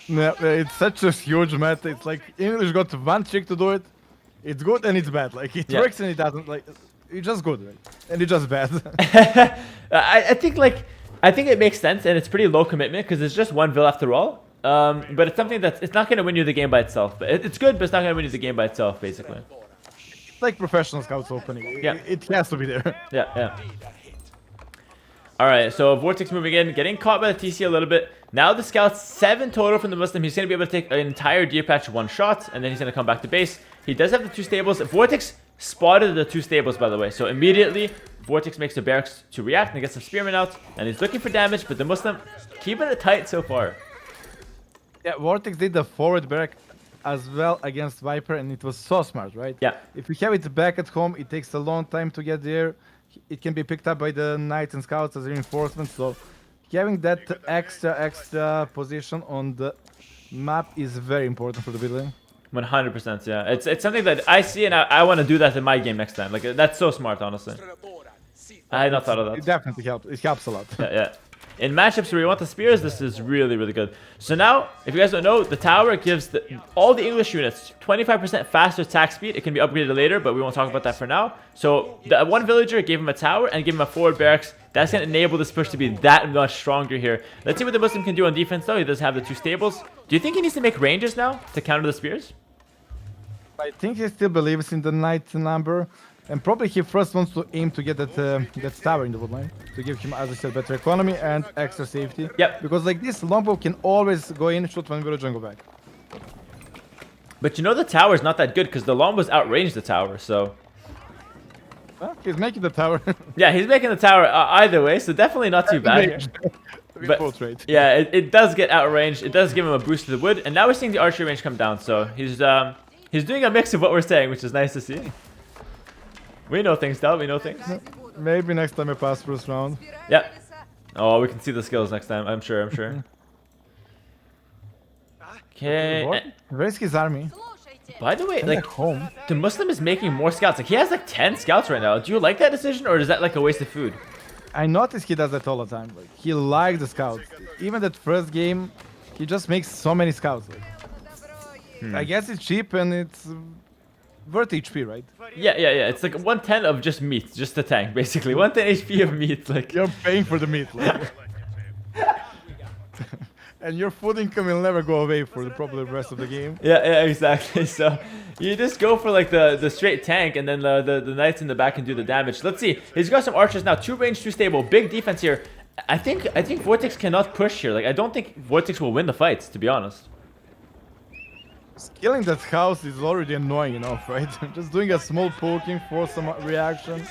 S2: Yeah, it's such a huge meta. It's like English got 1 trick to do it. It's good and it's bad. Like it works and it doesn't. Like it's just good, right? And it's just bad.
S1: I think it makes sense, and it's pretty low commitment because it's just 1 vill after all. But it's something it's not going to win you the game by itself. But it's good, but it's not going to win you the game by itself, basically.
S2: It's like professional scouts opening.
S1: Yeah.
S2: It has to be there.
S1: Yeah, yeah. All right, so Vortix moving in, getting caught by the TC a little bit. Now the scouts 7 total from the Muslim. He's going to be able to take an entire deer patch 1 shot, and then he's going to come back to base. He does have the 2 stables. Vortix spotted the 2 stables, by the way. So immediately, Vortix makes the barracks to react and gets some spearmen out. And he's looking for damage, but the Muslim keeping it tight so far.
S2: Yeah, Vortix did the forward barrack as well against Viper, and it was so smart, right?
S1: Yeah.
S2: If you have it back at home, it takes a long time to get there. It can be picked up by the Knights and Scouts as reinforcements. So having that extra position on the map is very important for the mid lane.
S1: 100%, yeah. It's something that I see, and I want to do that in my game next time. Like, that's so smart, honestly. I had not thought of that.
S2: It definitely helps. It helps a lot.
S1: Yeah, yeah. In matchups where you want the spears, this is really, really good. So now, if you guys don't know, the tower gives all the English units 25% faster attack speed. It can be upgraded later, but we won't talk about that for now. So the one villager gave him a tower and gave him a forward barracks. That's going to enable this push to be that much stronger here. Let's see what the Muslim can do on defense, though. He does have the 2 stables. Do you think he needs to make ranges now to counter the spears?
S2: I think he still believes in the knight number, and probably he first wants to aim to get that tower in the woodline to give him, as I said, better economy and extra safety.
S1: Yep.
S2: Because like this, longbow can always go in, shoot one villager, and go back.
S1: But you know the tower is not that good because the longbows outrange the tower, so...
S2: Well, he's making the tower.
S1: Yeah, he's making the tower either way, so definitely not too bad here. But yeah, it does get outranged. It does give him a boost to the wood, and now we're seeing the archery range come down. So he's doing a mix of what we're saying, which is nice to see. We know things, Del. We know things.
S2: Maybe next time I pass first round.
S1: Yeah. Oh, we can see the skills next time. I'm sure. I'm sure. Okay.
S2: Where's his army?
S1: By the way, like
S2: home.
S1: DeMusliM is making more scouts. Like he has like 10 scouts right now. Do you like that decision, or is that like a waste of food?
S2: I notice he does that all the time. Like he likes the scouts. Even that first game, he just makes so many scouts. Like, I guess it's cheap and it's worth HP, right?
S1: Yeah. It's like 110 of just meat, just the tank, basically. 110 HP of meat. Like
S2: you're paying for the meat. Like. And your food income will never go away for probably the rest of the game.
S1: Yeah, exactly. So you just go for like the straight tank, and then the knights in the back can do the damage. Let's see. He's got some archers now. 2 range, 2 stable. Big defense here. I think Vortix cannot push here. Like I don't think Vortix will win the fights, to be honest.
S2: Killing that house is already annoying enough, right? Just doing a small poking for some reaction.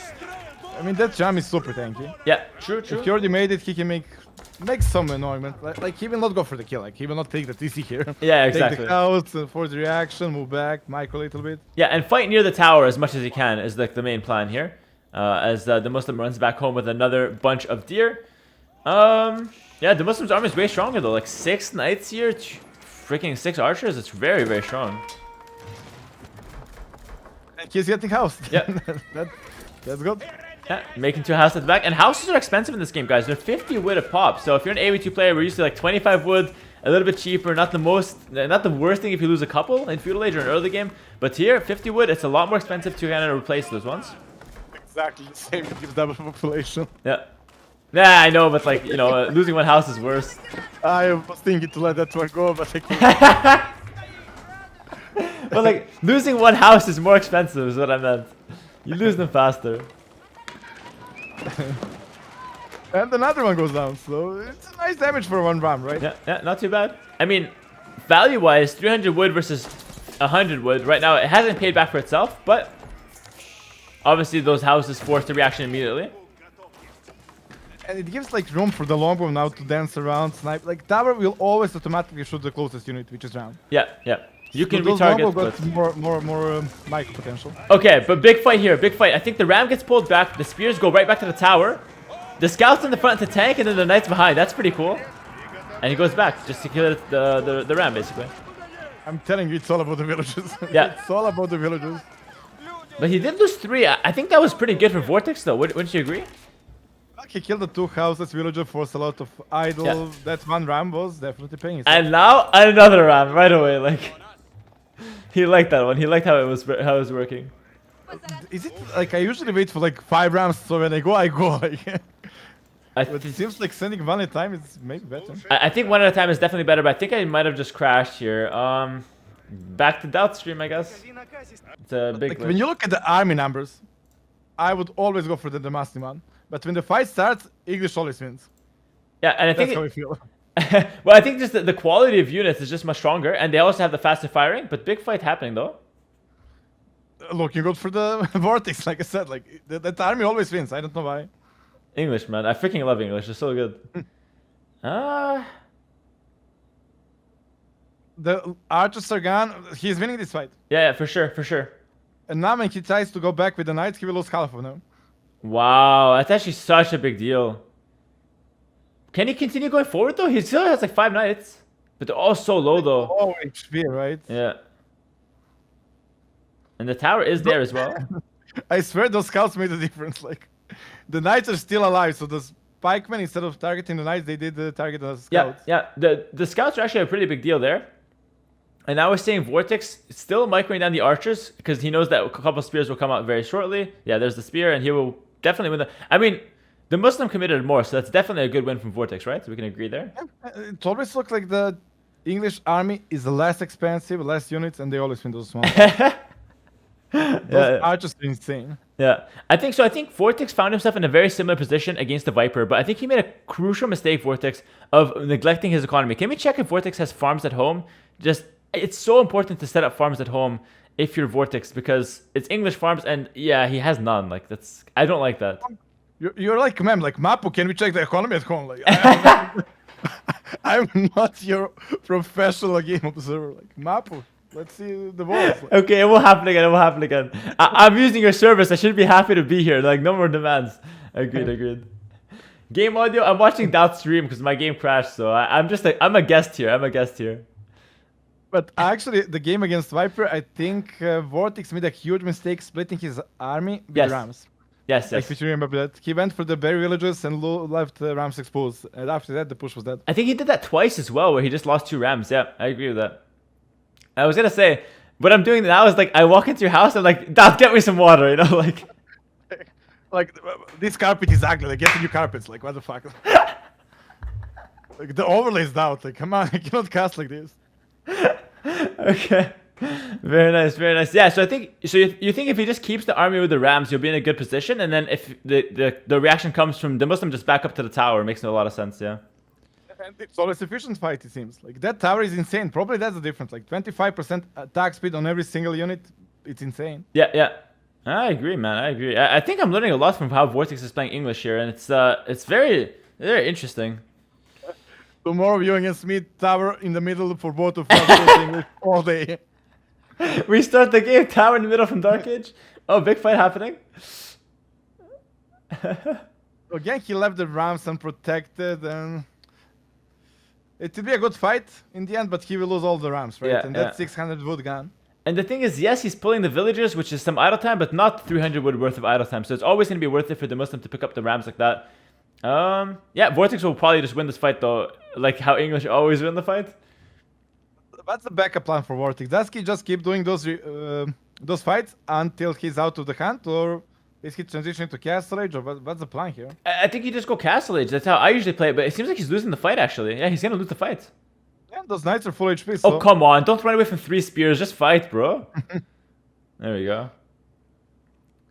S2: I mean, that jam is super tanky.
S1: Yeah, true.
S2: If he already made it, he can make some annoyment. Like he will not go for the kill. Like he will not take the TC here.
S1: Yeah, exactly.
S2: Take the house for the reaction, move back, micro a little bit.
S1: Yeah, and fight near the tower as much as he can is like the main plan here. As the Muslim runs back home with another bunch of deer. Yeah, the Muslim's army is way stronger though. Like 6 knights here, freaking 6 archers. It's very, very strong.
S2: And he's getting housed.
S1: Yeah,
S2: that's good.
S1: Yeah, making 2 houses at the back. And houses are expensive in this game, guys. They're 50 wood a pop. So if you're an AoE2 player, we're used to like 25 wood, a little bit cheaper. Not the worst thing if you lose a couple in Feudal Age or in early game. But here, 50 wood, it's a lot more expensive to kind of replace those ones.
S2: Exactly the same. It gives double population.
S1: Yeah. Yeah, I know, but like, you know, losing 1 house is worse.
S2: I was thinking to let that one go, but I can't.
S1: But like, losing 1 house is more expensive is what I meant. You lose them faster.
S2: And another one goes down, so it's a nice damage for 1 ram, right?
S1: Yeah, not too bad. I mean, value-wise, 300 wood versus 100 wood. Right now, it hasn't paid back for itself, but obviously those houses force the reaction immediately.
S2: And it gives like room for the longbow now to dance around, snipe. Like tower will always automatically shoot the closest unit, which is round.
S1: Yeah. You can
S2: those
S1: retarget.
S2: longbow got more micro potential.
S1: Okay, but big fight here, big fight. I think the ram gets pulled back. The spears go right back to the tower. The scouts in the front to tank, and then the knights behind. That's pretty cool. And he goes back just to kill the ram, basically.
S2: I'm telling you, it's all about the villagers.
S1: Yeah.
S2: It's all about the villagers.
S1: But he did lose 3. I think that was pretty good for Vortix, though. Wouldn't you agree?
S2: He killed the 2 houses, villager forced a lot of idle.
S1: Yeah.
S2: That 1 ram was definitely paying itself.
S1: And now another ram right away. Like he liked that one. He liked how it was working.
S2: Is it like I usually wait for like 5 rams, so when I go, I go. Like, but it seems like sending 1 at a time is maybe better.
S1: I think 1 at a time is definitely better, but I think I might have just crashed here. Back to Doubt Stream, I guess. It's a big.
S2: Like, when you look at the army numbers, I would always go for the DeMusliM one. But when the fight starts, English always wins.
S1: Yeah, and I think
S2: that's how I feel.
S1: well, I think just the quality of units is just much stronger, and they also have the faster firing. But big fight happening though.
S2: Looking good for the Vortix, like I said. Like that army always wins. I don't know why.
S1: English, man, I freaking love English. They're so good.
S2: The archers are gone. He's winning this fight.
S1: Yeah, for sure, for sure.
S2: And now when he tries to go back with the knights, he will lose half of them.
S1: Wow, that's actually such a big deal. Can he continue going forward though? He still has like 5 knights, but they're all so low though.
S2: Oh, HP, right?
S1: Yeah. And the tower is there as well.
S2: I swear those scouts made a difference. Like, the knights are still alive, so the pikemen, instead of targeting the knights, they did target the
S1: Yeah,
S2: scouts.
S1: yeah. The scouts are actually a pretty big deal there. And I was saying Vortix still microing down the archers because he knows that a couple of spears will come out very shortly. Yeah, there's the spear, and he will definitely win the. I mean, the Muslim committed more, so that's definitely a good win from Vortix, right? So we can agree there.
S2: It always looks like the English army is less expensive, less units, and they always win those small. Those archers are insane.
S1: Yeah, I think so. I think Vortix found himself in a very similar position against the Viper, but I think he made a crucial mistake, Vortix, of neglecting his economy. Can we check if Vortix has farms at home? It's so important to set up farms at home if you're Vortix because it's English farms, and yeah, he has none. Like I don't like that.
S2: You're like, ma'am, like Mapu. Can we check the economy at home? Like, I'm not your professional game observer. Like Mapu. Let's see the balls. Like,
S1: Okay, it will happen again. It will happen again. I'm using your service. I should be happy to be here. Like, no more demands. Agreed, agreed. Game audio. I'm watching that stream because my game crashed. So I'm just like, I'm a guest here. I'm a guest here.
S2: but actually, the game against Viper, I think Vortix made a huge mistake splitting his army with
S1: Yes.
S2: Rams.
S1: Yes,
S2: Like,
S1: yes.
S2: if you remember that. He went for the berry villages and left Rams exposed. And after that, the push was dead.
S1: I think he did that twice as well, where he just lost 2 rams. Yeah, I agree with that. I was gonna say, what I'm doing now is like, I walk into your house and like, Dad, get me some water. You know, like.
S2: Like, this carpet is ugly. Like, get the new carpets. Like, what the fuck? Like, the overlay's down. Like, come on. You cannot cast like this.
S1: Okay. Very nice, very nice. Yeah, so I think you think if he just keeps the army with the rams, you'll be in a good position, and then if the reaction comes from DeMusliM, just back up to the tower. Makes a lot of sense. Yeah.
S2: And it's always efficient fight, it seems. Like, that tower is insane. Probably that's the difference. Like, 25% attack speed on every single unit. It's insane.
S1: Yeah, yeah. I agree, man. I agree. I think I'm learning a lot from how Vortix is playing English here, and it's very very interesting.
S2: Tomorrow, you against me, tower in the middle for both of us English all day.
S1: We start the game tower in the middle from Dark Age. Oh, big fight happening.
S2: Again, he left the Rams unprotected, and it will be a good fight in the end, but he will lose all the Rams, right?
S1: Yeah,
S2: and
S1: yeah.
S2: that's 600 wood gone.
S1: And the thing is, yes, he's pulling the villagers, which is some idle time, but not 300 wood worth of idle time. So it's always going to be worth it for the Muslim to pick up the rams like that. Yeah, Vortix will probably just win this fight though, like how English always win the fight.
S2: What's the backup plan for Vortix? Does he just keep doing those fights until he's out of the hunt, or is he transitioning to Castle Age, or what's the plan here?
S1: I think you just go Castle Age. That's how I usually play it, but it seems like he's losing the fight actually. Yeah, he's going to lose the fight.
S2: Yeah, those knights are full HP. So.
S1: Oh, come on. Don't run away from 3 spears. Just fight, bro. There we go.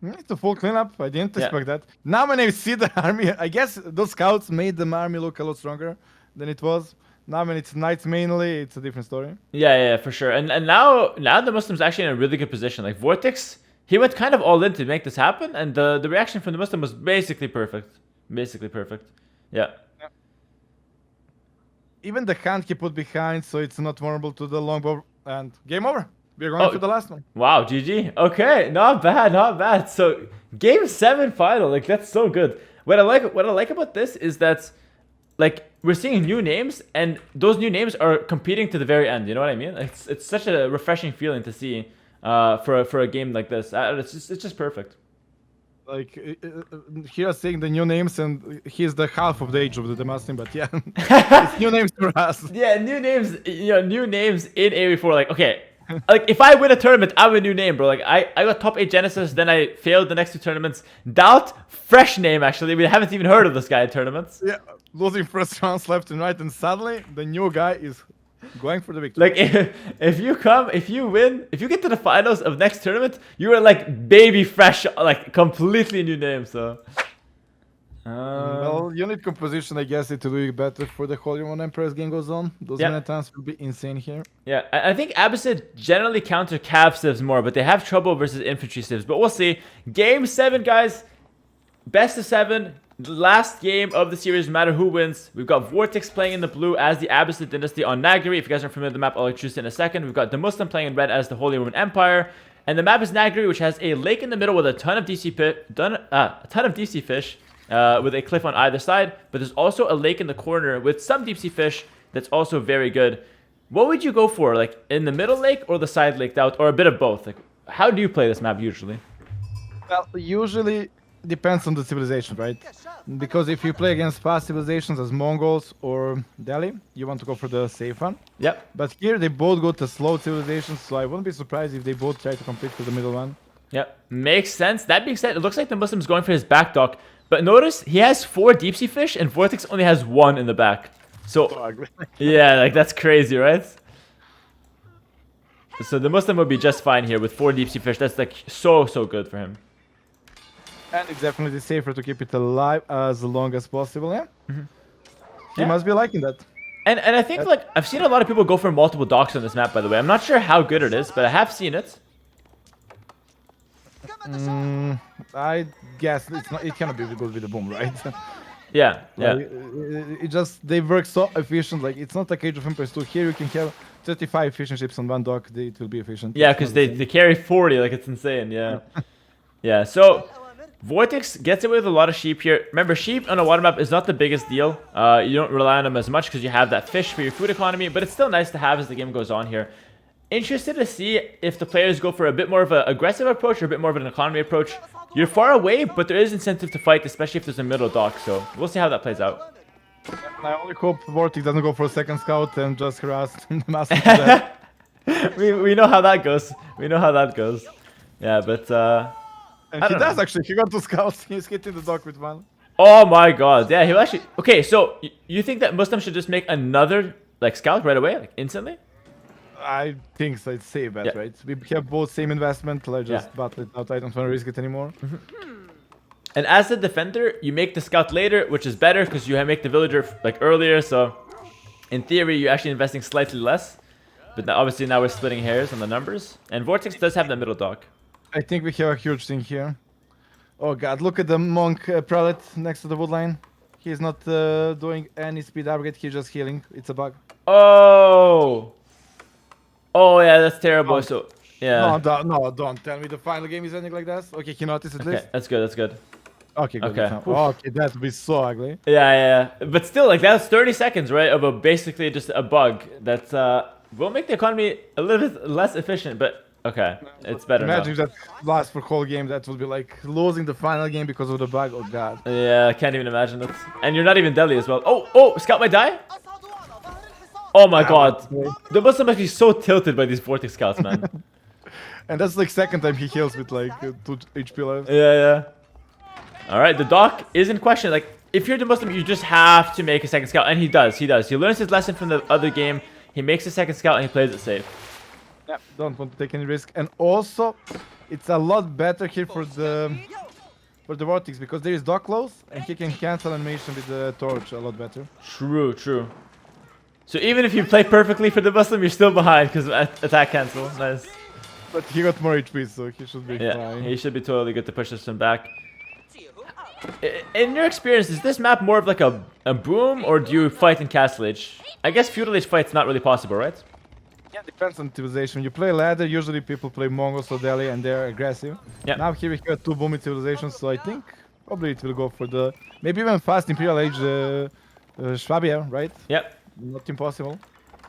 S2: It's a full cleanup. I didn't expect that. Now when I see the army, I guess those scouts made the army look a lot stronger than it was. Now when it's knights mainly, it's a different story.
S1: Yeah, for sure. And now the Muslims actually in a really good position. Like Vortix, he went kind of all in to make this happen, and the reaction from the Muslim was basically perfect. Basically perfect. Yeah.
S2: Even the hand he put behind, so it's not vulnerable to the longbow. And game over. We're going for the last one.
S1: Wow, GG. Okay, not bad, not bad. So game 7 final, like that's so good. What I like about this is that like we're seeing new names, and those new names are competing to the very end. You know what I mean? It's such a refreshing feeling to see for a game like this. It's just perfect.
S2: Like here saying the new names, and he's the half of the age of the DeMusliM, but yeah, it's new names for us.
S1: Yeah, new names. You know, new names in AoE4. Like okay. Like if I win a tournament, I'm a new name, bro. Like I got top 8 Genesis, then I failed the next 2 tournaments. Doubt, fresh name actually. We haven't even heard of this guy in tournaments.
S2: Yeah, losing first rounds left and right, and suddenly the new guy is going for the victory.
S1: Like if you win, if you get to the finals of next tournament, you are like baby fresh, like completely new name. So.
S2: Well, unit composition, I guess it will be better for the Holy Roman Emperor as game goes on. Those Minotans will be insane here.
S1: Yeah, I think Abbasid generally counter cav civs more, but they have trouble versus infantry civs. But we'll see. Game 7, guys. Best of 7. The last game of the series, no matter who wins, we've got Vortix playing in the blue as the Abbasid dynasty on Nagari. If you guys aren't familiar with the map, I'll introduce it in a second. We've got DeMusliM playing in red as the Holy Roman Empire. And the map is Nagari, which has a lake in the middle with a ton of DC fish, with a cliff on either side. But there's also a lake in the corner with some deep sea fish that's also very good. What would you go for, like in the middle lake or the side lake out, or a bit of both? Like, how do you play this map usually?
S2: Well, usually depends on the civilization, right? Because if you play against fast civilizations as Mongols or Delhi, you want to go for the safe one.
S1: Yep.
S2: But here they both go to slow civilizations, so I wouldn't be surprised if they both try to compete for the middle one.
S1: Yep. Makes sense. That being said, it looks like the Muslim's going for his back dock. But notice he has 4 deep sea fish and Vortix only has 1 in the back. So, yeah, like that's crazy, right? So the Muslim would be just fine here with 4 deep sea fish. That's like so good for him.
S2: And it's definitely safer to keep it alive as long as possible, yeah? He
S1: Yeah.
S2: must be liking that.
S1: And I think like I've seen a lot of people go for multiple docks on this map, by the way. I'm not sure how good it is, but I have seen it.
S2: I guess it's not. It cannot be good with the boom, right?
S1: Yeah, yeah.
S2: Like, it just they work so efficient. Like it's not like Age of Empires 2. Here you can have 35 efficient ships on one dock. It will be efficient.
S1: Yeah,
S2: It's
S1: because
S2: not the
S1: they
S2: same.
S1: carry 40, like it's insane, yeah. Yeah, so Vortix gets away with a lot of sheep here. Remember, sheep on a water map is not the biggest deal. You don't rely on them as much because you have that fish for your food economy, but it's still nice to have as the game goes on here. Interested to see if the players go for a bit more of an aggressive approach or a bit more of an economy approach. You're far away, but there is incentive to fight, especially if there's a middle dock, so we'll see how that plays out.
S2: I only hope Vortix doesn't go for a second scout and just harass the master. To death.
S1: we know how that goes. We know how that goes. Yeah, but
S2: And
S1: I
S2: he
S1: don't
S2: does
S1: know.
S2: actually. He got 2 scouts. He's hitting the dock with 1.
S1: Oh my god, yeah, he'll actually... Okay, so you think that Muslim should just make another, like, scout right away, like, instantly?
S2: I think so. It's safe bet,
S1: Yeah.
S2: right? We have both same investment. Let's just
S1: Yeah.
S2: battle it out. I don't want to risk it anymore.
S1: And as the defender, you make the scout later, which is better because you make the villager, like, earlier, so... In theory, you're actually investing slightly less. But obviously now we're splitting hairs on the numbers. And Vortix does have the middle dock.
S2: I think we have a huge thing here. Oh god, look at the monk prelate next to the woodline. He's not doing any speed upgrade. He's just healing. It's a bug.
S1: Oh! Oh, yeah, that's terrible,
S2: Oh.
S1: so... Yeah.
S2: Don't tell me the final game is ending like this. Okay, he noticed at
S1: Okay,
S2: least.
S1: that's good, that's good.
S2: Okay, good.
S1: Okay.
S2: Okay, okay, that would be so ugly.
S1: Yeah. But still, like, that's 30 seconds, right, of a basically just a bug that will make the economy a little bit less efficient, but okay, it's better now.
S2: Imagine if that lasts for whole game. That would be like losing the final game because of the bug. Oh god.
S1: Yeah, I can't even imagine it. And you're not even Delhi as well. Oh, Scout might die? Oh my god. The Muslim must be so tilted by these Vortix Scouts, man.
S2: And that's like second time he heals with like 2 HP left.
S1: Yeah. Alright, the dock is in question. Like, if you're the Muslim, you just have to make a second scout. And he does. He learns his lesson from the other game. He makes a second scout and he plays it safe.
S2: Yeah, don't want to take any risk. And also, it's a lot better here for the Vortix because there is dock close and he can cancel animation with the torch a lot better.
S1: True. So even if you play perfectly for the Muslim, you're still behind because attack cancel. Nice.
S2: But he got more HP, so he should be
S1: Yeah,
S2: fine.
S1: he should be totally good to push this one back. In your experience, is this map more of like a boom, or do you fight in Castle Age? I guess Feudal Age fight's not really possible, right?
S2: Yeah, depends on civilization. You play ladder, usually people play Mongols or Delhi and they're aggressive.
S1: Yeah.
S2: Now here we have 2 booming civilizations, so I think probably it will go for the maybe even fast Imperial Age Swabia, right?
S1: Yep.
S2: Not impossible.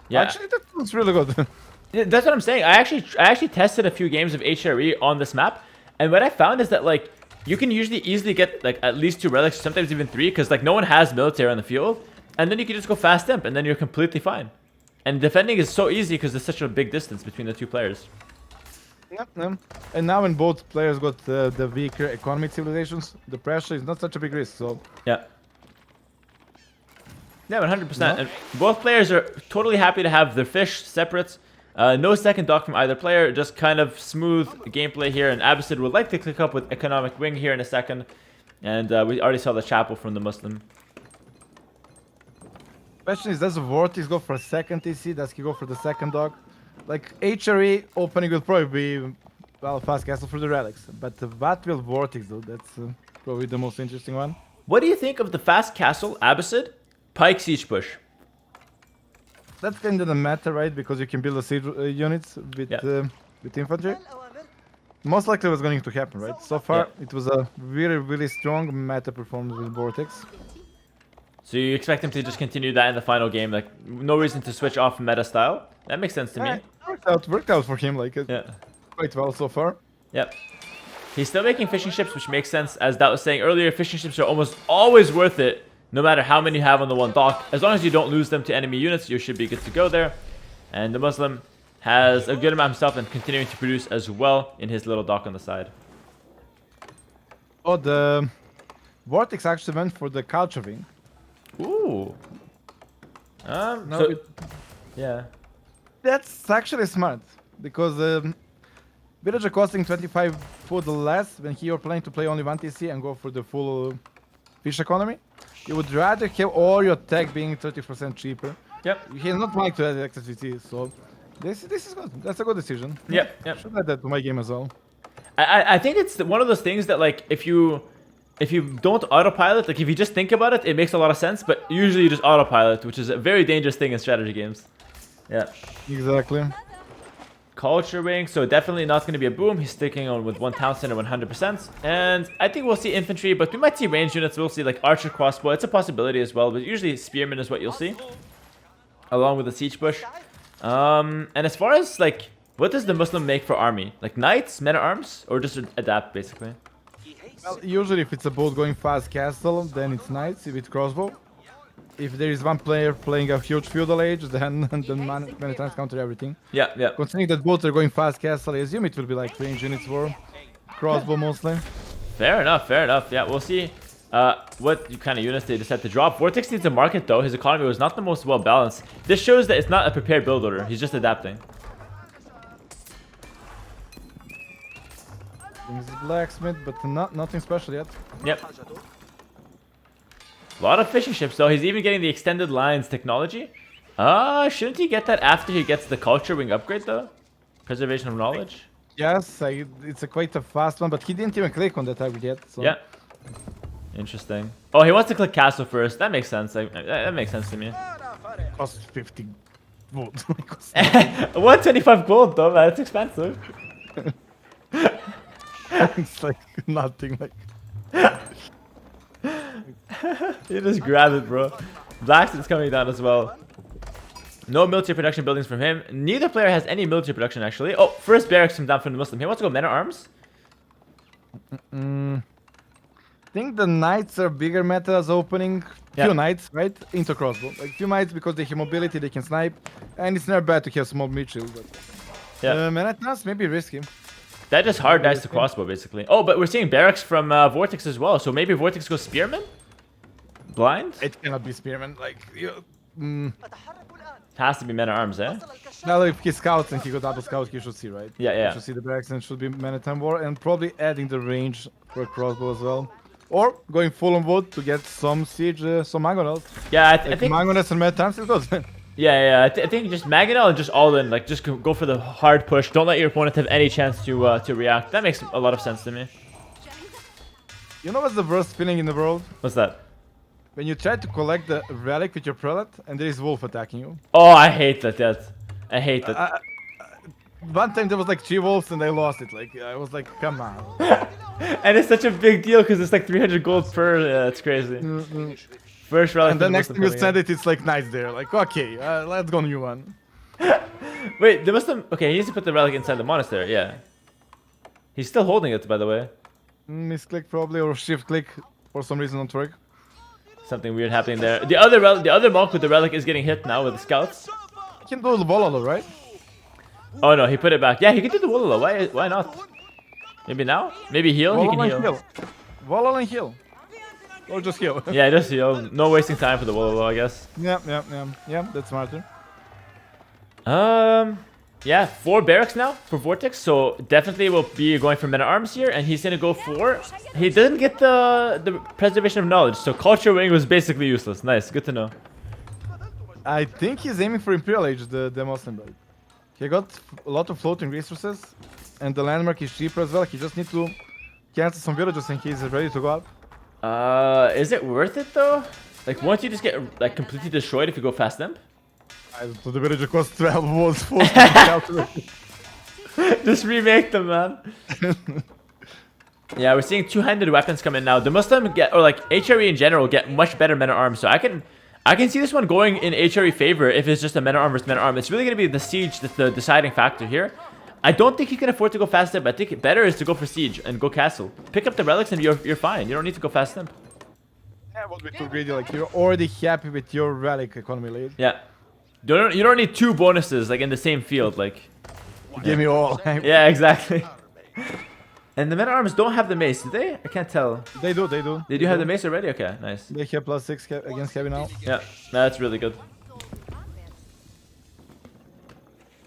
S1: Yeah.
S2: Actually, that looks really good.
S1: Yeah, that's what I'm saying. I actually tested a few games of HRE on this map, and what I found is that like you can usually easily get like at least 2 relics, sometimes even 3, because like no one has military on the field, and then you can just go fast imp, and then you're completely fine. And defending is so easy because there's such a big distance between the 2 players.
S2: Yep. And now when both players got the weaker economic civilizations, the pressure is not such a big risk. So
S1: Yeah. Yeah, 100%.
S2: No.
S1: And both players are totally happy to have their fish separate. No second dock from either player, just kind of smooth gameplay here. And Abbasid would like to click up with economic wing here in a second. And we already saw the chapel from the Muslim.
S2: question is, does Vortix go for a second TC? Does he go for the second dock? Like HRE opening will probably be well fast castle for the relics, but what will Vortix do? That's probably the most interesting one.
S1: What do you think of the fast castle, Abbasid, pike siege push?
S2: That's kind of the matter, right? Because you can build a siege units with infantry. Most likely what's going to happen, right? So far, it was a really, really strong meta performance with Vortix.
S1: So you expect him to just continue that in the final game? Like, no reason to switch off meta style? That makes sense to me.
S2: Worked out for him, like, quite well so far.
S1: Yep. He's still making fishing ships, which makes sense. As Dot was saying earlier, fishing ships are almost always worth it, no matter how many you have on the one dock. As long as you don't lose them to enemy units, you should be good to go there. And DeMusliM has a good amount himself and continuing to produce as well in his little dock on the side.
S2: Oh, the Vortix actually went for the culture wing.
S1: Ooh. Yeah.
S2: That's actually smart because villager costing 25 food less when you're planning to play only one TC and go for the full fish economy. You would rather have all your tech being 30% cheaper.
S1: Yep.
S2: He's not planning to add extra TC, so this is good. That's a good decision.
S1: Yep.
S2: Should add that to my game as well.
S1: I think it's one of those things that, like, if you don't autopilot, like if you just think about it, it makes a lot of sense, but usually you just autopilot, which is a very dangerous thing in strategy games. Yeah.
S2: Exactly.
S1: Culture wing, so definitely not going to be a boom. He's sticking on with one town center 100%. And I think we'll see infantry, but we might see range units. We'll see like archer crossbow. It's a possibility as well, but usually spearmen is what you'll see, along with the siege push. And as far as like, what does DeMusliM make for army? Like knights, men at arms, or just adapt basically?
S2: Well, usually if it's a boat going fast castle, then it's knights with crossbow. If there is one player playing a huge feudal age, then many times counter everything.
S1: Yeah.
S2: Considering that both are going fast castle, I assume it will be like range units for crossbow mostly.
S1: Fair enough. Yeah, we'll see what kind of units they decide to drop. Vortix needs a market though. His economy was not the most well balanced. This shows that it's not a prepared build order. He's just adapting.
S2: This is blacksmith, but nothing special yet.
S1: Yep. A lot of fishing ships though. He's even getting the extended lines technology. Shouldn't he get that after he gets the culture wing upgrade though? Preservation of knowledge.
S2: Yes, it's quite a fast one, but he didn't even click on that upgrade yet. So.
S1: Yeah. Interesting. Oh, he wants to click castle first. That makes sense. That makes sense to me.
S2: Costs 50 gold.
S1: 125 gold though. That's expensive.
S2: It's like nothing. Like.
S1: You just grab it, bro. Blacksmith's coming down as well. No military production buildings from him. Neither player has any military production, actually. Oh, first barracks from down from DeMusliM. He wants to go men at arms.
S2: I think the knights are bigger meta as opening. Few knights, right? Into crossbow. Like few knights because they have mobility, they can snipe, and it's never bad to have small mid shield. But men at arms maybe risky.
S1: That just hard dice to crossbow, basically. Oh, but we're seeing barracks from Vortix as well. So maybe Vortix goes spearman? Blind?
S2: It cannot be spearman. Like,
S1: Has to be men at arms, eh?
S2: Now, if he scouts and he got double scout, he should see, right?
S1: Yeah.
S2: He should see the barracks and should be men at time war, and probably adding the range for a crossbow as well. Or going full on wood to get some siege, some mangonels.
S1: Yeah, I think
S2: mangonels and men at times is good.
S1: Yeah. I think just Mangonel and just all in, like just go for the hard push. Don't let your opponent have any chance to react. That makes a lot of sense to me.
S2: You know what's the worst feeling in the world?
S1: What's that?
S2: When you try to collect the relic with your prelate and there is wolf attacking you.
S1: Oh, I hate that. I hate that.
S2: One time there was like 3 wolves and I lost it. Like I was like, come on.
S1: And it's such a big deal because it's like 300 gold per. Yeah, it's crazy. First relic.
S2: And the next time you send it, it's like nice there. Like okay, let's go new one.
S1: Wait, there must have. Okay, he needs to put the relic inside the monastery. Yeah. He's still holding it, by the way.
S2: Misclick probably or shift click for some reason on work.
S1: Something weird happening there. The other monk with the relic is getting hit now with the scouts.
S2: He can do the Vololo, right?
S1: Oh no, he put it back. Yeah, he can do the Wololo. Why not? Maybe now? Maybe heal?
S2: Vololo
S1: He can heal.
S2: Vololo and heal. Or just heal.
S1: Yeah, just heal. No wasting time for the Wololo, I guess.
S2: Yeah, that's smarter.
S1: Yeah, 4 barracks now for Vortix, so definitely will be going for men at arms here, and he's gonna go for. He didn't get the preservation of knowledge, so culture wing was basically useless. Nice, good to know.
S2: I think he's aiming for Imperial Age, the DeMusliM build. He got a lot of floating resources, and the landmark is cheaper as well. He just needs to cancel some villages and he's ready to go up.
S1: Is it worth it though? Like, won't you just get like completely destroyed if you go fast imp?
S2: So the villager costs 12 walls, 4
S1: Just remake them, man. Yeah, we're seeing two-handed weapons come in now. The Muslim get, or like HRE in general, get much better men-at-arms. So I can see this one going in HRE favor if it's just a men-at-arm versus men-at-arm. It's really gonna be the siege that's the deciding factor here. I don't think he can afford to go fast imp. I think better is to go for siege and go castle. Pick up the relics and you're fine. You don't need to go fast imp.
S2: Yeah, it would be too greedy. Like you're already happy with your relic economy lead.
S1: Yeah. You don't need two bonuses like in the same field. Like,
S2: give me all.
S1: yeah, exactly. And the men-at-arms don't have the mace, do they? I can't tell.
S2: They do, they do.
S1: They do have the mace already? Okay, nice.
S2: They have +6 against heavy now.
S1: Yeah, that's really good.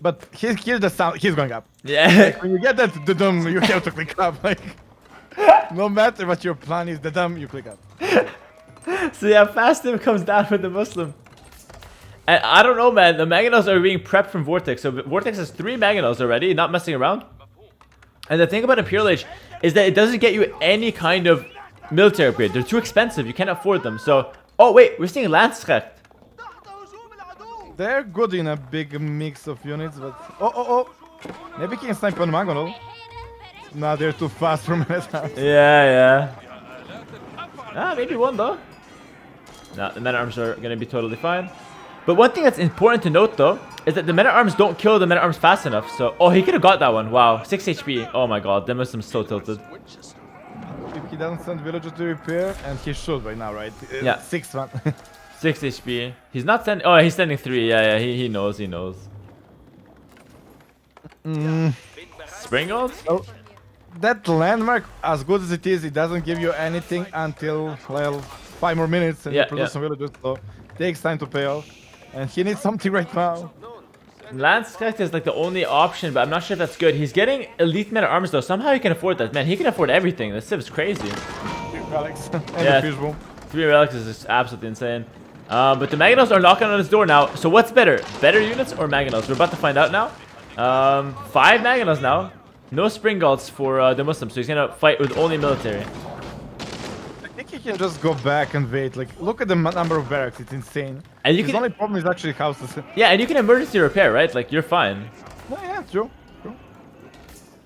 S2: But here's the sound. He's going up.
S1: Yeah.
S2: Like, when you get that the dum, you have to click up. Like, no matter what your plan is, the dum, you click up.
S1: So yeah, fast imp comes down with the Muslim. And I don't know, man. The Mangonels are being prepped from Vortix. So Vortix has 3 Mangonels already, not messing around. And the thing about Imperial Age is that it doesn't get you any kind of military upgrade. They're too expensive. You can't afford them. So, oh wait, we're seeing Landsknecht.
S2: They're good in a big mix of units, but oh, maybe he can snipe on Mangonel. Nah, they're too fast for me.
S1: Yeah. Ah, maybe one though. Nah, the men-at-arms are gonna be totally fine. But one thing that's important to note though is that the men-at-arms don't kill the men-at-arms fast enough. So, oh, he could have got that one. Wow, 6 HP. Oh my god, DeMusliM's so tilted.
S2: If he doesn't send villagers to repair, and he should right now, right?
S1: Yeah.
S2: 6th one.
S1: 6 HP. He's not sending. Oh, he's sending 3. Yeah, he knows. He knows. Springald?
S2: Oh, that landmark, as good as it is, it doesn't give you anything until, well, 5 more minutes and you produce some villagers. So it takes time to pay off. And he needs something right now.
S1: Landsknecht is like the only option, but I'm not sure if that's good. He's getting elite men-at-arms though. Somehow he can afford that. Man, he can afford everything. This Civ's crazy.
S2: 3 relics and
S1: Yeah.
S2: the fishbowl.
S1: 3 relics is just absolutely insane. But the Mangonels are knocking on his door now. So what's better? Better units or Mangonels? We're about to find out now. 5 Mangonels now. No Springald's for the Muslims, so he's gonna fight with only military.
S2: I think he can just go back and wait. Like, look at the number of barracks. It's insane.
S1: And you
S2: His
S1: can,
S2: only problem is actually houses.
S1: yeah, and you can emergency repair, right? Like you're fine.
S2: No, yeah, true.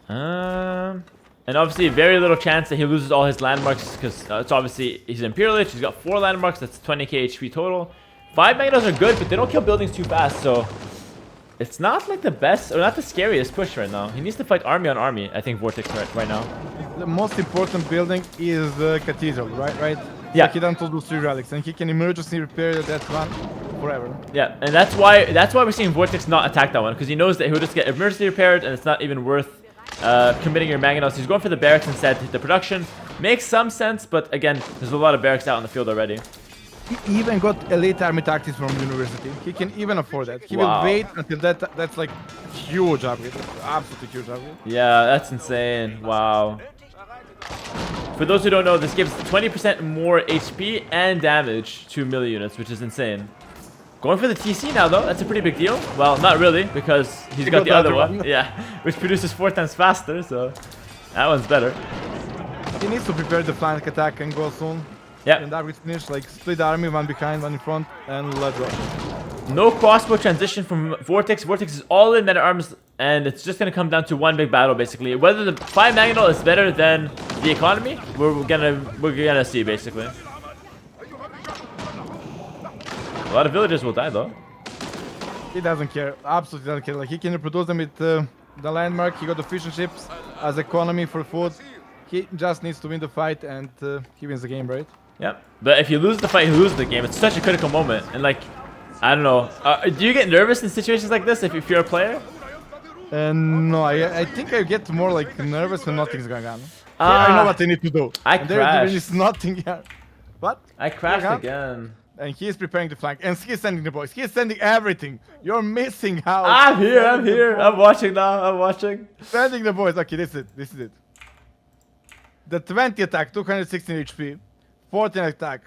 S1: And obviously very little chance that he loses all his landmarks because it's obviously he's Imperial Age. He's got 4 landmarks. That's 20k HP total. 5 Mangonels are good, but they don't kill buildings too fast, so it's not like the best or not the scariest push right now. He needs to fight army on army. I think Vortix right now.
S2: The most important building is the cathedral, right?
S1: Yeah.
S2: Like he doesn't do 3 relics, and he can emergency repair that one forever.
S1: Yeah, and that's why we're seeing Vortix not attack that one because he knows that he'll just get emergency repaired, and it's not even worth committing your Mangonels. He's going for the barracks instead to hit the production. Makes some sense, but again, there's a lot of barracks out in the field already.
S2: He even got elite army tactics from university. He can even afford that. He will wait until that's like huge upgrade. Absolutely huge upgrade.
S1: Yeah, that's insane. Wow. For those who don't know, this gives 20% more HP and damage to melee units, which is insane. Going for the TC now, though, that's a pretty big deal. Well, not really, because he's got the other one. Yeah, which produces 4 times faster, so that one's better.
S2: He needs to prepare the flank attack and go soon.
S1: Yeah.
S2: And that will finish, like, split army, one behind, one in front, and let's go.
S1: No crossbow transition from Vortix. Vortix is all in men-at-arms, and it's just going to come down to one big battle, basically. Whether the 5 Mangonel is better than the economy, we're gonna see, basically. A lot of villagers will die, though.
S2: He doesn't care. Absolutely doesn't care. Like, he can reproduce them with the landmark. He got the fishing ships as economy for food. He just needs to win the fight, and he wins the game, right?
S1: Yeah, but if you lose the fight, you lose the game. It's such a critical moment, and like, I don't know. Do you get nervous in situations like this if you're a player?
S2: No, I think I get more like nervous when nothing's going on. I know what I need to do. There is nothing here. What?
S1: I crashed again.
S2: And he's preparing the flank, and he's sending the boys. He's sending everything. You're missing out.
S1: I'm here. I'm watching now. I'm watching.
S2: Sending the boys. Okay, this is it. The 20 attack, 216 HP. 14 attack.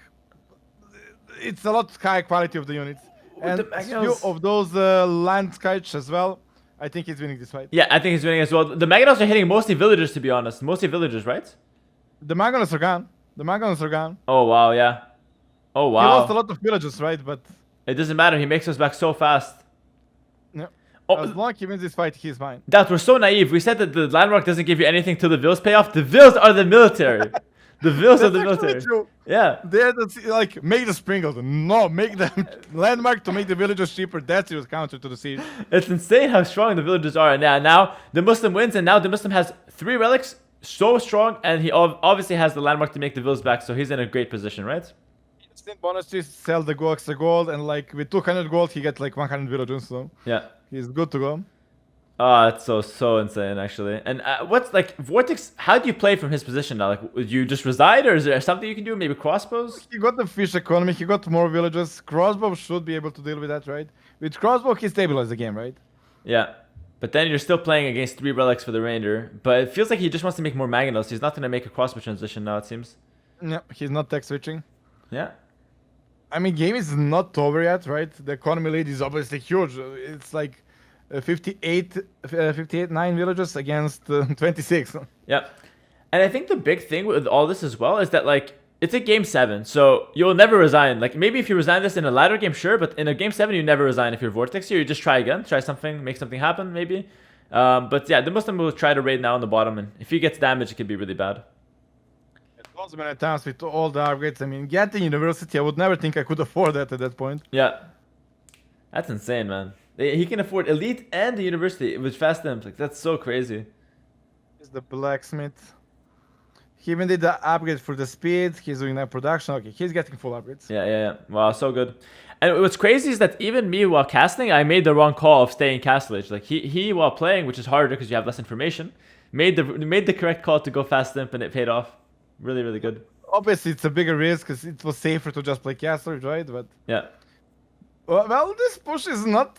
S2: It's a lot higher quality of the units. And a few of those land skites as well. I think he's winning this fight.
S1: Yeah, I think he's winning as well. The Mangonels are hitting mostly villagers, to be honest. Mostly villagers, right?
S2: The Mangonels are gone. The Mangonels are gone.
S1: Oh wow, yeah. Oh
S2: He lost a
S1: wow.
S2: lot of villages, right? But
S1: It doesn't matter. He makes us back so fast.
S2: yeah,
S1: Oh,
S2: as long as he wins this fight, he's fine.
S1: that we're so naive. We said that the landmark doesn't give you anything till the vills pay off. The vills are the military. The vills are
S2: That's
S1: the
S2: actually
S1: military.
S2: true.
S1: Yeah.
S2: They're like make the sprinkles. No, make them landmark to make the villagers cheaper. That's your counter to the siege.
S1: It's insane how strong the villagers are. And now DeMusliM wins, and now DeMusliM has 3 relics, so strong, and he obviously has the landmark to make the vills back, so he's in a great position, right?
S2: Instant bonus to sell the extra gold, and like with 200 gold, he gets like 100 villagers. So
S1: Yeah.
S2: he's good to go.
S1: Oh, it's so insane, actually. And what's like Vortix? How do you play from his position now? Like, would you just reside, or is there something you can do? Maybe crossbows?
S2: He got the fish economy. He got more villagers. Crossbow should be able to deal with that, right? With crossbow, he stabilizes the game, right?
S1: Yeah. But then you're still playing against 3 relics for the Ranger. But it feels like he just wants to make more Mangonels. He's not going to make a crossbow transition now, it seems.
S2: Yeah, he's not tech switching.
S1: Yeah.
S2: I mean, game is not over yet, right? The economy lead is obviously huge. It's like 58, 9 villagers against 26.
S1: Yeah. And I think the big thing with all this as well is that, like, it's a game 7, so you'll never resign. Like, maybe if you resign this in a ladder game, sure, but in a game 7, you never resign if you're Vortix here. You just try again, try something, make something happen, maybe. But yeah, DeMusliM will try to raid now on the bottom, and if he gets damage, it could be really bad.
S2: It goes many times with all the upgrades. I mean, getting university, I would never think I could afford that at that point.
S1: Yeah. That's insane, man. He can afford elite and the university with fast imps. Like, that's so crazy.
S2: Is the blacksmith. He even did the upgrade for the speed. He's doing that production. Okay, he's getting full upgrades.
S1: Yeah. Wow, so good. And what's crazy is that even me, while casting, I made the wrong call of staying castle age. Like, he while playing, which is harder because you have less information, made the correct call to go fast imp, and it paid off. Really, really good.
S2: Obviously, it's a bigger risk because it was safer to just play castle age, right? But
S1: Yeah.
S2: well, this push is not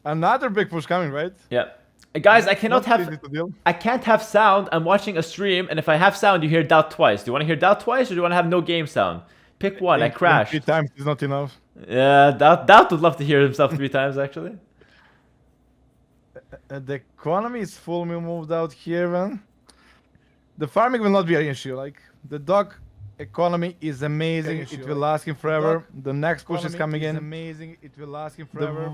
S2: another big push coming, right?
S1: Yeah. Guys, I
S2: Not easy to deal.
S1: I can't have sound. I'm watching a stream, and if I have sound, you hear doubt twice. Do you want to hear doubt twice, or do you want to have no game sound? Pick one. I crashed.
S2: 3 times is not enough.
S1: Yeah, doubt would love to hear himself 3 times, actually.
S2: The economy is fully moved out here, man. The farming will not be an issue. Like, the dog economy is amazing. It will last him forever. The next push is coming in. Amazing. It will last him forever.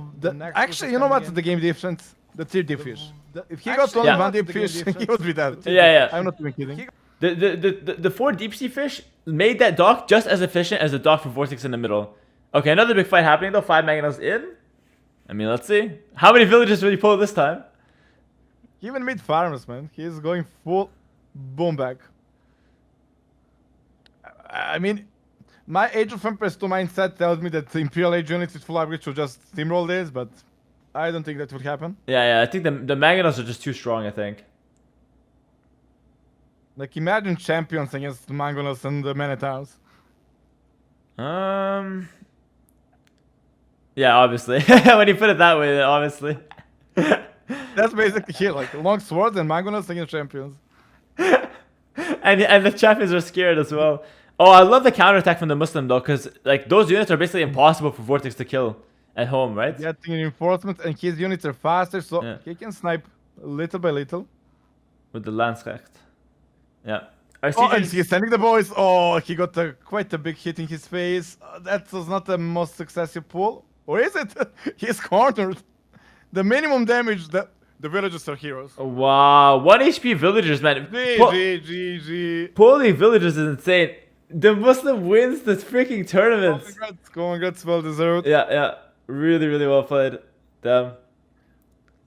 S2: Actually, you know what's the game difference? The 3 deep fish. If he got only 1 deep fish, he would be dead.
S1: Yeah.
S2: I'm not even kidding.
S1: The 4 deep sea fish made that dock just as efficient as the dock for Vortix in the middle. Okay, another big fight happening though. 5 Mangonels in. I mean, let's see. How many villages will he pull this time?
S2: He even made farmers, man. He's going full boom back. I mean, my Age of Empires 2 mindset tells me that the Imperial Age units with full upgrade should just steamroll this, but I don't think that would happen.
S1: Yeah. I think the Mangonels are just too strong, I think.
S2: Like, imagine champions against the Mangonels and the Men-at-Arms.
S1: Yeah, obviously. When you put it that way, obviously.
S2: That's basically it. Like, long swords and Mangonels against champions.
S1: and the champions are scared as well. Oh, I love the counterattack from the Muslim though, because like those units are basically impossible for Vortix to kill at home, right?
S2: Getting reinforcements, and his units are faster, so he can snipe little by little.
S1: With the Landsrecht. Yeah.
S2: Oh, and he's sending the boys. Oh, he got quite a big hit in his face. That was not the most successful pull. Or is it? He's cornered. The minimum damage that the villagers are heroes.
S1: Wow. 1 HP villagers, man.
S2: GG.
S1: Pulling villagers is insane. DeMusliM wins this freaking tournament.
S2: Congrats, well deserved.
S1: Yeah. Really well played. Damn.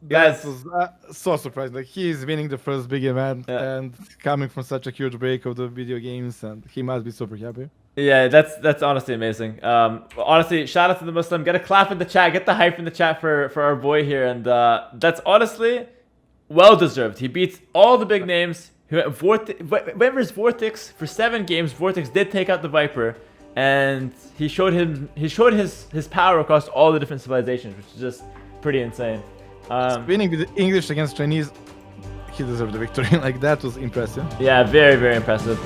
S2: That was so surprising. Like, he is winning the first big event and coming from such a huge break of the video games, and he must be super happy.
S1: Yeah, that's honestly amazing. Honestly, shout out to DeMusliM. Get a clap in the chat. Get the hype in the chat for our boy here, and that's honestly well deserved. He beats all the big names. He went versus Vortix for 7 games. Vortix did take out the Viper, and he showed his power across all the different civilizations, which is just pretty insane.
S2: Winning with English against Chinese, he deserved the victory. Like, that was impressive.
S1: Yeah, very impressive.